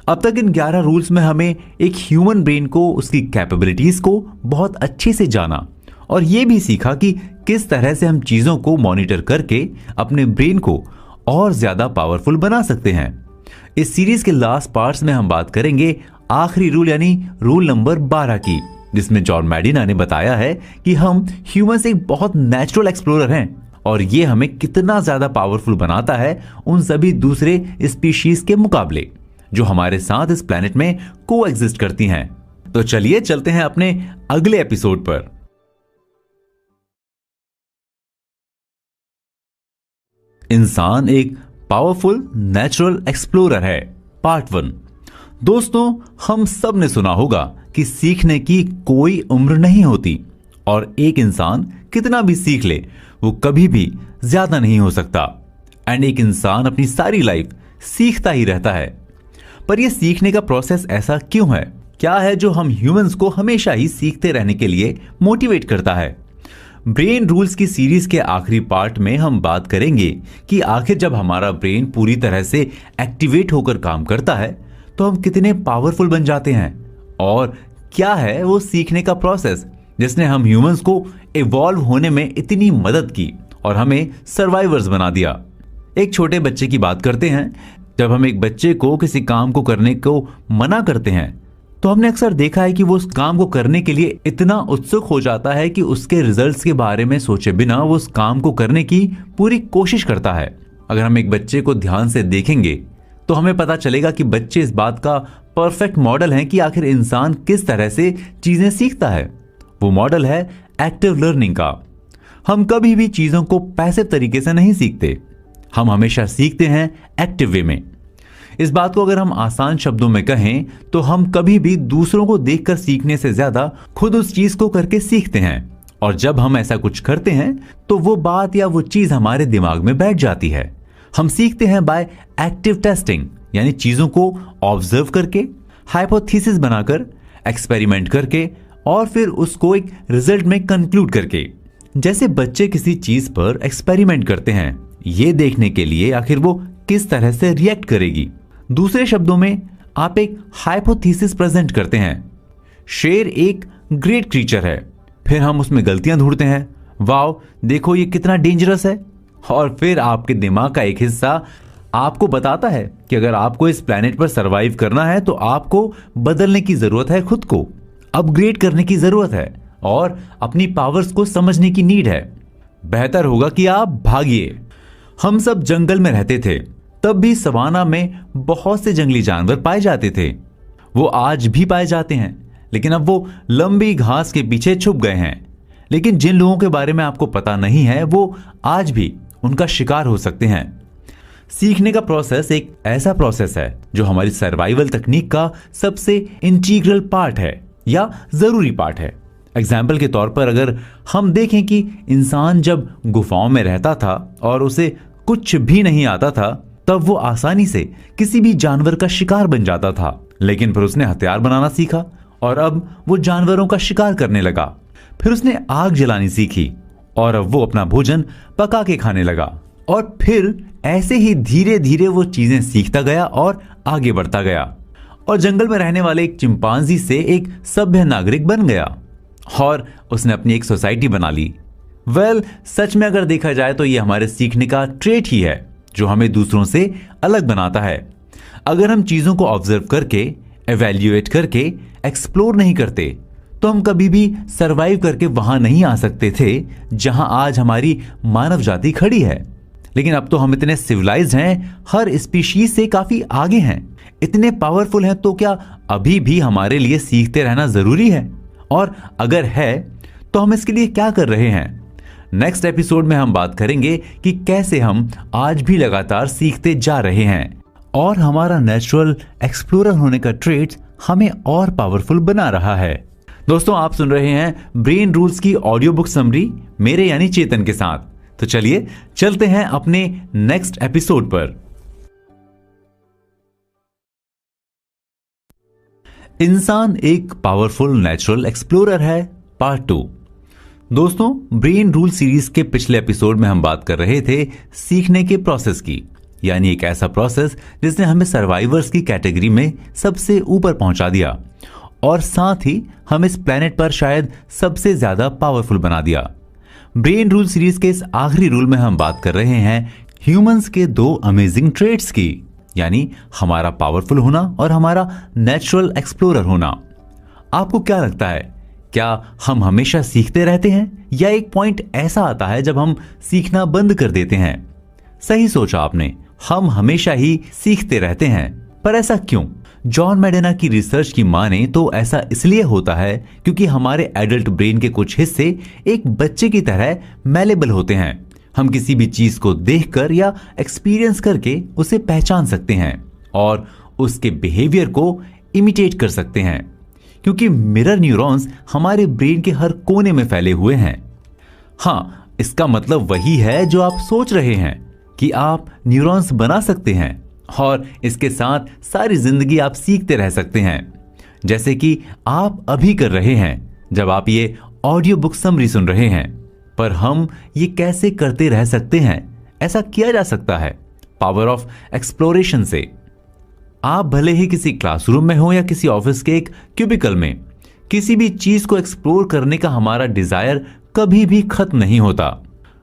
अब तक इन 11 रूल्स में हमें एक ह्यूमन ब्रेन को, उसकी कैपेबिलिटीज को बहुत अच्छे से जाना और यह भी सीखा कि किस तरह से हम चीजों को मॉनिटर करके अपने ब्रेन को और ज्यादा पावरफुल बना सकते हैं। इस सीरीज के लास्ट पार्ट्स में हम बात करेंगे आखिरी रूल यानी रूल नंबर 12 की, जिसमें जॉन मैडिना ने बताया है कि हम ह्यूमंस एक बहुत नेचुरल एक्सप्लोरर हैं और ये हमें कितना ज्यादा पावरफुल बनाता है उन सभी दूसरे स्पीशीज के मुकाबले जो हमारे साथ इस प्लेनेट में को एग्जिस्ट करती हैं। तो चलिए चलते हैं अपने अगले एपिसोड पर। इंसान एक पावरफुल नेचुरल एक्सप्लोरर है, पार्ट 1। दोस्तों, हम सब ने सुना होगा कि सीखने की कोई उम्र नहीं होती और एक इंसान कितना भी सीख ले वो कभी भी ज्यादा नहीं हो सकता, एंड एक इंसान अपनी सारी लाइफ सीखता ही रहता है। पर यह सीखने का प्रोसेस ऐसा क्यों है? क्या है जो हम ह्यूमंस को हमेशा ही सीखते रहने के लिए मोटिवेट करता है? ब्रेन रूल्स की सीरीज के आखिरी पार्ट में हम बात करेंगे कि आखिर जब हमारा ब्रेन पूरी तरह से एक्टिवेट होकर काम करता है तो हम कितने पावरफुल बन जाते हैं और क्या है वो सीखने का प्रोसेस जिसने हम ह्यूमंस को इवॉल्व होने में इतनी मदद की और हमें सर्वाइवर्स बना दिया। एक छोटे बच्चे की बात करते हैं। जब हम एक बच्चे को किसी काम को करने को मना करते हैं तो हमने अक्सर देखा है कि वो उस काम को करने के लिए इतना उत्सुक हो जाता है कि उसके रिजल्ट्स के बारे में सोचे बिना वो उस काम को करने की पूरी कोशिश करता है। अगर हम एक बच्चे को ध्यान से देखेंगे तो हमें पता चलेगा कि बच्चे इस बात का परफेक्ट मॉडल हैं कि आखिर इंसान किस तरह से चीजें सीखता है। वो मॉडल है एक्टिव लर्निंग का। हम कभी भी चीजों को पैसिव तरीके से नहीं सीखते, हम हमेशा सीखते हैं एक्टिव वे में। इस बात को अगर हम आसान शब्दों में कहें तो हम कभी भी दूसरों को देखकर सीखने से ज्यादा खुद उस चीज को करके सीखते हैं, और जब हम ऐसा कुछ करते हैं तो वो बात या वो चीज हमारे दिमाग में बैठ जाती है। हम सीखते हैं बाय एक्टिव टेस्टिंग, यानी चीजों को ऑब्जर्व करके, हाइपोथेसिस बनाकर, एक्सपेरिमेंट करके और फिर उसको एक रिजल्ट में कंक्लूड करके। जैसे बच्चे किसी चीज पर एक्सपेरिमेंट करते हैं ये देखने के लिए आखिर वो किस तरह से रिएक्ट करेगी। दूसरे शब्दों में आप एक हाइपोथेसिस प्रेजेंट करते हैं, शेर एक ग्रेट क्रीचर है, फिर हम उसमें गलतियां ढूंढते हैं, वाओ देखो ये कितना डेंजरस है, और फिर आपके दिमाग का एक हिस्सा आपको बताता है कि अगर आपको इस प्लेनेट पर सरवाइव करना है तो आपको बदलने की जरूरत है, खुद को अपग्रेड करने की जरूरत है और अपनी पावर्स को समझने की नीड है। बेहतर होगा कि आप भागिए। हम सब जंगल में रहते थे, तब भी सवाना में बहुत से जंगली जानवर पाए जाते थे। वो आज भी पाए जाते हैं, लेकिन अब वो लंबी घास के पीछे छुप गए हैं। लेकिन जिन लोगों के बारे में आपको पता नहीं है वो आज भी उनका शिकार हो सकते हैं। सीखने का प्रोसेस एक ऐसा प्रोसेस है जो हमारी सर्वाइवल तकनीक का सबसे इंटीग्रल पार्ट है या जरूरी पार्ट है। एग्जाम्पल के तौर पर अगर हम देखें कि इंसान जब गुफाओं में रहता था और उसे कुछ भी नहीं आता था तब वो आसानी से किसी भी जानवर का शिकार बन जाता था। लेकिन फिर उसने हथियार बनाना सीखा और अब वो जानवरों का शिकार करने लगा। फिर उसने आग जलानी सीखी और अब वो अपना भोजन पका के खाने लगा। और फिर ऐसे ही धीरे धीरे वो चीजें सीखता गया और आगे बढ़ता गया और जंगल में रहने वाले एक चिंपांजी से एक सभ्य नागरिक बन गया और उसने अपनी एक सोसाइटी बना ली। सच में अगर देखा जाए तो ये हमारे सीखने का ट्रेट ही है जो हमें दूसरों से अलग बनाता है। अगर हम चीजों को ऑब्जर्व करके, एवेल्युएट करके एक्सप्लोर नहीं करते तो हम कभी भी सरवाइव करके वहां नहीं आ सकते थे जहां आज हमारी मानव जाति खड़ी है। लेकिन अब तो हम इतने सिविलाइज्ड हैं, हर स्पीशीज से काफी आगे हैं, इतने पावरफुल हैं, तो क्या अभी भी हमारे लिए सीखते रहना जरूरी है? और अगर है तो हम इसके लिए क्या कर रहे हैं? नेक्स्ट एपिसोड में हम बात करेंगे कि कैसे हम आज भी लगातार सीखते जा रहे हैं और हमारा नेचुरल एक्सप्लोरर होने का ट्रेट हमें और पावरफुल बना रहा है। दोस्तों, आप सुन रहे हैं ब्रेन रूल्स की ऑडियो बुक समरी मेरे यानी चेतन के साथ। तो चलिए चलते हैं अपने नेक्स्ट एपिसोड पर। इंसान एक पावरफुल नेचुरल एक्सप्लोरर है, पार्ट 2। दोस्तों, ब्रेन रूल सीरीज के पिछले एपिसोड में हम बात कर रहे थे सीखने के प्रोसेस की, यानी एक ऐसा प्रोसेस जिसने हमें सर्वाइवर्स की कैटेगरी में सबसे ऊपर पहुंचा दिया और साथ ही हम इस प्लेनेट पर शायद सबसे ज्यादा पावरफुल बना दिया। ब्रेन रूल सीरीज के इस आखिरी रूल में हम बात कर रहे हैं ह्यूमंस के 2 अमेजिंग ट्रेट्स की, यानी हमारा पावरफुल होना और हमारा नेचुरल एक्सप्लोरर होना। आपको क्या लगता है, क्या हम हमेशा सीखते रहते हैं या एक पॉइंट ऐसा आता है जब हम सीखना बंद कर देते हैं? सही सोचा आपने, हम हमेशा ही सीखते रहते हैं। पर ऐसा क्यों? जॉन मेडेना की रिसर्च की माने तो ऐसा इसलिए होता है क्योंकि हमारे एडल्ट ब्रेन के कुछ हिस्से एक बच्चे की तरह मैलेबल होते हैं। हम किसी भी चीज को देखकर या एक्सपीरियंस करके उसे पहचान सकते हैं और उसके बिहेवियर को इमिटेट कर सकते हैं, क्योंकि मिरर न्यूरॉन्स हमारे ब्रेन के हर कोने में फैले हुए हैं। हाँ, इसका मतलब वही है जो आप सोच रहे हैं कि आप न्यूरॉन्स बना सकते हैं और इसके साथ सारी जिंदगी आप सीखते रह सकते हैं, जैसे कि आप अभी कर रहे हैं जब आप ये ऑडियो बुक समरी सुन रहे हैं। पर हम ये कैसे करते रह सकते हैं? ऐसा किया जा सकता है पावर ऑफ एक्सप्लोरेशन से। आप भले ही किसी क्लासरूम में हो या किसी ऑफिस के एक क्यूबिकल में, किसी भी चीज को एक्सप्लोर करने का हमारा डिजायर कभी भी खत्म नहीं होता।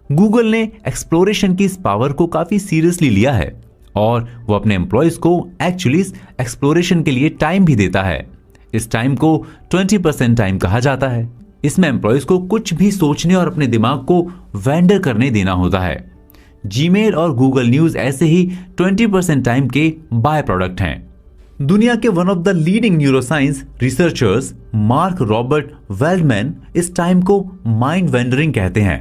गूगल ने एक्सप्लोरेशन की इस पावर को काफी सीरियसली लिया है और वो अपने एम्प्लॉयज को एक्चुअली एक्सप्लोरेशन के लिए टाइम भी देता है। इस टाइम को 20% टाइम कहा जाता है। इसमें एम्प्लॉयज को कुछ भी सोचने और अपने दिमाग को वेंडर करने देना होता है। जीमेल और गूगल न्यूज ऐसे ही 20% टाइम के बाय प्रोडक्ट हैं। दुनिया के one of the leading neuroscience researchers Mark Robert Weldman इस टाइम को माइंड वेंडरिंग कहते हैं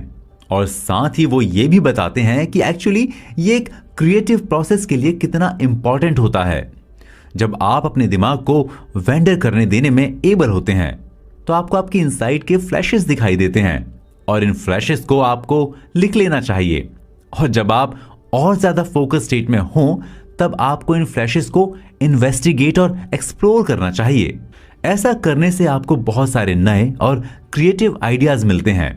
और साथ ही वो ये भी बताते हैं कि एक्चुअली ये एक क्रिएटिव प्रोसेस के लिए कितना इंपॉर्टेंट होता है। जब आप अपने दिमाग को वेंडर करने देने में एबल होते हैं तो आपको आपकी इनसाइट के फ्लैशेस दिखाई देते हैं और इन फ्लैशेस को आपको लिख लेना चाहिए। और जब आप और ज्यादा फोकस स्टेट में हो तब आपको इन फ्लैशेस को इन्वेस्टिगेट और एक्सप्लोर करना चाहिए। ऐसा करने से आपको बहुत सारे नए और क्रिएटिव आइडियाज मिलते हैं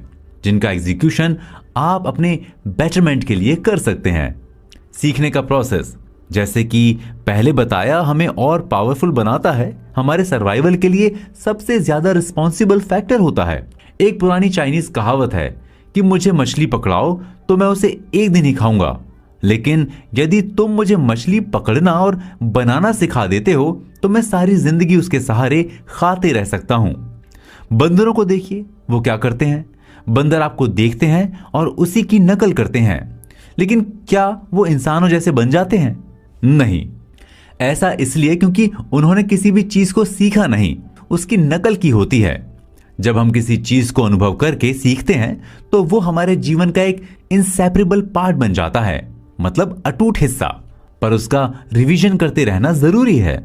जिनका एग्जीक्यूशन आप अपने बेटरमेंट के लिए कर सकते हैं। सीखने का प्रोसेस, जैसे कि पहले बताया, हमें और पावरफुल बनाता है। हमारे सर्वाइवल के लिए सबसे ज्यादा रिस्पॉन्सिबल फैक्टर होता है। एक पुरानी चाइनीज कहावत है कि मुझे मछली पकड़ाओ तो मैं उसे एक दिन ही खाऊंगा, लेकिन यदि तुम मुझे मछली पकड़ना और बनाना सिखा देते हो तो मैं सारी जिंदगी उसके सहारे खाते रह सकता हूं। बंदरों को देखिए, वो क्या करते हैं। बंदर आपको देखते हैं और उसी की नकल करते हैं, लेकिन क्या वो इंसानों जैसे बन जाते हैं? नहीं। ऐसा इसलिए क्योंकि उन्होंने किसी भी चीज को सीखा नहीं, उसकी नकल की होती है। जब हम किसी चीज को अनुभव करके सीखते हैं तो वो हमारे जीवन का एक इंसेपरेबल पार्ट बन जाता है, मतलब अटूट हिस्सा। पर उसका रिवीजन करते रहना जरूरी है।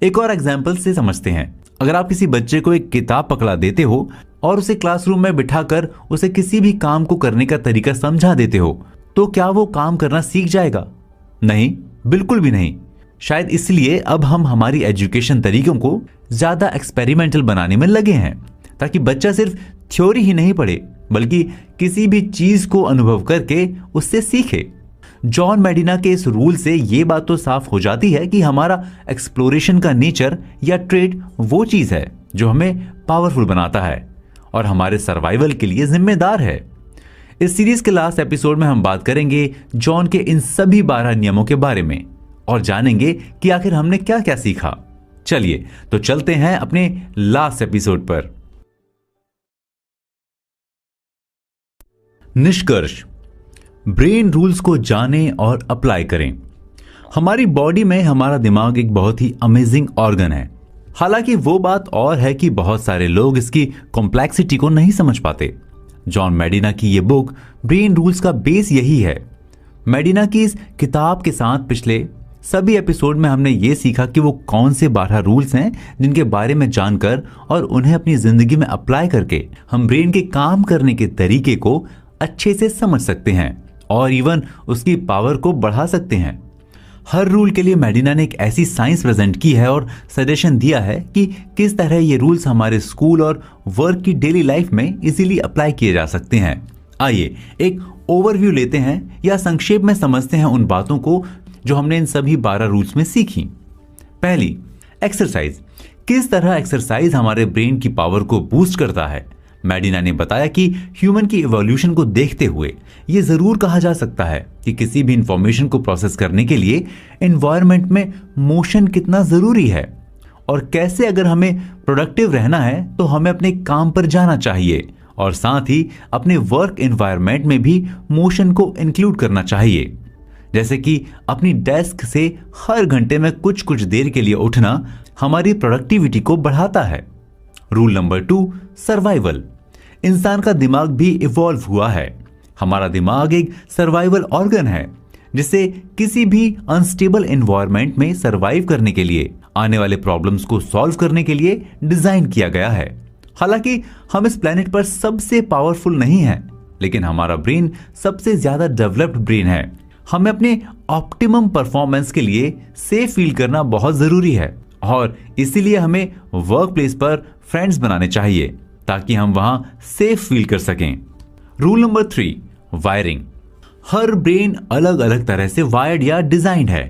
एक और एग्जाम्पल से समझते हैं। अगर आप किसी बच्चे को एक किताब पकड़ा देते हो और उसे क्लासरूम में बिठाकर उसे किसी भी काम को करने का तरीका समझा देते हो तो क्या वो काम करना सीख जाएगा? नहीं, बिल्कुल भी नहीं। शायद इसलिए अब हम हमारी एजुकेशन तरीकों को ज्यादा एक्सपेरिमेंटल बनाने में लगे हैं, ताकि बच्चा सिर्फ थ्योरी ही नहीं पढ़े बल्कि किसी भी चीज को अनुभव करके उससे सीखे। जॉन मेडिना के इस रूल से ये बात तो साफ हो जाती है कि हमारा एक्सप्लोरेशन का नेचर या ट्रेड वो चीज है जो हमें पावरफुल बनाता है और हमारे सर्वाइवल के लिए जिम्मेदार है। इस सीरीज के लास्ट एपिसोड में हम बात करेंगे जॉन के इन सभी 12 नियमों के बारे में और जानेंगे कि आखिर हमने क्या क्या सीखा। चलिए तो चलते हैं अपने लास्ट एपिसोड पर। निष्कर्ष, ब्रेन रूल्स को जानें और अप्लाई करें। हमारी बॉडी में हमारा दिमाग एक बहुत ही अमेजिंग ऑर्गन है। हालांकि वो बात और है कि बहुत सारे लोग इसकी कॉम्प्लेक्सिटी को नहीं समझ पाते। जॉन मेडिना की ये बुक ब्रेन रूल्स का बेस यही है। मेडिना की इस किताब के साथ पिछले सभी एपिसोड में हमने ये सीखा कि वो कौन से 12 रूल्स हैं जिनके बारे में जानकर और उन्हें अपनी जिंदगी में अप्लाई करके हम ब्रेन के काम करने के तरीके को अच्छे से समझ सकते हैं और इवन उसकी पावर को बढ़ा सकते हैं। हर रूल के लिए मेडिना ने एक ऐसी साइंस प्रेजेंट की है और सजेशन दिया है कि किस तरह ये रूल्स हमारे स्कूल और वर्क की डेली लाइफ में इजीली अप्लाई किए जा सकते हैं। आइए एक ओवरव्यू लेते हैं या संक्षेप में समझते हैं उन बातों को जो हमने इन सभी 12 रूल्स में सीखी। पहली, एक्सरसाइज। किस तरह एक्सरसाइज हमारे ब्रेन की पावर को बूस्ट करता है। मेडिना ने बताया कि ह्यूमन की इवोल्यूशन को देखते हुए यह जरूर कहा जा सकता है कि किसी भी इंफॉर्मेशन को प्रोसेस करने के लिए एनवायरनमेंट में मोशन कितना जरूरी है और कैसे अगर हमें प्रोडक्टिव रहना है तो हमें अपने काम पर जाना चाहिए और साथ ही अपने वर्क एनवायरनमेंट में भी मोशन को इंक्लूड करना चाहिए। जैसे कि अपनी डेस्क से हर घंटे में कुछ कुछ देर के लिए उठना हमारी प्रोडक्टिविटी को बढ़ाता है। Rule number 2, survival. इंसान का दिमाग भी इवॉल्व हुआ है। हमारा दिमाग एक सर्वाइवल ऑर्गन है जिसे किसी भी अनस्टेबल एनवायरनमेंट में सर्वाइव करने के लिए, आने वाले प्रॉब्लम्स को सॉल्व करने के लिए डिजाइन किया गया है। हालांकि हम इस प्लेनेट पर सबसे पावरफुल नहीं हैं, लेकिन हमारा ब्रेन सबसे ज्यादा डेवलप्ड ब्रेन है। हमें अपने ऑप्टिमम परफॉर्मेंस के लिए सेफ फील करना बहुत जरूरी है और इसीलिए हमें वर्क प्लेस पर फ्रेंड्स बनाने चाहिए ताकि हम वहां सेफ फील कर सकें। Rule number 3, wiring. हर ब्रेन अलग अलग तरह से वायर्ड या डिजाइंड है।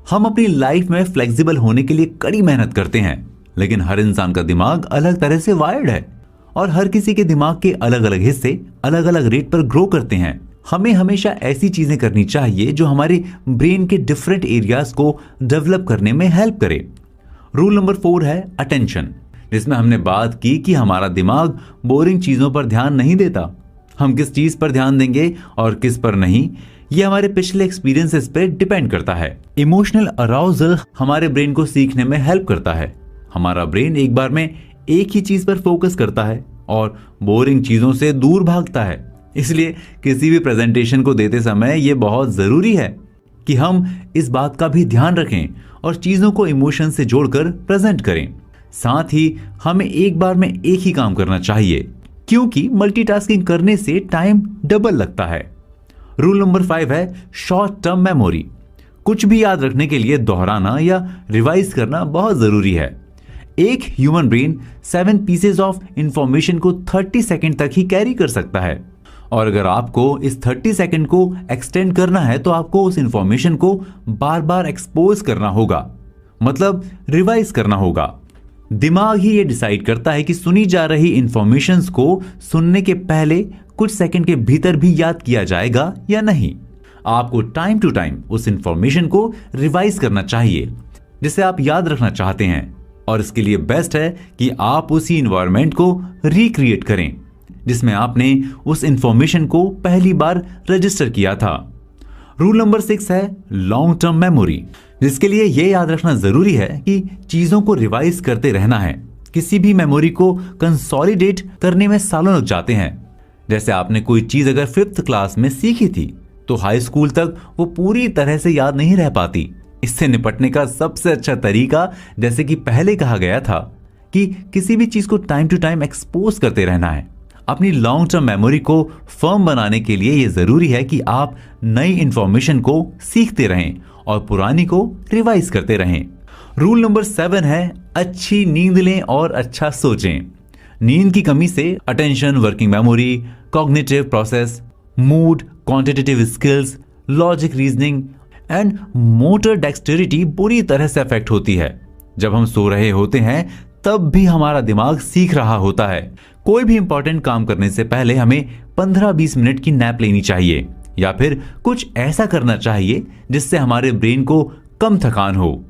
हम अपनी लाइफ में फ्लेक्सिबल होने के लिए कड़ी मेहनत करते हैं, लेकिन हर इंसान का दिमाग अलग तरह से वायर्ड है और हर किसी के दिमाग के अलग अलग हिस्से अलग अलग रेट पर ग्रो करते हैं। हमें हमेशा ऐसी चीजें करनी चाहिए जो हमारे ब्रेन के डिफरेंट एरियाज को डेवलप करने में हेल्प करे। रूल नंबर 4 है अटेंशन, जिसमें हमने बात की कि हमारा दिमाग बोरिंग चीजों पर ध्यान नहीं देता। हम किस चीज पर ध्यान देंगे और किस पर नहीं, यह हमारे पिछले एक्सपीरियंसेस पे डिपेंड करता है। इमोशनल अराउजल हमारे ब्रेन को सीखने में हेल्प करता है। हमारा ब्रेन एक बार में एक ही चीज पर फोकस करता है और बोरिंग चीजों से दूर भागता है। इसलिए किसी भी प्रेजेंटेशन को देते समय यह बहुत जरूरी है कि हम इस बात का भी ध्यान रखें और चीजों को इमोशन से जोड़कर प्रेजेंट करें। साथ ही हमें एक बार में एक ही काम करना चाहिए क्योंकि मल्टीटास्किंग करने से टाइम डबल लगता है। रूल नंबर 5 है शॉर्ट टर्म मेमोरी। कुछ भी याद रखने के लिए दोहराना या रिवाइज करना बहुत जरूरी है। एक human brain 7 pieces of information को 30 सेकेंड तक ही कैरी कर सकता है और अगर आपको इस 30 सेकंड को एक्सटेंड करना है तो आपको उस इंफॉर्मेशन को बार बार एक्सपोज करना होगा, मतलब रिवाइज करना होगा। दिमाग ही ये डिसाइड करता है कि सुनी जा रही इंफॉर्मेशंस को सुनने के पहले कुछ सेकंड के भीतर भी याद किया जाएगा या नहीं। आपको टाइम टू टाइम उस इंफॉर्मेशन को रिवाइज करना चाहिए जिसे आप याद रखना चाहते हैं और इसके लिए बेस्ट है कि आप उसी इन्वायरमेंट को रिक्रिएट करें जिसमें आपने उस इंफॉर्मेशन को पहली बार रजिस्टर किया था। रूल नंबर 6 है लॉन्ग टर्म मेमोरी, जिसके लिए यह याद रखना जरूरी है कि चीजों को रिवाइज करते रहना है। किसी भी मेमोरी को कंसोलिडेट करने में सालों लग जाते हैं। जैसे आपने कोई चीज अगर 5th क्लास में सीखी थी तो हाई स्कूल तक वो पूरी तरह से याद नहीं रह पाती। इससे निपटने का सबसे अच्छा तरीका, जैसे कि पहले कहा गया था, कि किसी भी चीज को टाइम टू टाइम एक्सपोज करते रहना है। अपनी लॉन्ग टर्म मेमोरी को फर्म बनाने के लिए यह जरूरी है कि आप नई इंफॉर्मेशन को सीखते रहें और पुरानी को रिवाइज करते रहें। रूल नंबर 7 है अच्छी नींद लें और अच्छा सोचें। नींद की कमी से attention, working memory, cognitive process, mood, quantitative skills, logic reasoning and motor dexterity बुरी तरह से अफेक्ट होती है। जब हम सो रहे होते हैं तब भी हमारा दिमाग सीख रहा होता है। कोई भी इंपॉर्टेंट काम करने से पहले हमें 15-20 मिनट की नैप लेनी चाहिए या फिर कुछ ऐसा करना चाहिए जिससे हमारे ब्रेन को कम थकान हो।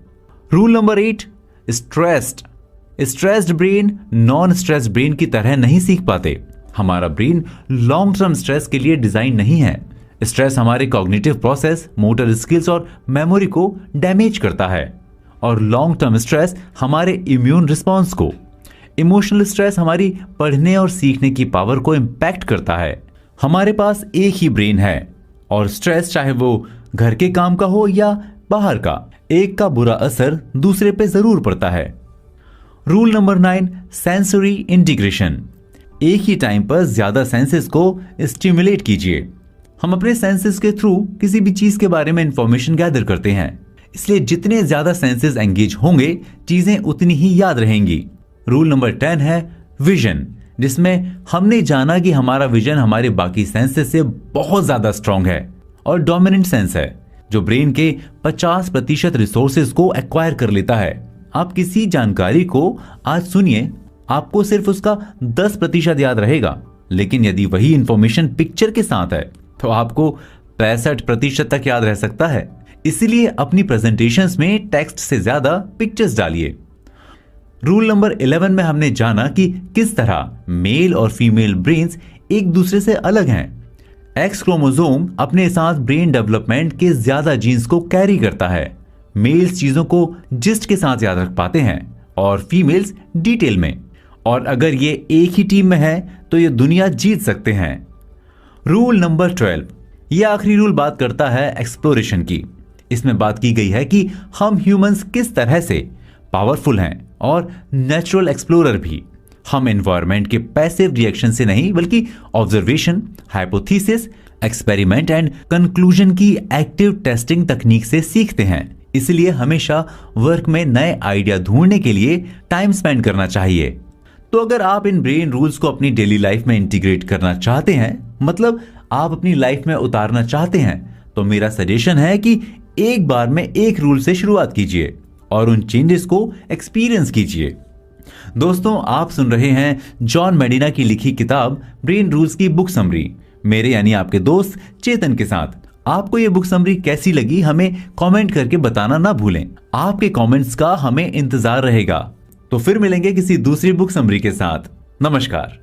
Rule number 8, stressed brain non stressed brain की तरह नहीं सीख पाते। हमारा ब्रेन लॉन्ग टर्म स्ट्रेस के लिए डिजाइन नहीं है। स्ट्रेस हमारे कॉग्निटिव प्रोसेस, मोटर स्किल्स और मेमोरी को डैमेज करता है और लॉन्ग टर्म स्ट्रेस हमारे इम्यून रिस्पॉन्स को, इमोशनल स्ट्रेस हमारी पढ़ने और सीखने की पावर को इंपैक्ट करता है। हमारे पास एक ही ब्रेन है और स्ट्रेस चाहे वो घर के काम का हो या बाहर का, एक का बुरा असर दूसरे पे जरूर पड़ता है। Rule number 9, sensory integration. एक ही टाइम पर ज्यादा सेंसेस को स्टिमुलेट कीजिए। हम अपने सेंसेस के थ्रू किसी भी चीज के बारे में इंफॉर्मेशन गैदर करते हैं, इसलिए जितने ज्यादा सेंसेस एंगेज होंगे चीजें उतनी ही याद रहेंगी। रूल नंबर 10 है विजन, जिसमें हमने जाना कि हमारा विजन हमारे बाकी सेंसेस से बहुत ज्यादा स्ट्रांग है और डोमिनेंट सेंस है जो ब्रेन के 50% रिसोर्सेज को एक्वायर कर लेता है। आप किसी जानकारी को आज सुनिए, आपको सिर्फ उसका 10% याद रहेगा, लेकिन यदि वही इंफॉर्मेशन पिक्चर के साथ है तो आपको 65% तक याद रह सकता है। इसीलिए अपनी प्रेजेंटेशंस में टेक्स्ट से ज्यादा पिक्चर्स डालिए। रूल नंबर 11 में हमने जाना कि किस तरह मेल और फीमेल ब्रेन्स एक दूसरे से अलग हैं। एक्स क्रोमोसोम अपने साथ ब्रेन डेवलपमेंट के ज्यादा जीन्स को कैरी करता है। मेल्स चीजों को जिस्ट के साथ याद रख पाते हैं और फीमेल्स डिटेल में, और अगर ये एक ही टीम में है तो ये दुनिया जीत सकते हैं। रूल नंबर 12, ये आखिरी रूल बात करता है एक्सप्लोरेशन की। इसमें बात की गई है कि हम ह्यूमंस किस तरह से पावरफुल हैं और नेचुरल एक्सप्लोरर भी। हम एनवायरनमेंट के पैसिव रिएक्शन से नहीं बल्कि observation, hypothesis, experiment and conclusion की एक्टिव टेस्टिंग तकनीक से सीखते हैं। इसलिए हमेशा वर्क में नए आइडिया ढूंढने के लिए टाइम स्पेंड करना चाहिए। तो अगर आप इन ब्रेन रूल्स को अपनी डेली लाइफ में इंटीग्रेट करना चाहते हैं, मतलब आप अपनी लाइफ में उतारना चाहते हैं, तो मेरा सजेशन है कि एक बार में एक रूल से शुरुआत कीजिए और उन चेंजेस को एक्सपीरियंस कीजिए। दोस्तों, आप सुन रहे हैं जॉन मेडिना की लिखी किताब ब्रेन रूल्स की बुक समरी, मेरे यानी आपके दोस्त चेतन के साथ। आपको ये बुक समरी कैसी लगी हमें कमेंट करके बताना ना भूलें। आपके कमेंट्स का हमें इंतजार रहेगा। तो फिर मिलेंगे किसी दूसरी बुक समरी के साथ। नमस्कार।